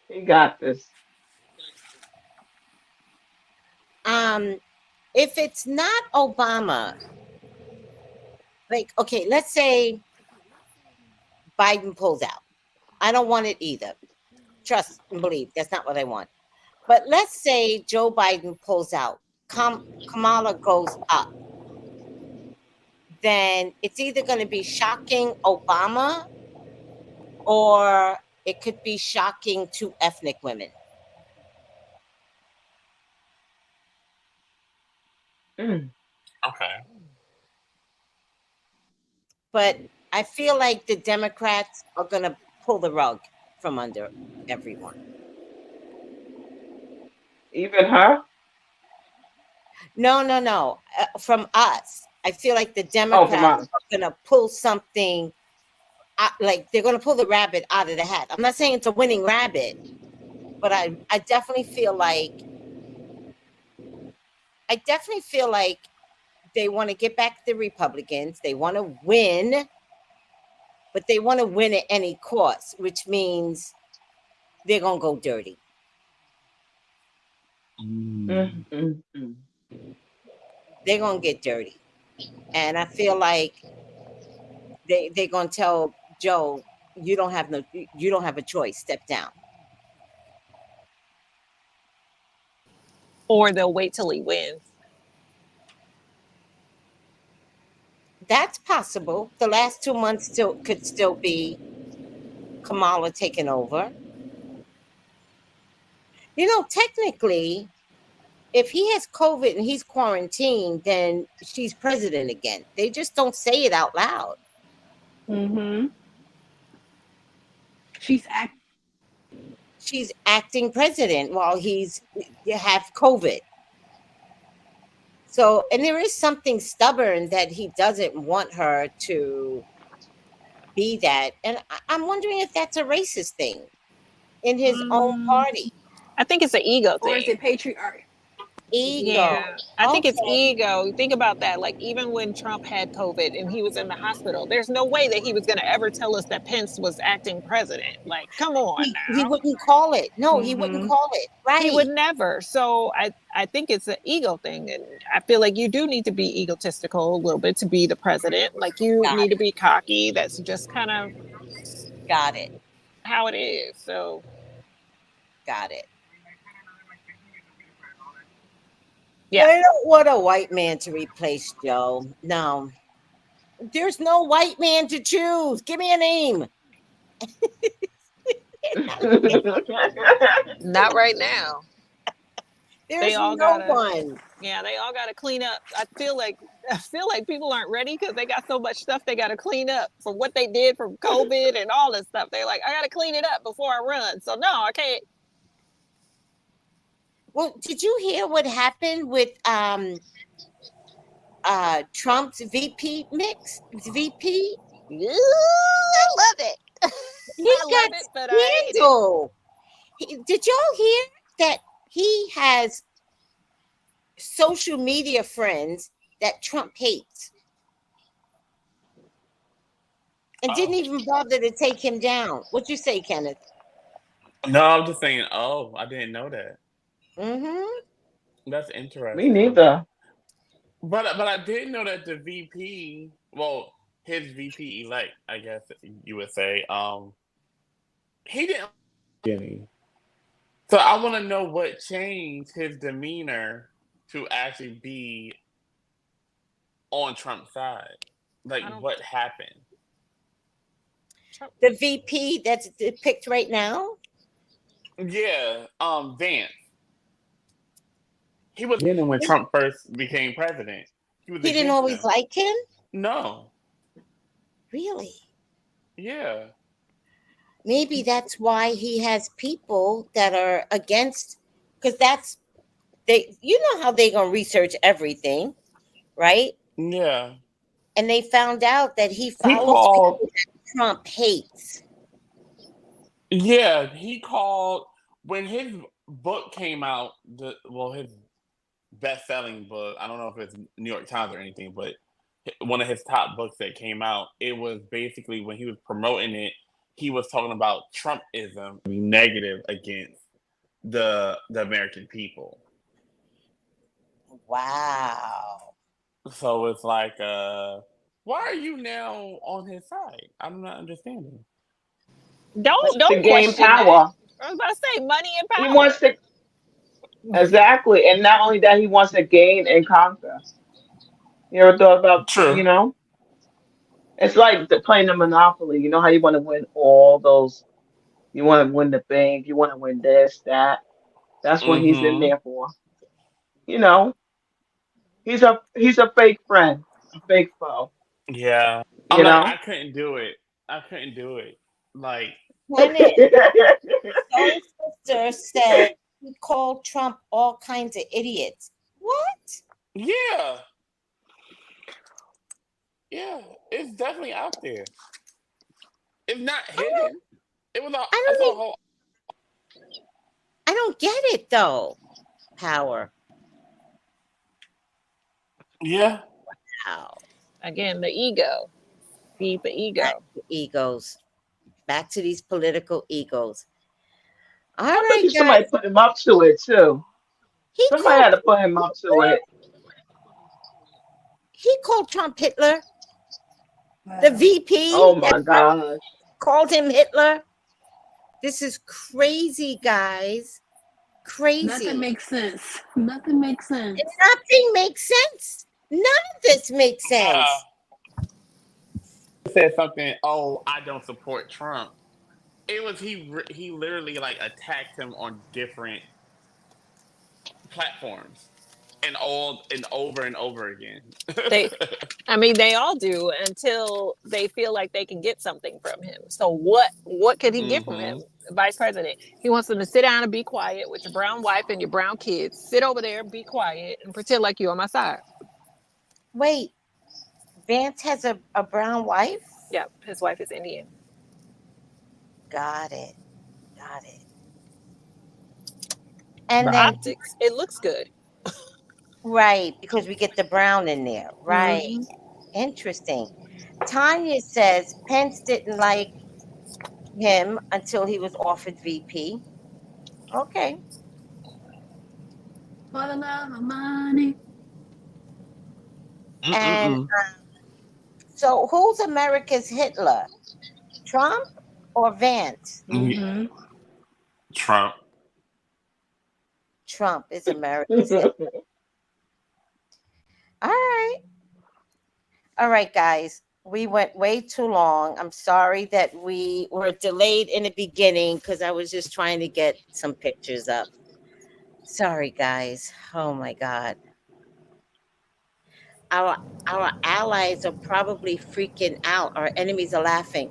He got this. Um, if it's not Obama, like, okay, let's say Biden pulls out. I don't want it either. Trust and believe. That's not what I want. But let's say Joe Biden pulls out, Kamala goes up. Then it's either going to be shocking Obama or it could be shocking to ethnic women. Mm. Okay. But I feel like the Democrats are going to pull the rug from under everyone. Even her? No, no, no. From us. I feel like the Oh, from Democrats us. are going to pull something, like they're going to pull the rabbit out of the hat. I'm not saying it's a winning rabbit, but I definitely feel like they want to get back the Republicans. They want to win, but they want to win at any cost, which means they're going to go dirty. Mm, mm, mm. They're going to get dirty. And I feel like they're going to tell Joe, you don't have a choice. Step down. Or they'll wait till he wins. That's possible. The last 2 months could still be Kamala taking over. Technically, if he has COVID and he's quarantined, then she's president again. They just don't say it out loud. Mm-hmm. She's act. She's acting president while he's have COVID. So, and there is something stubborn that he doesn't want her to be that. And I'm wondering if that's a racist thing in his own party. I think it's an ego Or is thing. it patriarchy? Ego. Yeah, I think it's Okay. ego. Think about that. Like, even when Trump had COVID and he was in the hospital, there's no way that he was going to ever tell us that Pence was acting president. Like, come on He now. wouldn't call it. No, he wouldn't Mm-hmm. call it. He would Right. never. So I think it's an ego thing. And I feel like you do need to be egotistical a little bit to be the president. Like, you Got need to it. be cocky. That's just kind of Got it. how it is. So, Got it. yeah. They don't want a white man to replace Joe. No. There's no white man to choose. Give me a name. Not right now. They There's all no gotta, one. yeah, they all gotta clean up. I feel like people aren't ready because they got so much stuff they gotta clean up from what they did from COVID and all this stuff. They're like, I gotta clean it up before I run. So no, I can't. Well, did you hear what happened with Trump's VP mix? VP? I love it. He I love got it, but I hate it. scandal. Did y'all hear that he has social media friends that Trump hates and didn't Oh. even bother to take him down? What'd you say, Kenneth? No, I'm just saying, oh, I didn't know that. Mm-hmm. That's Me interesting. neither. But I did know that the VP, well, his VP elect, I guess you would say, he didn't like any. So I want to know what changed his demeanor to actually be on Trump's side. Like, I don't. what happened? Trump. The VP that's picked right now, Yeah, Vance. He was in when Trump first became president. He was he didn't against always him. like him. No. Really? Yeah. Maybe that's why he has people that are against, because that's they. You know how they gonna research everything, right? Yeah. And they found out that he He follows called. people that Trump hates. Yeah, he called when his book came out. His best-selling book. I don't know if it's New York Times or anything, but one of his top books that came out. It was basically when he was promoting it. He was talking about Trumpism, negative against the American people. Wow. So it's like, why are you now on his side? I'm not understanding. To Don't gain question that. power. I was about to say money and He power. wants to exactly, and not only that, he wants to gain and conquer. You ever thought about, True. it's like playing the Monopoly. You know how you want to win all those, you want to win the bank, you want to win this, that. That's what he's in Mm-hmm. there for. You know, he's a fake friend, a fake foe. Yeah. I'm You like, know. I couldn't do it. I couldn't do it. Like, Kenneth, Soul Sister said he called Trump all kinds of idiots. What? yeah. Yeah. It's definitely out there. It's not I don't. hidden. It was a, I I don't. saw a whole. I don't get it though. Power. Yeah. Wow. Again, the ego. Feed the Back ego. to egos. Back to these political egos. All I right, think somebody guys. put him up to it too. He Somebody called had to put him up to it. Trump Hitler. The VP Oh that my gosh. called him Hitler. This is crazy, guys. Nothing Crazy. makes sense. Nothing makes sense. Nothing makes sense. None of this makes Yeah. sense. Said something. Oh, I don't support Trump. It was he literally like attacked him on different platforms and over and over again. They I mean, they all do until they feel like they can get something from him. So what can he get from him? Hmm. Vice president. He wants them to sit down and be quiet with your brown wife and your brown kids. Sit over there, be quiet, and pretend like you're on my side. Wait, Vance has a brown wife? Yeah, his wife is Indian. Got it. Got it. And For then, optics, it looks good. right, because we get the brown in there. Right. Hmm. Interesting. Tanya says Pence didn't like him until he was offered VP. Okay. For the love of money. And Mm-mm-mm. so who's America's Hitler? Trump or Vance? Mm-hmm. Trump. Trump is America's Hitler. All right. All right, guys. We went way too long. I'm sorry that we were delayed in the beginning because I was just trying to get some pictures up. Sorry, guys. Oh my God. Our our allies are probably freaking out. Our enemies are laughing.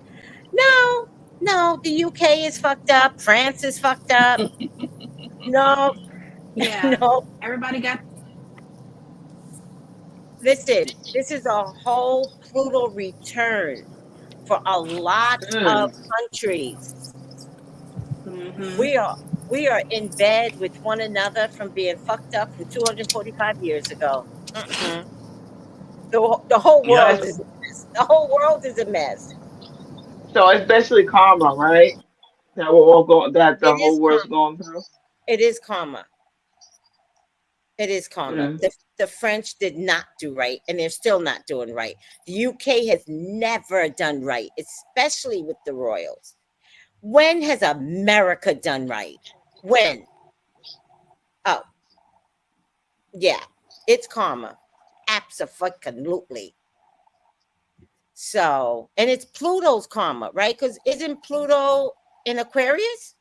No, no, the UK is fucked up. France is fucked up. No, Yeah. no. Everybody got. Listen, this is a whole Pluto return for a lot of Mm. countries. Mm-hmm. We are we are in bed with one another from being fucked up from 245 years ago. Mm-mm. The whole So Yep. world it's is a mess. The whole world is a mess. so it's basically karma, right? That we're all going that the It whole is world's karma. going through. It is karma. It is karma. Mm. The French did not do right, and they're still not doing right. The UK has never done right, especially with the royals. When has America done right? When? Oh, yeah, it's karma. Absolutely. So, and it's Pluto's karma, right? Because isn't Pluto in Aquarius?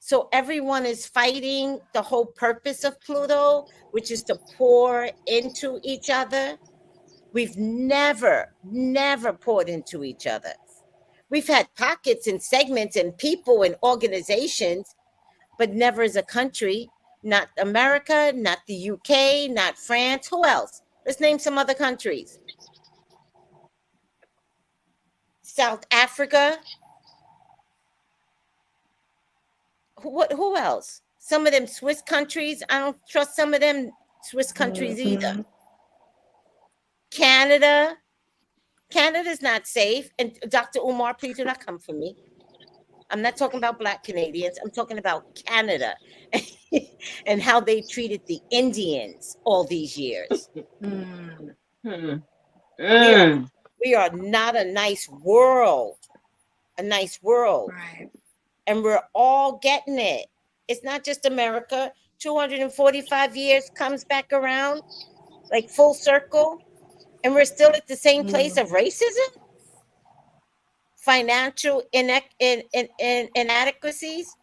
So everyone is fighting the whole purpose of Pluto, which is to pour into each other. We've never poured into each other. We've had pockets and segments and people and organizations, but never as a country. Not America, not the UK, not France. Who else? Let's name some other countries. South Africa. Who else? Some of them Swiss countries. I don't trust some of them Swiss countries either. Mm-hmm. Canada. Canada's not safe. And Dr. Umar, please do not come for me. I'm not talking about Black Canadians. I'm talking about Canada and how they treated the Indians all these years. Mm. Mm. We are Mm. we are not a nice world. A nice world. Right. And we're all getting it. It's not just America. 245 years comes back around like full circle, and we're still at the same place Mm. of racism, financial inadequacies,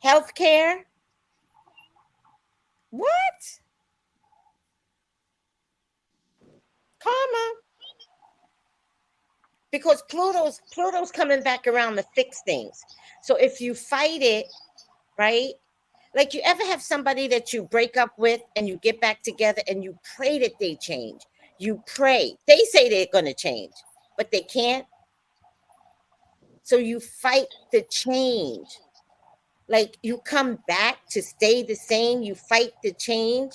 healthcare. What? Karma. Because Pluto's coming back around to fix things. So if you fight it, right? Like you ever have somebody that you break up with and you get back together and you pray that they change. You pray. They say they're going to change, but they can't. So you fight the change. Like you come back to stay the same, you fight the change.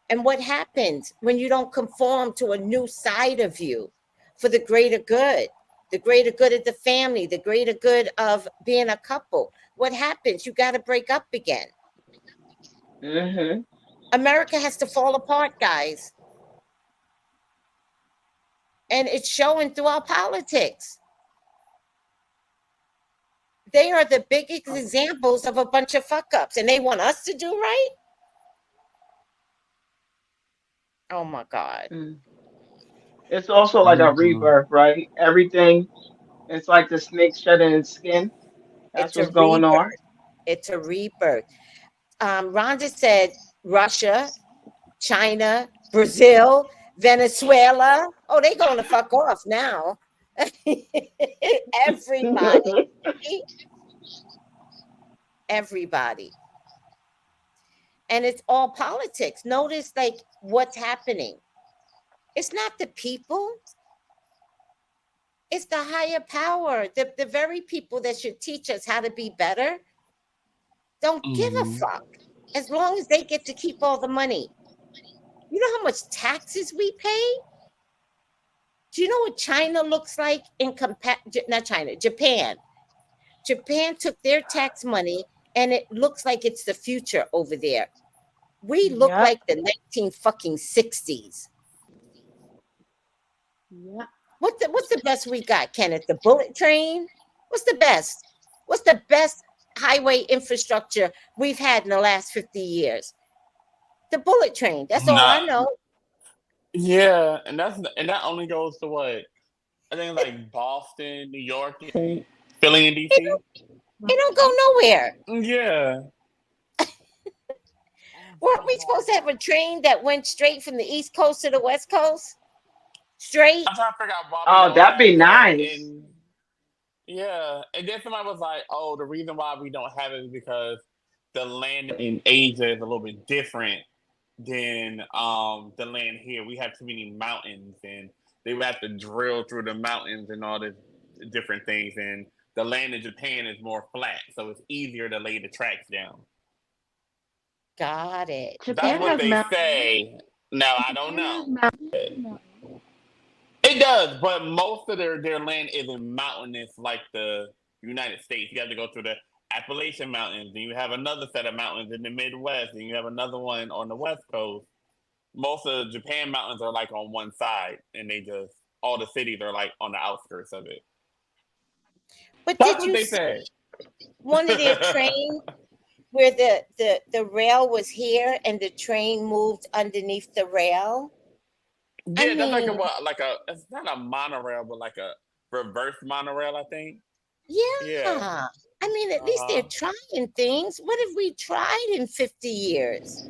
And what happens when you don't conform to a new side of you for the greater good? The greater good of the family, the greater good of being a couple. What happens? You got to break up again. Mm-hmm. America has to fall apart, guys. And it's showing through our politics. They are the biggest examples of a bunch of fuck ups, and they want us to do right. Oh my God. Mm. It's also like a Hmm. rebirth, right? Everything. It's like the snake shedding its skin. That's It's a what's going on. rebirth. It's a rebirth. Rhonda said Russia, China, Brazil, Venezuela. Oh, they going to fuck off now. Everybody. Everybody. And it's all politics. Notice like what's happening. It's not the people. It's the higher power. The very people that should teach us how to be better don't give a fuck as long as they get to keep all the money. You know how much taxes we pay? Do you know what China looks like in not China, Japan? Japan took their tax money and it looks like it's the future over there. We look Yep. like the 1960s. Yep. What's the best we got, Kenneth? The bullet train? What's the best? What's the best highway infrastructure we've had in the last 50 years? The bullet train. That's all I Nah, know. yeah, and that only goes to what I think like Boston, New York, Philly, and It DC. don't, it don't go nowhere. Yeah, Weren't we supposed to have a train that went straight from the East Coast to the West Coast? Straight? I'm trying to figure out why we Oh, don't that'd have be that. nice. And yeah, and then somebody was like, "Oh, the reason why we don't have it is because the land in Asia is a little bit different than the land here. We have too many mountains, and they would have to drill through the mountains and all the different things. And the land in Japan is more flat, so it's easier to lay the tracks down. Got it. That's Japan what has they mountains. say. Now I don't Japan know. has mountains. It does, but most of their land isn't mountainous like the United States. You have to go through the Appalachian Mountains, and you have another set of mountains in the Midwest, and you have another one on the West Coast. Most of the Japan mountains are like on one side, and they just all the cities are like on the outskirts of it. But That's did what you they see say. one of their trains where the rail was here and the train moved underneath the rail? I Yeah, that's like a mean, what, like a it's not a monorail, but like a reverse monorail, I think. Yeah. yeah. I mean, at Uh least they're huh. trying things. What have we tried in 50 years?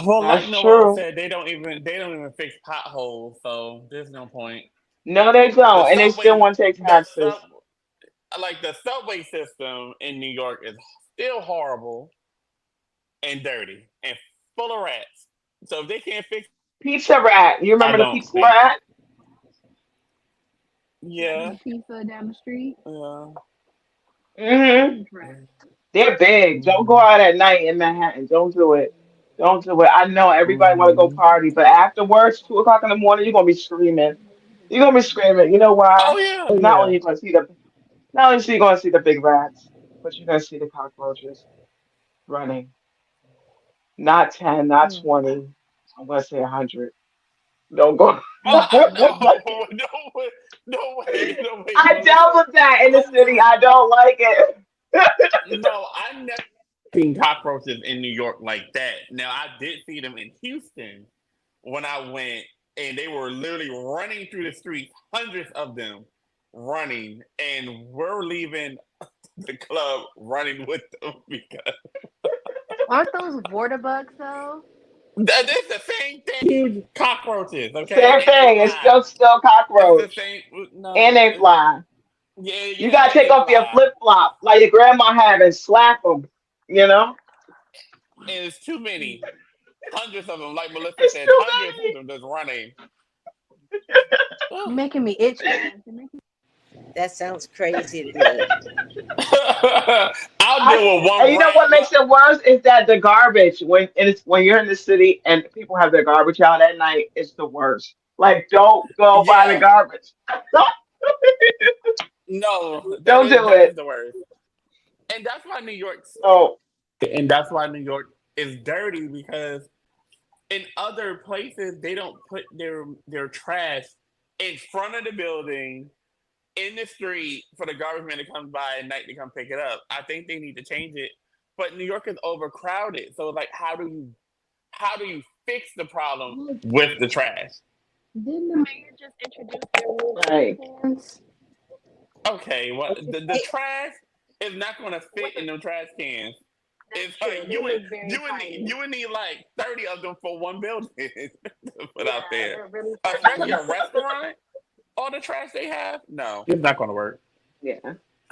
Well, like That's Noel true. said, they don't even fix potholes, so there's no point. No, they The don't, and they still subway, want to take the sub, taxes. like the subway system in New York is still horrible and dirty and full of rats. So if they can't fix, Pizza Rat. You I remember the don't Pizza think. Rat? Yeah. Domino's Pizza down the street. Yeah. Hmm. Huge rat. They're big. Don't go Mhm. out at night in Manhattan. Don't do it. Don't do it. I know everybody want to go Mhm. party, but afterwards, 2 o'clock in the morning, you're gonna be screaming. You're gonna be screaming. You know why? Oh yeah, Because not yeah. only you gonna see the, not only are you gonna see the big rats, but you're gonna see the cockroaches running. Not 10, not Mm. 20. I'm gonna say 100. Don't go. Well, I no, no way, no way, no way, I dealt Melissa. with that in the I city. never, I don't like it. no, I never seen cockroaches in New York like that. Now I did see them in Houston when I went, and they were literally running through the streets, hundreds of them running, and we're leaving the club running with them because Aren't those water bugs though? that is the same thing. Huge cockroaches, okay, Same and they thing. It's fly. still It's the cockroach, same. and No, they fly. yeah, You yeah, gotta and take they off your fly. flip flop like your grandma had and slap them. You know, And it's too many. Hundreds of them, like Melissa it's said, too hundreds of many. them just running. You're making me itch, man. You're making That sounds crazy to me. I'll I deal with and one you know rat. what makes it worse is that the garbage when you're in the city and people have their garbage out at night, it's the worst. Like, don't go by the Yeah, garbage. Don't, no, that don't is do that is it. the worst, and that's why New York's Oh, and that's why New York is dirty because in other places they don't put their trash in front of the building in the street for the garbage man to come by at night to come pick it up. I think they need to change it, but New York is overcrowded. So like, how do you fix the problem Look, with the trash? didn't the mayor just introduce their new right. garbage cans? Okay, well What you the say? trash. It's not going to fit in them trash cans. That's It's true. like They look very tiny. you would need like 30 of them for one building to put out Yeah, there. they're really Especially tiny. a restaurant. All the trash they have. No, it's not going to work. Yeah.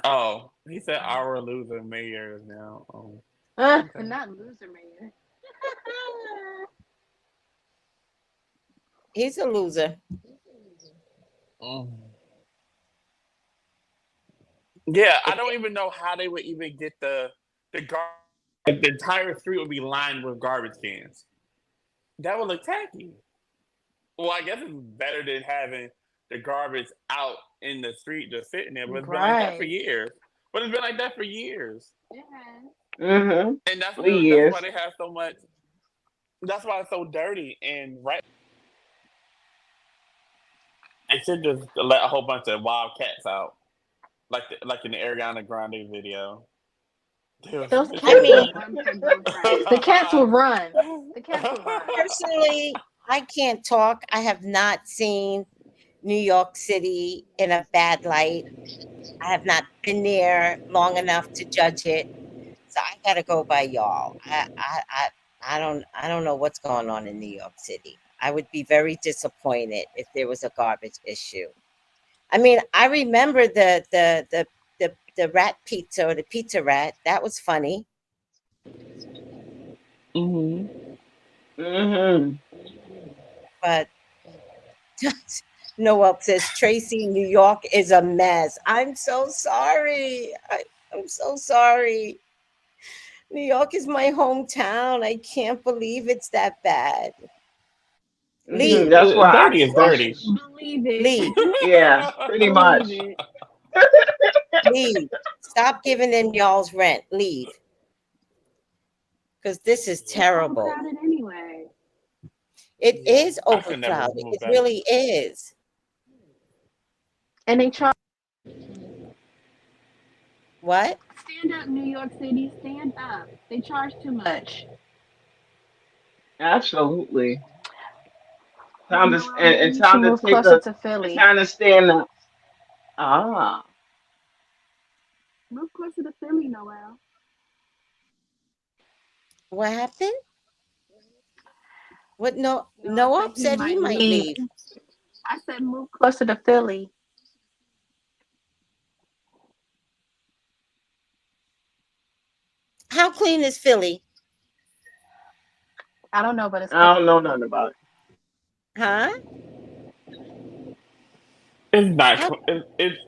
Oh, he said our loser mayor now. Oh, okay. Not loser mayor. He's a loser. Mm. Yeah, I don't even know how they would even get the garbage. The entire street would be lined with garbage cans. That would look tacky. Well, I guess it's better than having the garbage out in the street just sitting there. But it's been like that for Right. years. But it's been like that for years. Yeah. Mhm. And For that's why years. they have so much. That's why it's so dirty. And right, they should just let a whole bunch of wild cats out, like in the Ariana Grande video. They was Those I cats mean, would run for those rights. The cats will run. The cats will run. personally, I can't talk. I have not seen New York City in a bad light. I have not been there long enough to judge it. So I gotta go by y'all. I don't know what's going on in New York City. I would be very disappointed if there was a garbage issue. I mean, I remember the rat pizza or the pizza rat. That was funny. hmm Mhm. But Noel says Tracy, New York is a mess. I'm so sorry. I'm so sorry. New York is my hometown. I can't believe it's that bad. Mhm. Leave, That's why Dirty is I dirty. Believe it. leave, yeah, pretty Believe much. it. leave. Stop giving them y'all's rent. Leave. Because this is It's terrible. overcrowded anyway. It Yeah, is I could never overcrowded. move It back. really is. And they charge What? stand up, New York City, stand up. They charge too much. Absolutely. Well, Time to Noel, and, maybe and you should time to move take closer a to and Philly. time to stand up. Ah. Move closer to Philly, Noel. What happened? What? No, Noel said Noah he said he might might leave. leave. I said move closer to Philly. How clean is Philly? I don't know, but it's I don't clean. know nothing about it. Huh? It's not. How? It's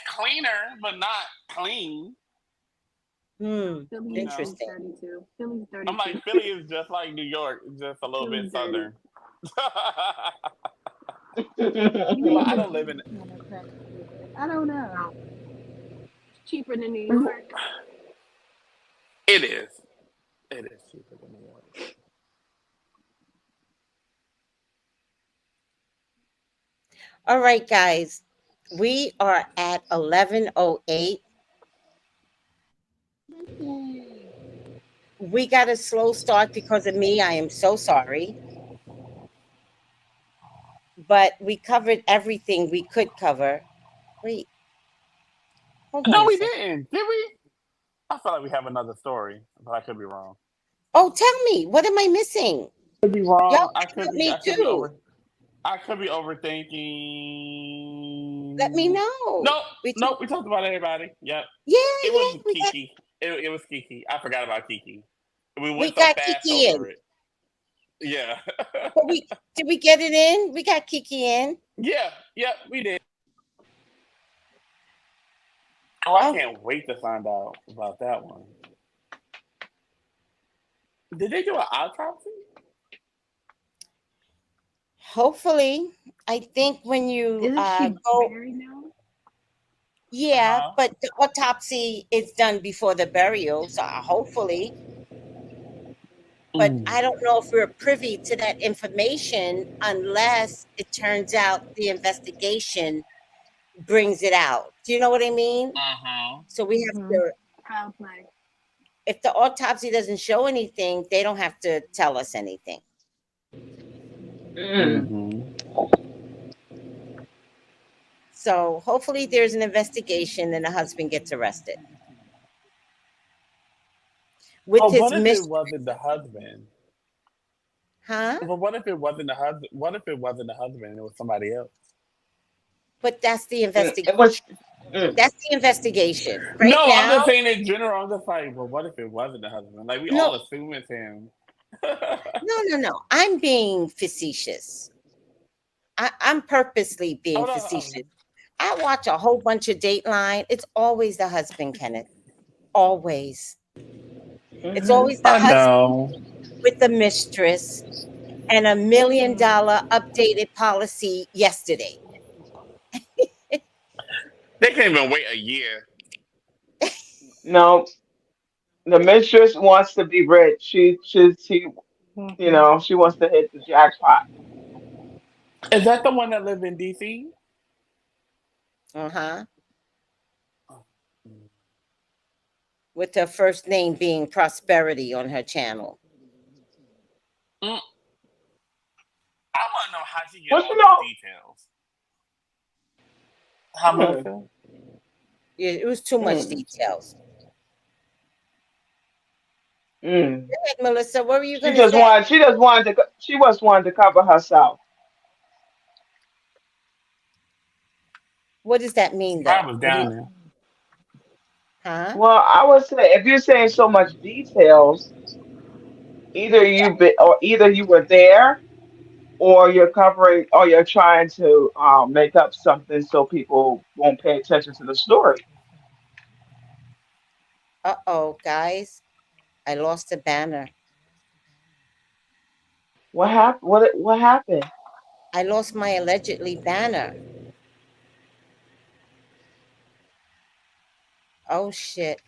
cleaner, but not clean. Hmm. You Philly's know, Interesting. dirty too. Philly's dirty I'm too. like Philly is just like New York, just a little bit Philly's dirty. southern. You But ain't I been don't to live in. Louisiana crack before. I don't know. It's cheaper than New York. It is. It is cheaper than New York. All right, guys. We are at 11:08. We got a slow start because of me. I am so sorry. But we covered everything we could cover. Wait, hold on No, a we second. didn't. Did we? I feel like we have another story, but I could be wrong. Oh, tell me, what am I missing? Could be Y'all wrong. I can could help be. me I could be too. over. I could be Let me overthinking. know. Nope. Nope. We talked about everybody. Yep. Yeah, It yeah. was Keke. It was Keke. I forgot about Keke. We We went so got fast Kiki in. over it. Yeah. But we did we get it in? We got Kiki in. Yeah. Yep. We did. Oh, I Oh, can't wait to find out about that one. Did they do an autopsy? hopefully. I think when you Isn't she go, buried now? Uh yeah, huh. but the autopsy is done before the burial, so hopefully. But Mm. I don't know if we're privy to that information unless it turns out the investigation brings it out. Do you know what I mean? Uh huh. So we have Mm-hmm. to, Foul play. if the autopsy doesn't show anything, they don't have to tell us anything. Mm. Mm-hmm. So hopefully there's an investigation and the husband gets arrested with But his what if it mistress. wasn't the husband? Huh? But what if it wasn't the husband? What if it wasn't the husband and it was somebody else? But that's the It investigation. was. Mm, That's the investigation. Right No, I'm now, just saying in general. I'm just like, well, what if it wasn't the husband? Like we no, all assume it's him. no. I'm being facetious. I'm purposely being Oh no, facetious. I watch a whole bunch of Dateline. It's always the husband, Kenneth. Always. It's mm-hmm. always the I husband know. with the mistress and $1 million updated policy yesterday. They can't even wait a year. No, the mistress wants to be rich. She, she wants to hit the jackpot. Is that the one that lives in DC? Uh-huh. With her first name being Prosperity on her channel. Mm, I want to know how she get But all these details. How mm, Melissa? Yeah, it was too much mm, details. mm. Go ahead, Melissa. What were you She gonna just say? wanted. She just wanted to cover herself. What does that She mean though? probably was What do down you there. huh? Well, I would say if you're saying so much details, either you were there, or you're covering, or you're trying to make up something so people won't pay attention to the story. Uh-oh, guys. I lost a banner. What happened? What happened? I lost my allegedly banner. Oh shit.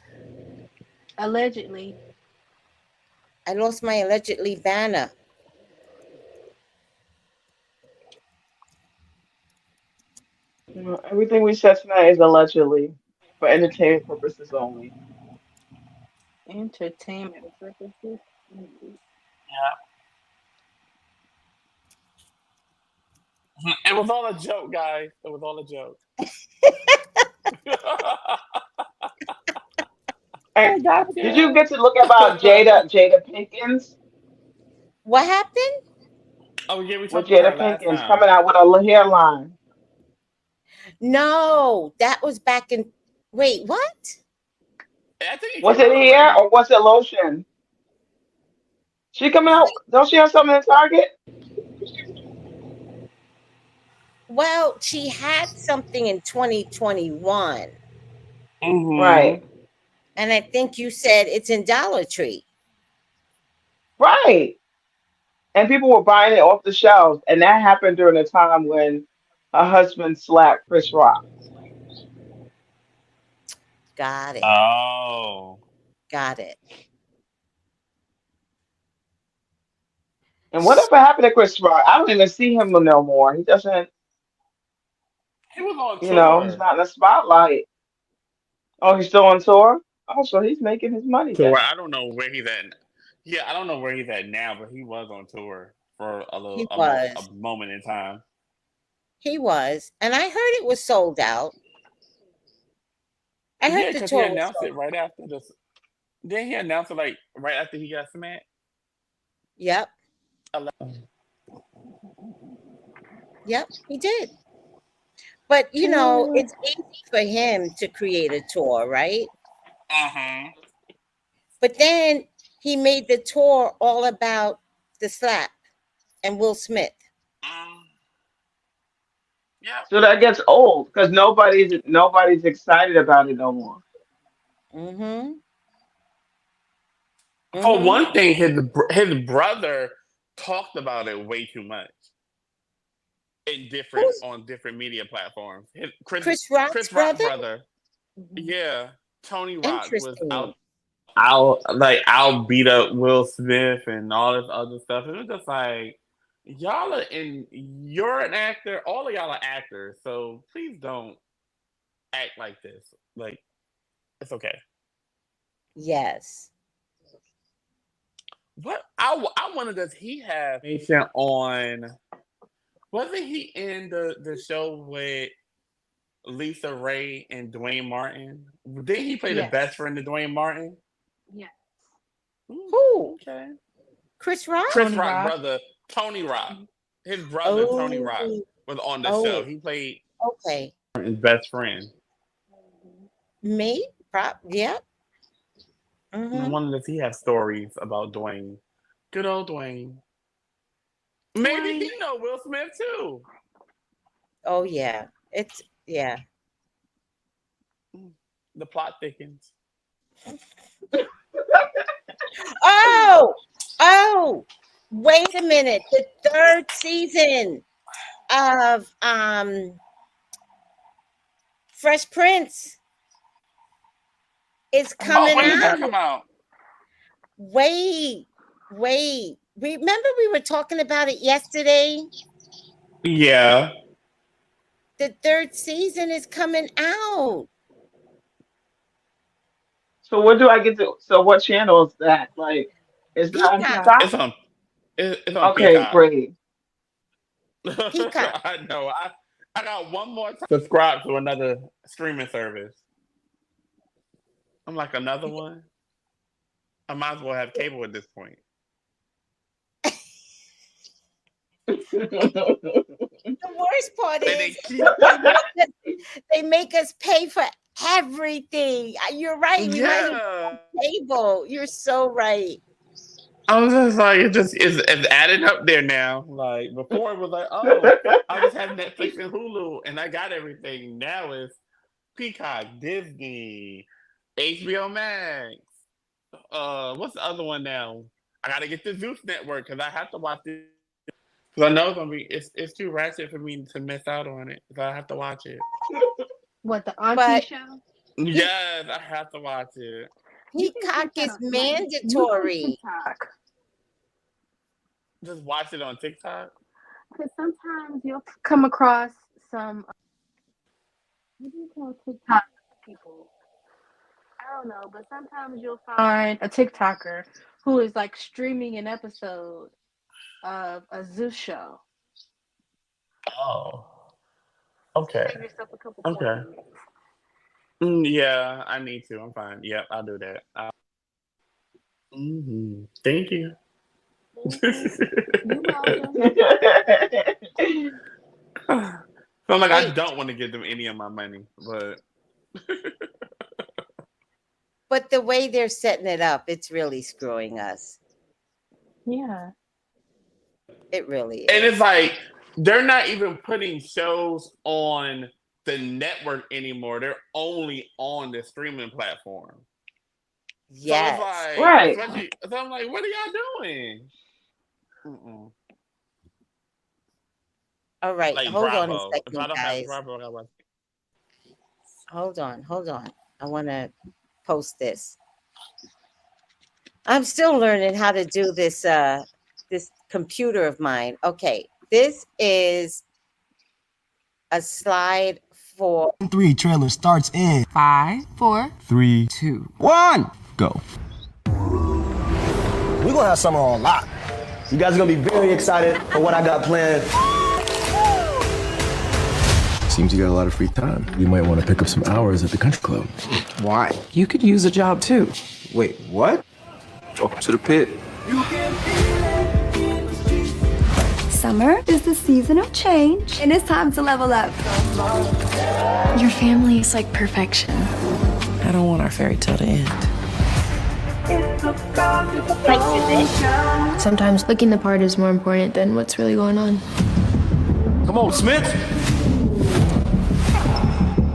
Allegedly. I lost my allegedly banner. Everything we said tonight is allegedly for entertainment purposes only. Entertainment purposes. Yeah. It was all a joke, guys. It was all a joke. Hey, I got did you you. get to look about Jada Pinkins? What happened? Oh yeah, we With talked about her Jada last Pinkins time. coming out with a hairline. No, that was back in. Wait, what? I think it Was came it out hair already. or was it lotion? She coming out? Don't she have something in Target? Well, she had something in 2021, Right, Mm-hmm. and I think you said it's in Dollar Tree. right. And people were buying it off the shelves, and that happened during the time when her husband slapped Chris Rock. Got it. Oh. Got it. And whatever happened to Chris Rock? I don't even see him no more. He doesn't, He was on he's tour. not in the spotlight. Oh, he's still on tour? Oh, so he's making his money Tour. then. I don't know where he's at. Yeah, I don't know where he's at now, but he was on tour for He a was. moment in time. He was. And I heard it was sold out. I heard Yeah, the because he tour was announced sold it out. right after this. Then he announced it like right after he got smacked. Yep. Uh Yep. He did. But, it's easy for him to create a tour, right? huh. But then he made the tour all about the slap and Will Smith. Yeah. So that gets old because nobody's excited about it no more. Mm-hmm. For Mm-hmm. one thing, his brother talked about it way too much in different Who's on different media platforms. Chris Rock's Chris Rock brother? brother, yeah, Tony Rock was Interesting. out. I'll beat up Will Smith and all this other stuff. And it was just like you're an actor. All of y'all are actors, so please don't act like this. Like it's okay. Yes. I wonder, does he have information on? Wasn't he in the show with? Lisa Ray and Dwayne Martin. Didn't he play the Yes. best friend of Dwayne Martin? Yes. Who? Okay. Chris Rock? Chris Tony Rock Rock. brother, Tony Rock. His brother, Tony Rock, Oh, was on the show. oh, He played okay. his best friend. Me? Yep. I Mm-hmm. wonder if he has stories about Dwayne. Good old Dwayne. Maybe Dwayne. he know Will Smith too. Oh yeah. Yeah. The plot thickens. Oh, wait a minute. The third season of Fresh Prince is Oh, coming when did that out. come out? Wait. Remember we were talking about it yesterday? Yeah. The third season is coming out. So what do I get to? So what channel is that? Like, is that on Peacock. Peacock? It's on Okay, Peacock. great. Peacock. I know. I got one more time to subscribe to another streaming service. I'm like, another one? I might as well have cable at this point. The worst part And they is keep they make us pay for everything. You're right. We might as well Yeah. have cable. You're so right. I was just like, it's added up there now. Like before, it was like, oh, I just have Netflix and Hulu, and I got everything. Now it's Peacock, Disney, HBO Max. What's the other one now? I gotta get the Zeus Network because I have to watch it. Because I know it's gonna be it's too ratchet for me to miss out on it. So I have to watch it. What, the Auntie But show? Yes, I have to watch it. Peacock is You can mandatory. TikTok. Just watch it on TikTok. Because sometimes you'll come across some, what do you call TikTok people? I don't know, but sometimes you'll find a TikToker who is like streaming an episode of a Zeus show. Oh, okay. Save yourself a couple Okay. points. Yeah, I need to. I'm fine. Yep, I'll do that. Thank you. You're welcome. I'm like, I Wait. don't want to give them any of my money, but But the way they're setting it up, it's really screwing us. Yeah. It really and is. it's like they're not even putting shows on the network anymore. They're only on the streaming platform. Yes. So it's like, Right. especially, so I'm like, what are y'all doing? Mm-mm. All right. Like Hold on a Bravo. If I second, don't have guys. Bravo, I gotta watch. Hold on. I want to post this. I'm still learning how to do this this computer of mine. Okay. This is a slide for 3 trailer starts in 5, 4, 3, 2, 1, go. We're gonna have summer on lock. You guys are gonna be very excited for what I got planned. Seems you got a lot of free time. You might want to pick up some hours at the country club. Why? You could use a job too. Wait, what? Welcome to the pit. Summer is the season of change, and it's time to level up. Your family is like perfection. I don't want our fairy tale to end. Sometimes looking the part is more important than what's really going on. Come on, Smith.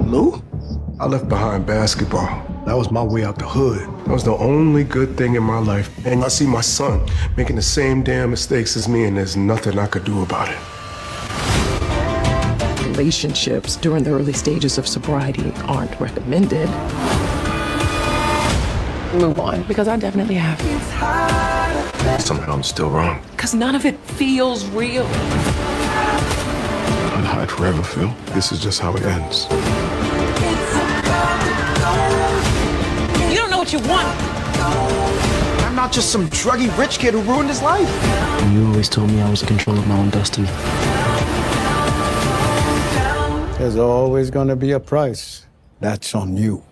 Lou? I left behind basketball. That was my way out the hood. That was the only good thing in my life. And I see my son making the same damn mistakes as me, and there's nothing I could do about it. Relationships during the early stages of sobriety aren't recommended. Move on, because I definitely have. Somehow I'm still wrong. Because none of it feels real. I'd hide forever, Phil. This is just how it ends. You don't know what you want. I'm not just some druggy rich kid who ruined his life. You always told me I was in control of my own destiny. There's always going to be a price. That's on you.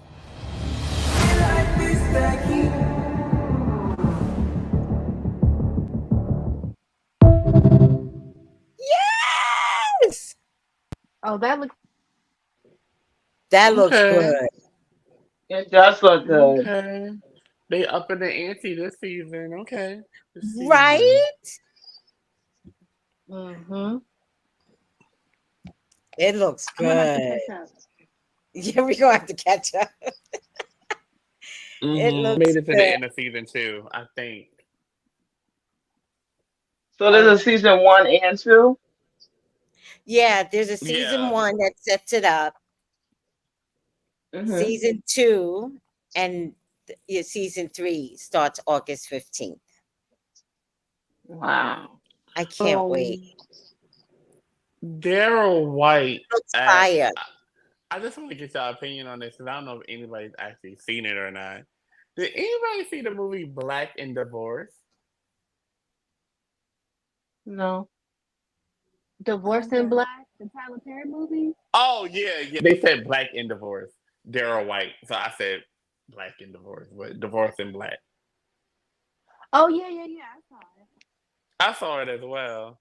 Yes! Oh, that looks. That looks Okay. good. It does look good. Okay. They upping the ante this season. Okay. This season. Right? Mm-hmm. It looks I'm gonna have to good. catch up. Yeah, we're gonna have to catch up. It Made looks it to the good. end of season 2, I think. So there's Um, a season 1 and 2. yeah, there's a season Yeah. one that sets it up, Hmm. season two, and yeah, season three starts August 15th. Wow. I can't wait. Um, Daryl White. Looks fire. I just want to get your opinion on this because I don't know if anybody's actually seen it or not. Did anybody see the movie Black and Divorce? No. Divorce in Black, the Tyler Perry movie. Oh yeah, yeah. They said Black and Divorce. Daryl White. So I said Black and Divorce, but Divorce in Black. Oh yeah. I saw it. I saw it as well,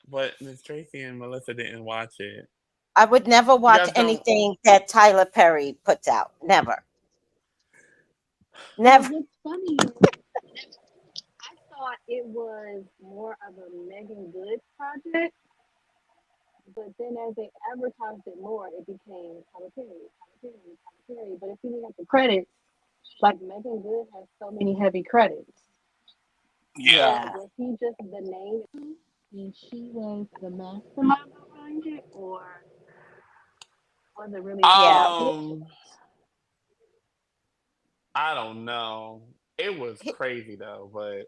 but Miss Tracy and Melissa didn't watch it. I would never You watch guys don't. anything that Tyler Perry puts out. Never. Well, Never. what's funny is I thought it was more of a Megan Good project, but then as they advertised it more, it became Tyler Perry, Tyler Perry, Tyler Perry. But if you look at the credits, like Megan Good has so many heavy credits. Yeah. So Yeah. was he just the name and she was the mastermind behind it, or was it really a Yeah. project? Um, I don't know. It was crazy though, but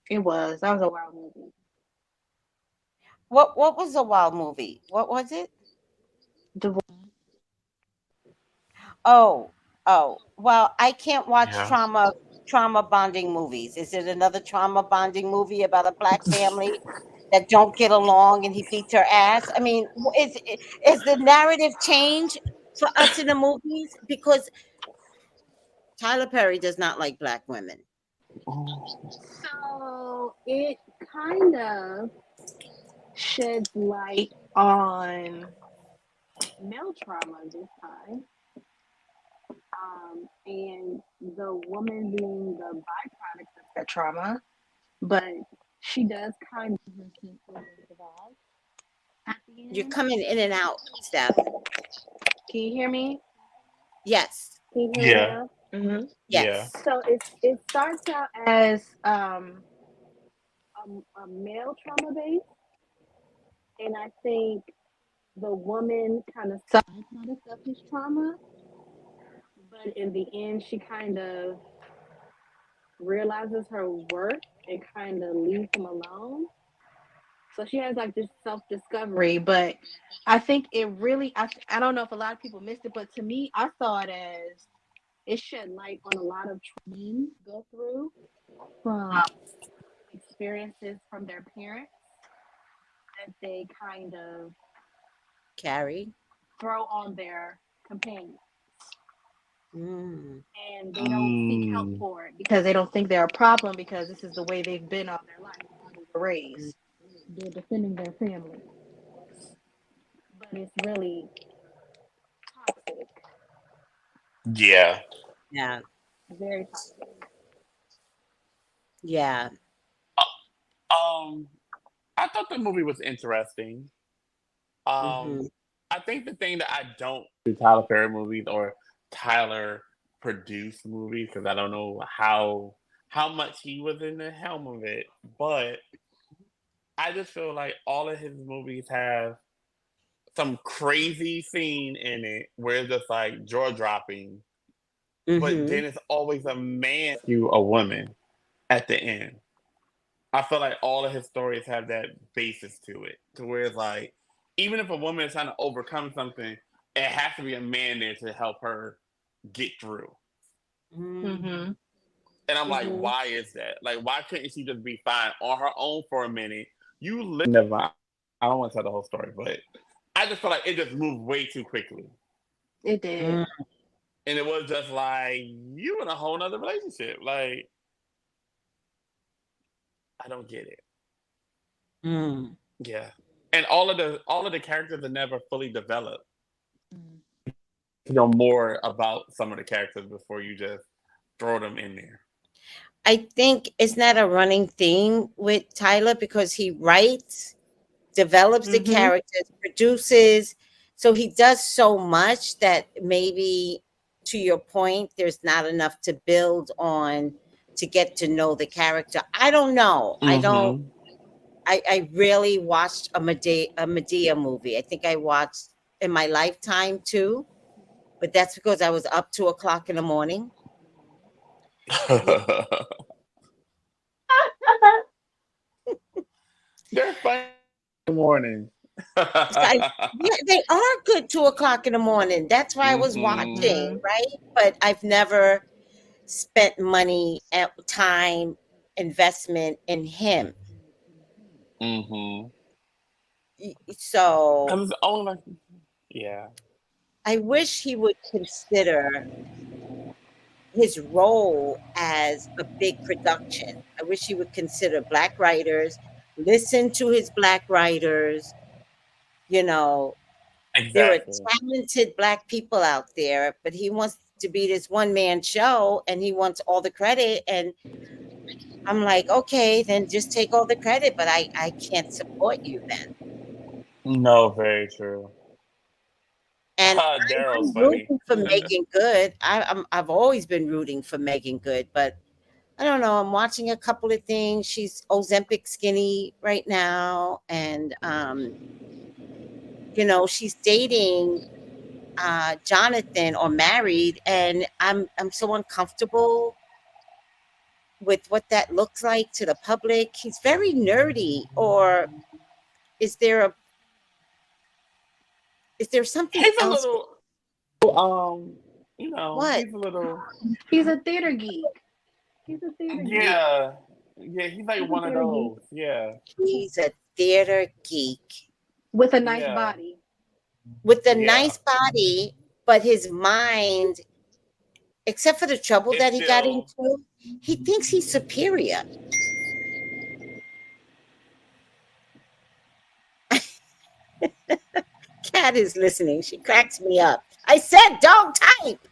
It was. That was a wild movie. What was the wild movie? What was it? Divorce. Oh, oh. Well, I can't watch yeah. trauma bonding movies. Is it another trauma bonding movie about a black family that don't get along and he beats her ass? I mean, is the narrative change for us in the movies because Tyler Perry does not like black women. So it kind of sheds light on male trauma this time, and the woman being the byproduct of that trauma. But she does kind of survive at the You're end. coming in and out, Steph. Can you hear me? Yes. Can you hear me Yeah. now? Hmm. Yeah. Yes. So it starts out as a male trauma base, and I think the woman kind of suffers out of his trauma, but in the end, she kind of realizes her worth and kind of leaves him alone. So she has like this self discovery, but I think it really, I don't know if a lot of people missed it, but to me, I saw it as it shed light on a lot of men go through from experiences from their parents that they kind of Carrie. throw on their companions. Mm. And they don't seek help Mm. for it because they don't think they're a problem because this is the way they've been all their life, how they were raised. They're defending their family, but it's really toxic, Yeah. Yeah. very toxic. Yeah. Um, I thought the movie was interesting. Hmm. I think the thing that I don't do Tyler Perry movies or Tyler produced movies because I don't know how much he was in the helm of it, but I just feel like all of his movies have some crazy scene in it where it's just like jaw dropping, but Hmm. then it's always a man you a woman at the end. I feel like all of his stories have that basis to it, to where it's like, even if a woman is trying to overcome something, it has to be a man there to help her get through. Mm-hmm. And I'm like, Mm-hmm. why is that? Like, why couldn't she just be fine on her own for a minute? You live. Never mind. I don't want to tell the whole story, but I just felt like it just moved way too quickly. It did. And it was just like, you in a whole nother relationship. Like, I don't get it. Yeah. And all of the characters are never fully developed. You know more about some of the characters before you just throw them in there. I think it's not a running theme with Tyler because he writes, develops the characters, produces. So he does so much that maybe, to your point, there's not enough to build on to get to know the character. I don't know. I don't. Mm-hmm. I rarely watched a Medea movie. I think I watched in my lifetime too, but that's because I was up 2 o'clock in the morning. Yeah. They're funny in the morning. Yeah, they are good 2 o'clock in the morning. That's why I was Mm-hmm. watching, right? But I've never spent money at time investment in him. Mm-hmm. So Because it's only like, yeah. I wish he would consider his role as a big production. I wish he would consider black writers, listen to his black writers. You know, there are Exactly. talented black people out there, but he wants to be this one man show and he wants all the credit. And I'm like, okay, then just take all the credit, but I can't support you then. No, very true. And Daryl's I'm funny. rooting for Megan Good. I've always been rooting for Megan Good, but I don't know. I'm watching a couple of things. She's Ozempic skinny right now, and she's dating Jonathan or married, and I'm so uncomfortable with what that looks like to the public. He's very nerdy, or is there a is there something He's a else? little, What? he's a little, He's a theater geek. He's a theater geek. yeah. Yeah, he's like He's a one of theater geek those. Yeah. He's a theater geek with a nice Yeah. body. with a Yeah. nice body, but his mind, except for the trouble It's that he got still, into, he thinks he's superior. Kat is listening. She cracks me up. I said, don't type.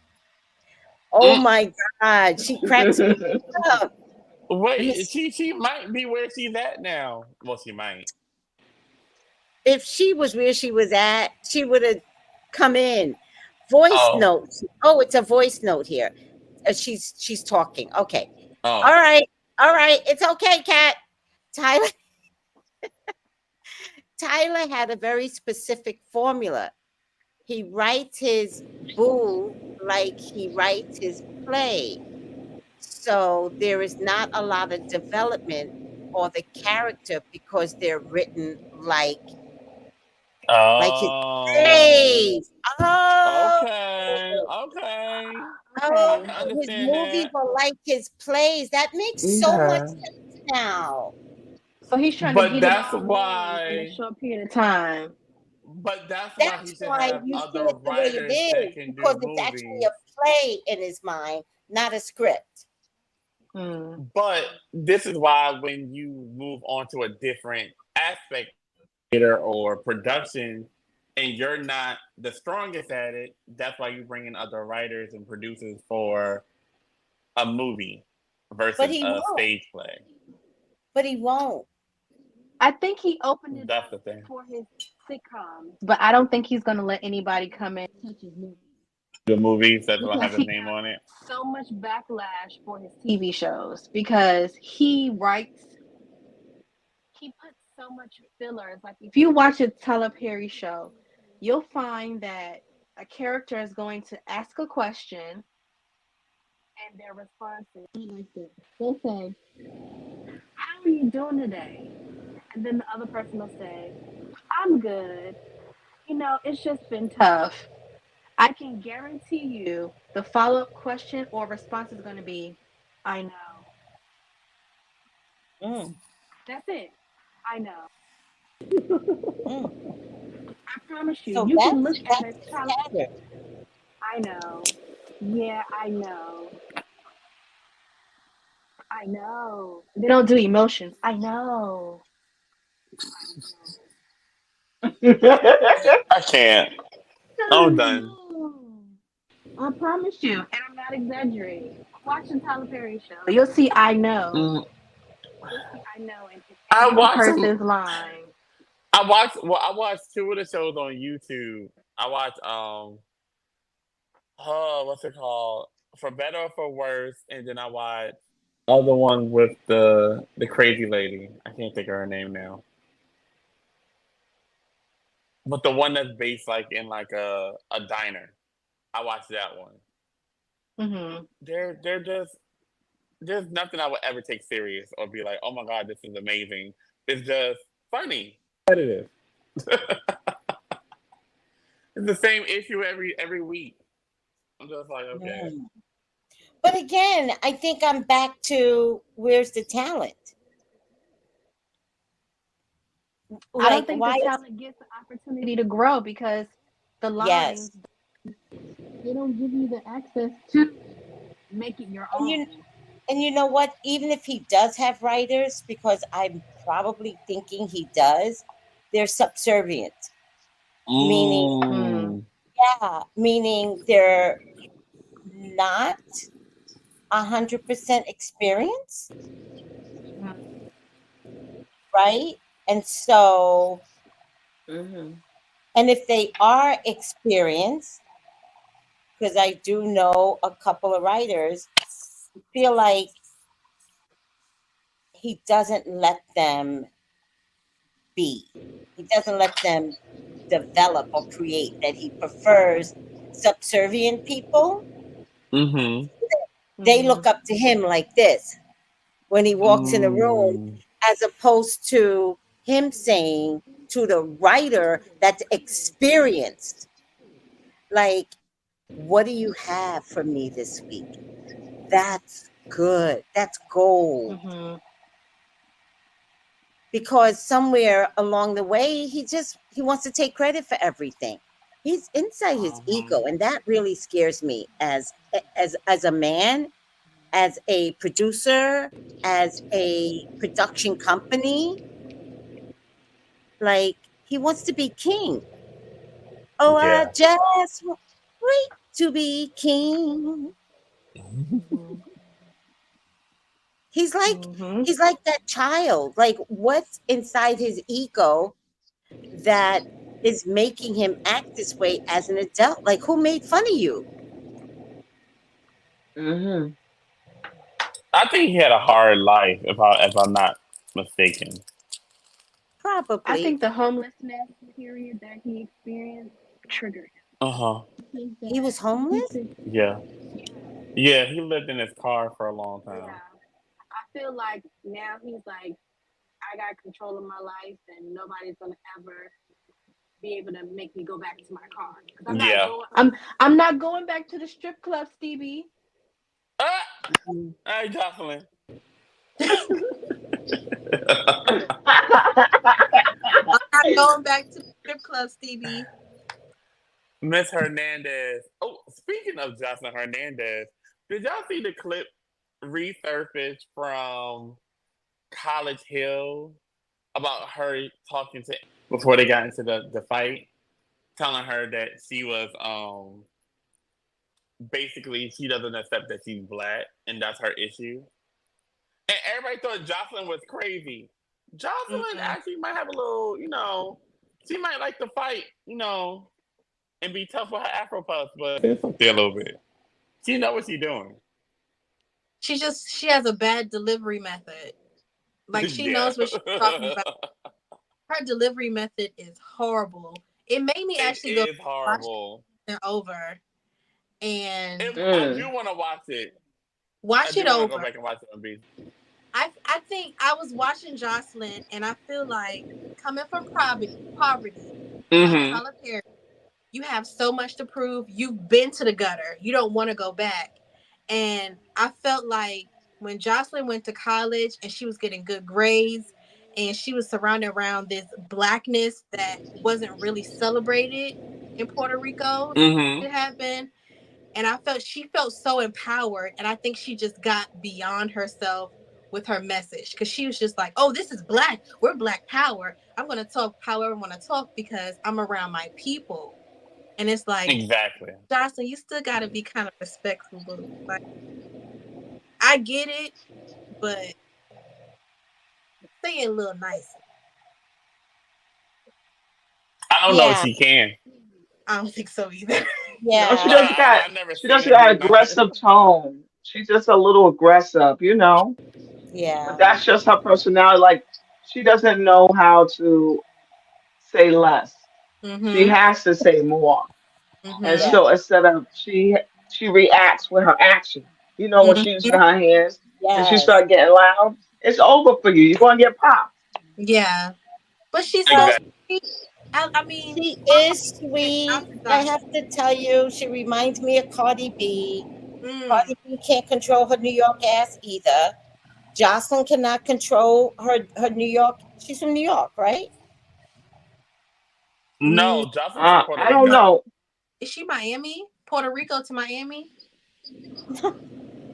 Oh mm. my God. She cracks me up. Let me Wait, see. she might be where she's at now. Well, she might. If she was where she was at, she would have come in. Voice Oh. notes. Oh, it's a voice note here. She's talking. Okay. All Oh. right. All right. It's okay, Kat. Tyler Tyler had a very specific formula. He writes his boo like he writes his play. So there is not a lot of development or the character because they're written like his Oh. plays. Oh, Okay. Okay. I oh, can his understand movies that. are like his plays. That makes so much Yeah. sense now. So he's trying to But get it that's all in a why. short period of time. But that's why he That's should why have you see other it the way it writers that is, can do because it's actually movies. a play in his mind, not a script. But this is why when you move on to a different aspect theater or production and you're not the strongest at it, that's why you bring in other writers and producers for a movie But versus he a won't. stage play. But he won't. I think he opened it That's up the thing. for his sitcoms, but I don't think he's going to let anybody come in and touch his movie The movies that don't because have his he name got on it. so much backlash for his TV shows because he puts so much fillers. Like if you watch a Tyler Perry show, you'll find that a character is going to ask a question and their response is like this. They'll say, "How are you doing today?" And then the other person will say, "I'm good. It's just been tough." I can guarantee you the follow-up question or response is going to be, "I know." That's it. I know. Mm. I promise you, So you can look that's at a his child. pattern. I know. Yeah, I know. I know. They don't do emotions. I know. I can't. I'm done. I promise you, and I'm not exaggerating. Watch the Tyler Perry show. You'll see. I know. Mm, You'll see. I know in I every watched some. person's line. I watched two of the shows on YouTube. I watched oh, what's it called? For Better or for Worse, and then I watched other one with the crazy lady. I can't think of her name now. But the one that's based like in like a diner. I watched that one. Mhm. They're just there's nothing I would ever take serious or be like, oh my god, this is amazing. It's just funny. Competitive. It's the same issue every week. I'm just like, okay. Mm. But again, I think I'm back to where's the talent? I don't Like, think the why is talent gets the opportunity to grow because the lines yes? they don't give you the access to make it your And own. you know what? Even if he does have writers, because I'm probably thinking he does, they're subservient. Meaning, Mm. meaning they're not 100% experience, right? And so, and if they are experienced, because I do know a couple of writers, I feel like he doesn't let them be. He doesn't let them develop or create, that he prefers subservient people. Mm-hmm. They look up to him like this when he walks in the room, Mm. as opposed to him saying to the writer that's experienced, like, what do you have for me this week? That's good. That's gold. Because somewhere along the way, he wants to take credit for everything. He's inside his ego, and that really scares me as a man, as a producer, as a production company. Like, he wants to be king. Oh, I Yeah. just wait to be king. He's like that child. Like, what's inside his ego that is making him act this way as an adult? Like, who made fun of you? I think he had a hard life, if I'm not mistaken. I Probably. think the homelessness period that he experienced triggered him. Uh huh. I think He was that he homeless? could, Yeah. yeah, Yeah. He lived in his car for a long time. yeah. I feel like now he's like, I got control of my life, and nobody's gonna ever be able to make me go back to my car. Because I'm not Yeah. going. I'm not going back to the strip club, Stevie. Hey, Jocelyn. I'm not going back to the strip club, Stevie. Miss Hernandez. Oh, speaking of Jocelyn Hernandez, did y'all see the clip resurfaced from College Hill about her talking to before they got into the fight, telling her that she was basically she doesn't accept that she's black and that's her issue. And everybody thought Jocelyn was crazy. Jocelyn actually might have a little, she might like to fight, and be tough with her Afro puffs, but it's up there a little bit. She know what she's doing. She has a bad delivery method. Like, she Yeah. knows what she's talking about. Her delivery method is horrible. It made me It actually go is watch horrible. it over and I do want to watch it. I watch it do want to go over. back and watch it on B. I think I was watching Jocelyn, and I feel like, coming from poverty, like Mm-hmm. Tyler Perry, you have so much to prove. You've been to the gutter. You don't want to go back. And I felt like when Jocelyn went to college and she was getting good grades and she was surrounded around this blackness that wasn't really celebrated in Puerto Rico. Mm-hmm. It had been. And she felt so empowered. And I think she just got beyond herself with her message. Because she was just like, oh, this is black. We're black power. I'm going to talk however I want to talk because I'm around my people. And it's like, exactly. Jocelyn, you still got to be kind of respectful. Like, I get it, but say it a little nicer. I don't know if she can. I don't think so either. Yeah. No, she doesn't got. I've never She seen doesn't her got be nice. aggressive tone. She's just a little aggressive, you know. Yeah. But that's just her personality. Like she doesn't know how to say less. She Mm-hmm. has to say more. And Mm-hmm. Yeah. so instead of she reacts with her action. You know, when she uses Mm-hmm. her hands and she Yes. start getting loud, it's over for you. You're gonna get popped. Yeah. But she's so Well, Exactly. sweet. I mean, she my is sweet. I gosh. have to tell you, she reminds me of Cardi B. Mm. Cardi B can't control her New York ass either. Jocelyn cannot control her New York. She's from New York, right? Mm. No, Justin's from Puerto I don't Rico. know. Is she Miami? Puerto Rico to Miami?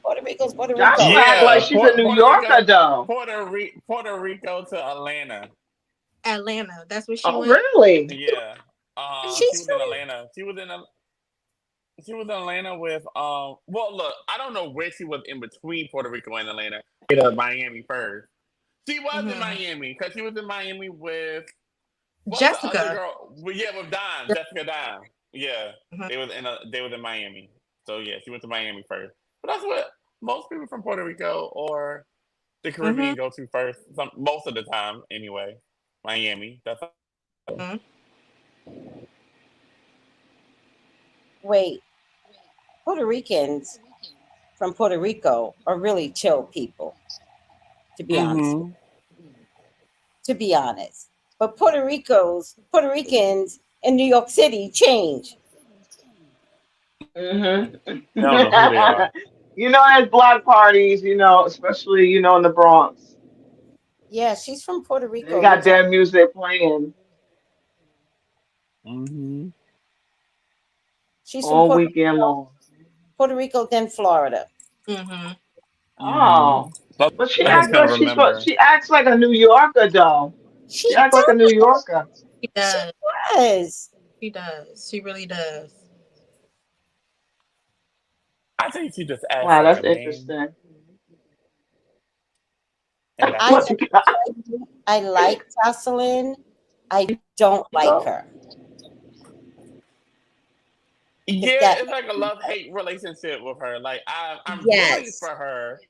Puerto Rico's Puerto Jocelyn Rico. act like Yeah, she's a New Puerto Rico, Yorker though. Puerto Rico to Atlanta. Atlanta. That's where she Oh went. really? Yeah. She She's was in from. Atlanta. She was in Atlanta with well look, I don't know where she was in between Puerto Rico and Atlanta. Miami first. She was in Mm-hmm. Miami because she was in Miami with what's the other Jessica. girl? Well, yeah, with Dime, Jessica Dime. Yeah, Mhm. they was in Miami. So yeah, she went to Miami first. But that's what most people from Puerto Rico or the Mhm. Caribbean go to first. Most of the time, anyway. Miami. That's Mhm. Wait, Puerto Ricans from Puerto Rico are really chill people. To be honest, mm-hmm. to be honest, but Puerto Ricans in New York City change. I don't know who they are. You know, there's block parties. You know, especially in the Bronx. Yeah, she's from Puerto They Rico. got Looks like their music playing Mm-hmm. she's from all weekend long. Puerto Rico, then Florida. Mhm. Mm-hmm. Oh, That's but she what I Yeah. just acts kind like of remember. she acts like a New Yorker though. She She acts like a New does. Yorker. She She does. does. She does. She really does. I think she just acts Wow, like that's a man, interesting. and that's I What it. you have to got? tell you, I like Jocelyn. I don't like So, her. If Yeah, that it's like a love hate relationship with her. Like I'm rooting yes. for her,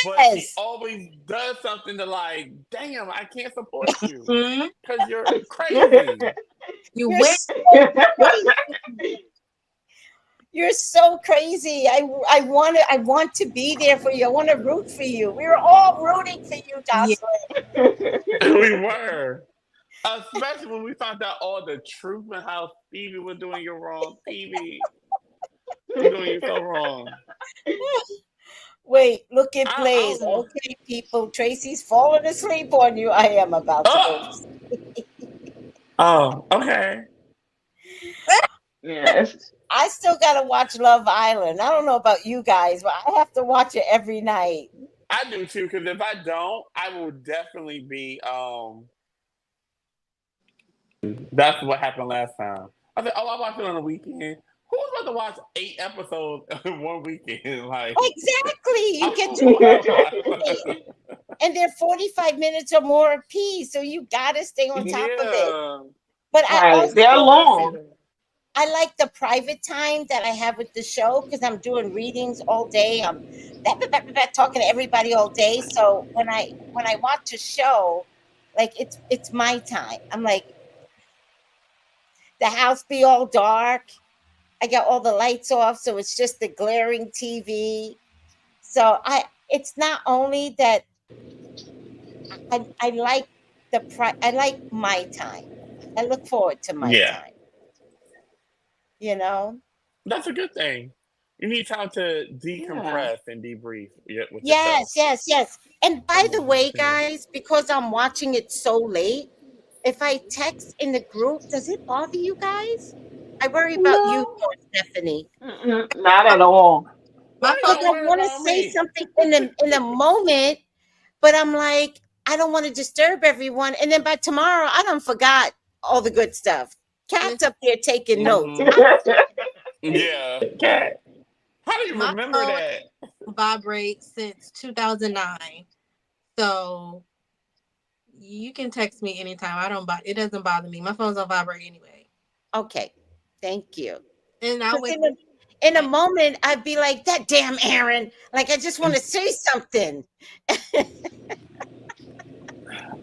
but she Yes. always does something to like, damn, I can't support you Mhm. because you're crazy. You You're went. so crazy. You're so crazy. I want to be there for you. I want to root for you. We were all rooting for you, Yeah. Jocelyn. We were. Especially when we found out all the truth and how Stevie was doing you wrong. Stevie, I'm doing you so wrong. Wait, look at I Blaze. almost. Okay, people. Tracy's falling asleep on you. I am about to go to Oh, oh, okay. yeah, I still gotta watch Love Island. I don't know about you guys, but I have to watch it every night. I do too, because if I don't, I will definitely be that's what happened last time. I said, "Oh, I watched it on a weekend." Who's about to watch 8 episodes in one weekend? Like, Exactly. You I get will to watch watch Love it. Island. And they're 45 minutes or more apiece. So you gotta stay on top of it. Yeah, But I right. also They're the best long. season. I like the private time that I have with the show because I'm doing readings all day. I'm talking to everybody all day. So when I watch a show, like it's my time. I'm like the house be all dark. I got all the lights off, so it's just the glaring TV. So it's not only that I like I like my time. I look forward to my Yeah, time. You know. that's a good thing. You need time to Yeah. decompress and debrief with yourself. Yes. And by From the moving way, to guys, because I'm watching it so late, if I text in the group, does it bother you guys? I worry about you No, more, Stephanie. not at all. My why you phone, Because gotta I worry want to about say me? something in the moment, but I'm like, I don't want to disturb everyone. And then by tomorrow, I done forgot all the good stuff. Cat's listen, up there taking notes. Hmm. Yeah. Okay. How do you my remember phone that? vibrates since 2009. So you can text me anytime. It doesn't bother me. My phone's on vibrate anyway. Okay, thank you. And I Because wake in a like moment, I'd be like, that damn Aaron. Like, I just want to say something.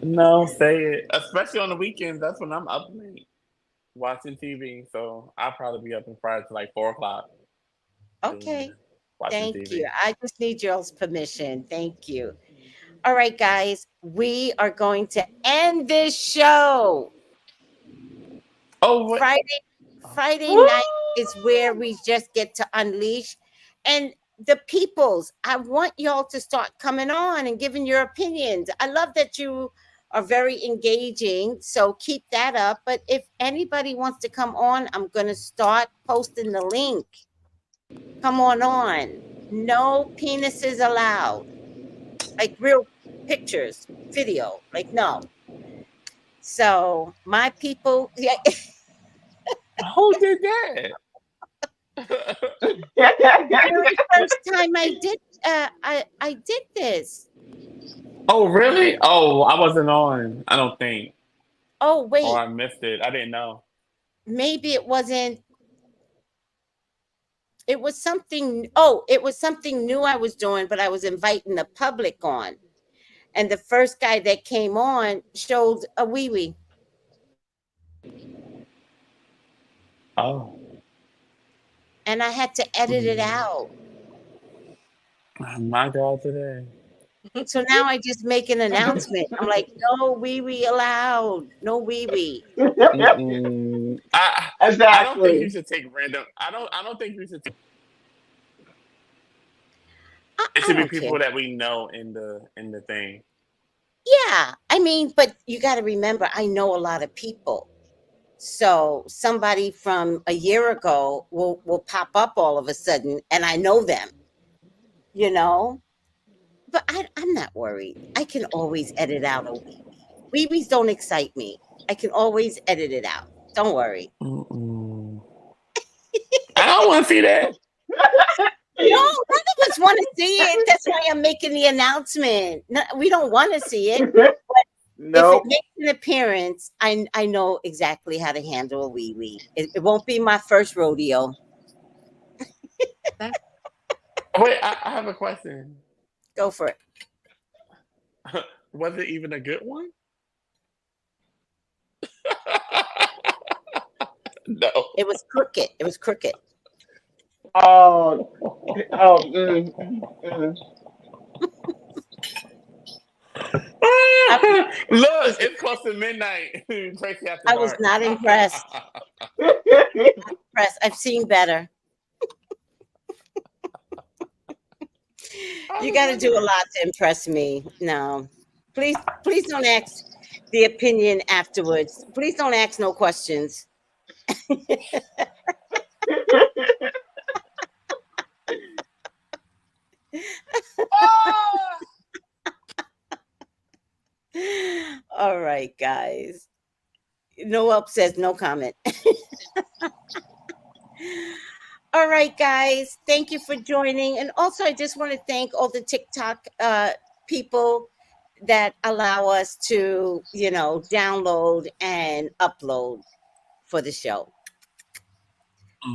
No, say it. Especially on the weekends. That's when I'm up late watching TV. So I'll probably be up and Friday till like 4 o'clock doing Okay, that, watching thank you. TV. I just need y'all's permission. Thank you. All right, guys, we are going to end this show. Oh, what? Friday Friday Woo! night is where we just get to unleash. And the peoples, I want y'all to start coming on and giving your opinions. I love that you are very engaging, so keep that up. But if anybody wants to come on, I'm going to start posting the link. Come on. No penises allowed. Like real pictures, video. Like no. So my people, yeah, Who did that? the very first time I did this. Oh, really? Oh, I wasn't on. I don't think. Oh Or wait, I missed it. I didn't know. maybe it wasn't. It was something. Oh, it was something new I was doing, but I was inviting the public on. And the first guy that came on showed a wee wee, Oh. and I had to edit it Mm. out. My God, today. So now I just make an announcement. I'm like, no wee wee allowed. No wee wee. Mm-mm. I don't think you Exactly. should take random. I don't think you should. It I should be don't care. people that we know in the thing. Yeah, I mean, but you got to remember, I know a lot of people. So somebody from a year ago will pop up all of a sudden, and I know them, you know. But I'm not worried. I can always edit out a wee wee. Wee wees don't excite me. I can always edit it out. Don't worry. Mm-mm. I don't want to see that. No, none of us want to see it. That's why I'm making the announcement. No, we don't want to see it. If it Nope. makes an appearance, I know exactly how to handle a wee wee. It won't be my first rodeo. Wait, I have a question. Go for it. Was it even a good one? No. It was crooked. It was crooked. Oh, oh. I, Look, it's close to midnight. Tracy after I was dark. not impressed. Impressed. I've seen better. You got to do a lot to impress me. No, please don't ask the opinion afterwards. Please don't ask no questions. All right, guys. Noel says no comment. All right, guys. Thank you for joining. And also, I just want to thank all the TikTok people that allow us to, download and upload for the show.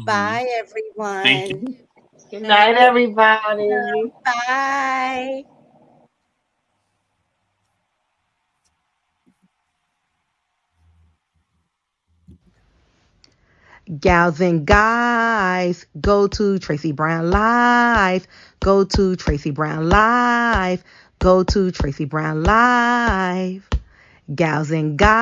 Bye, Thank everyone. you. Good night, everybody. Bye. Gals and guys, go to Tracy Brown Live. Go to Tracy Brown Live. Go to Tracy Brown Live. Gals and guys.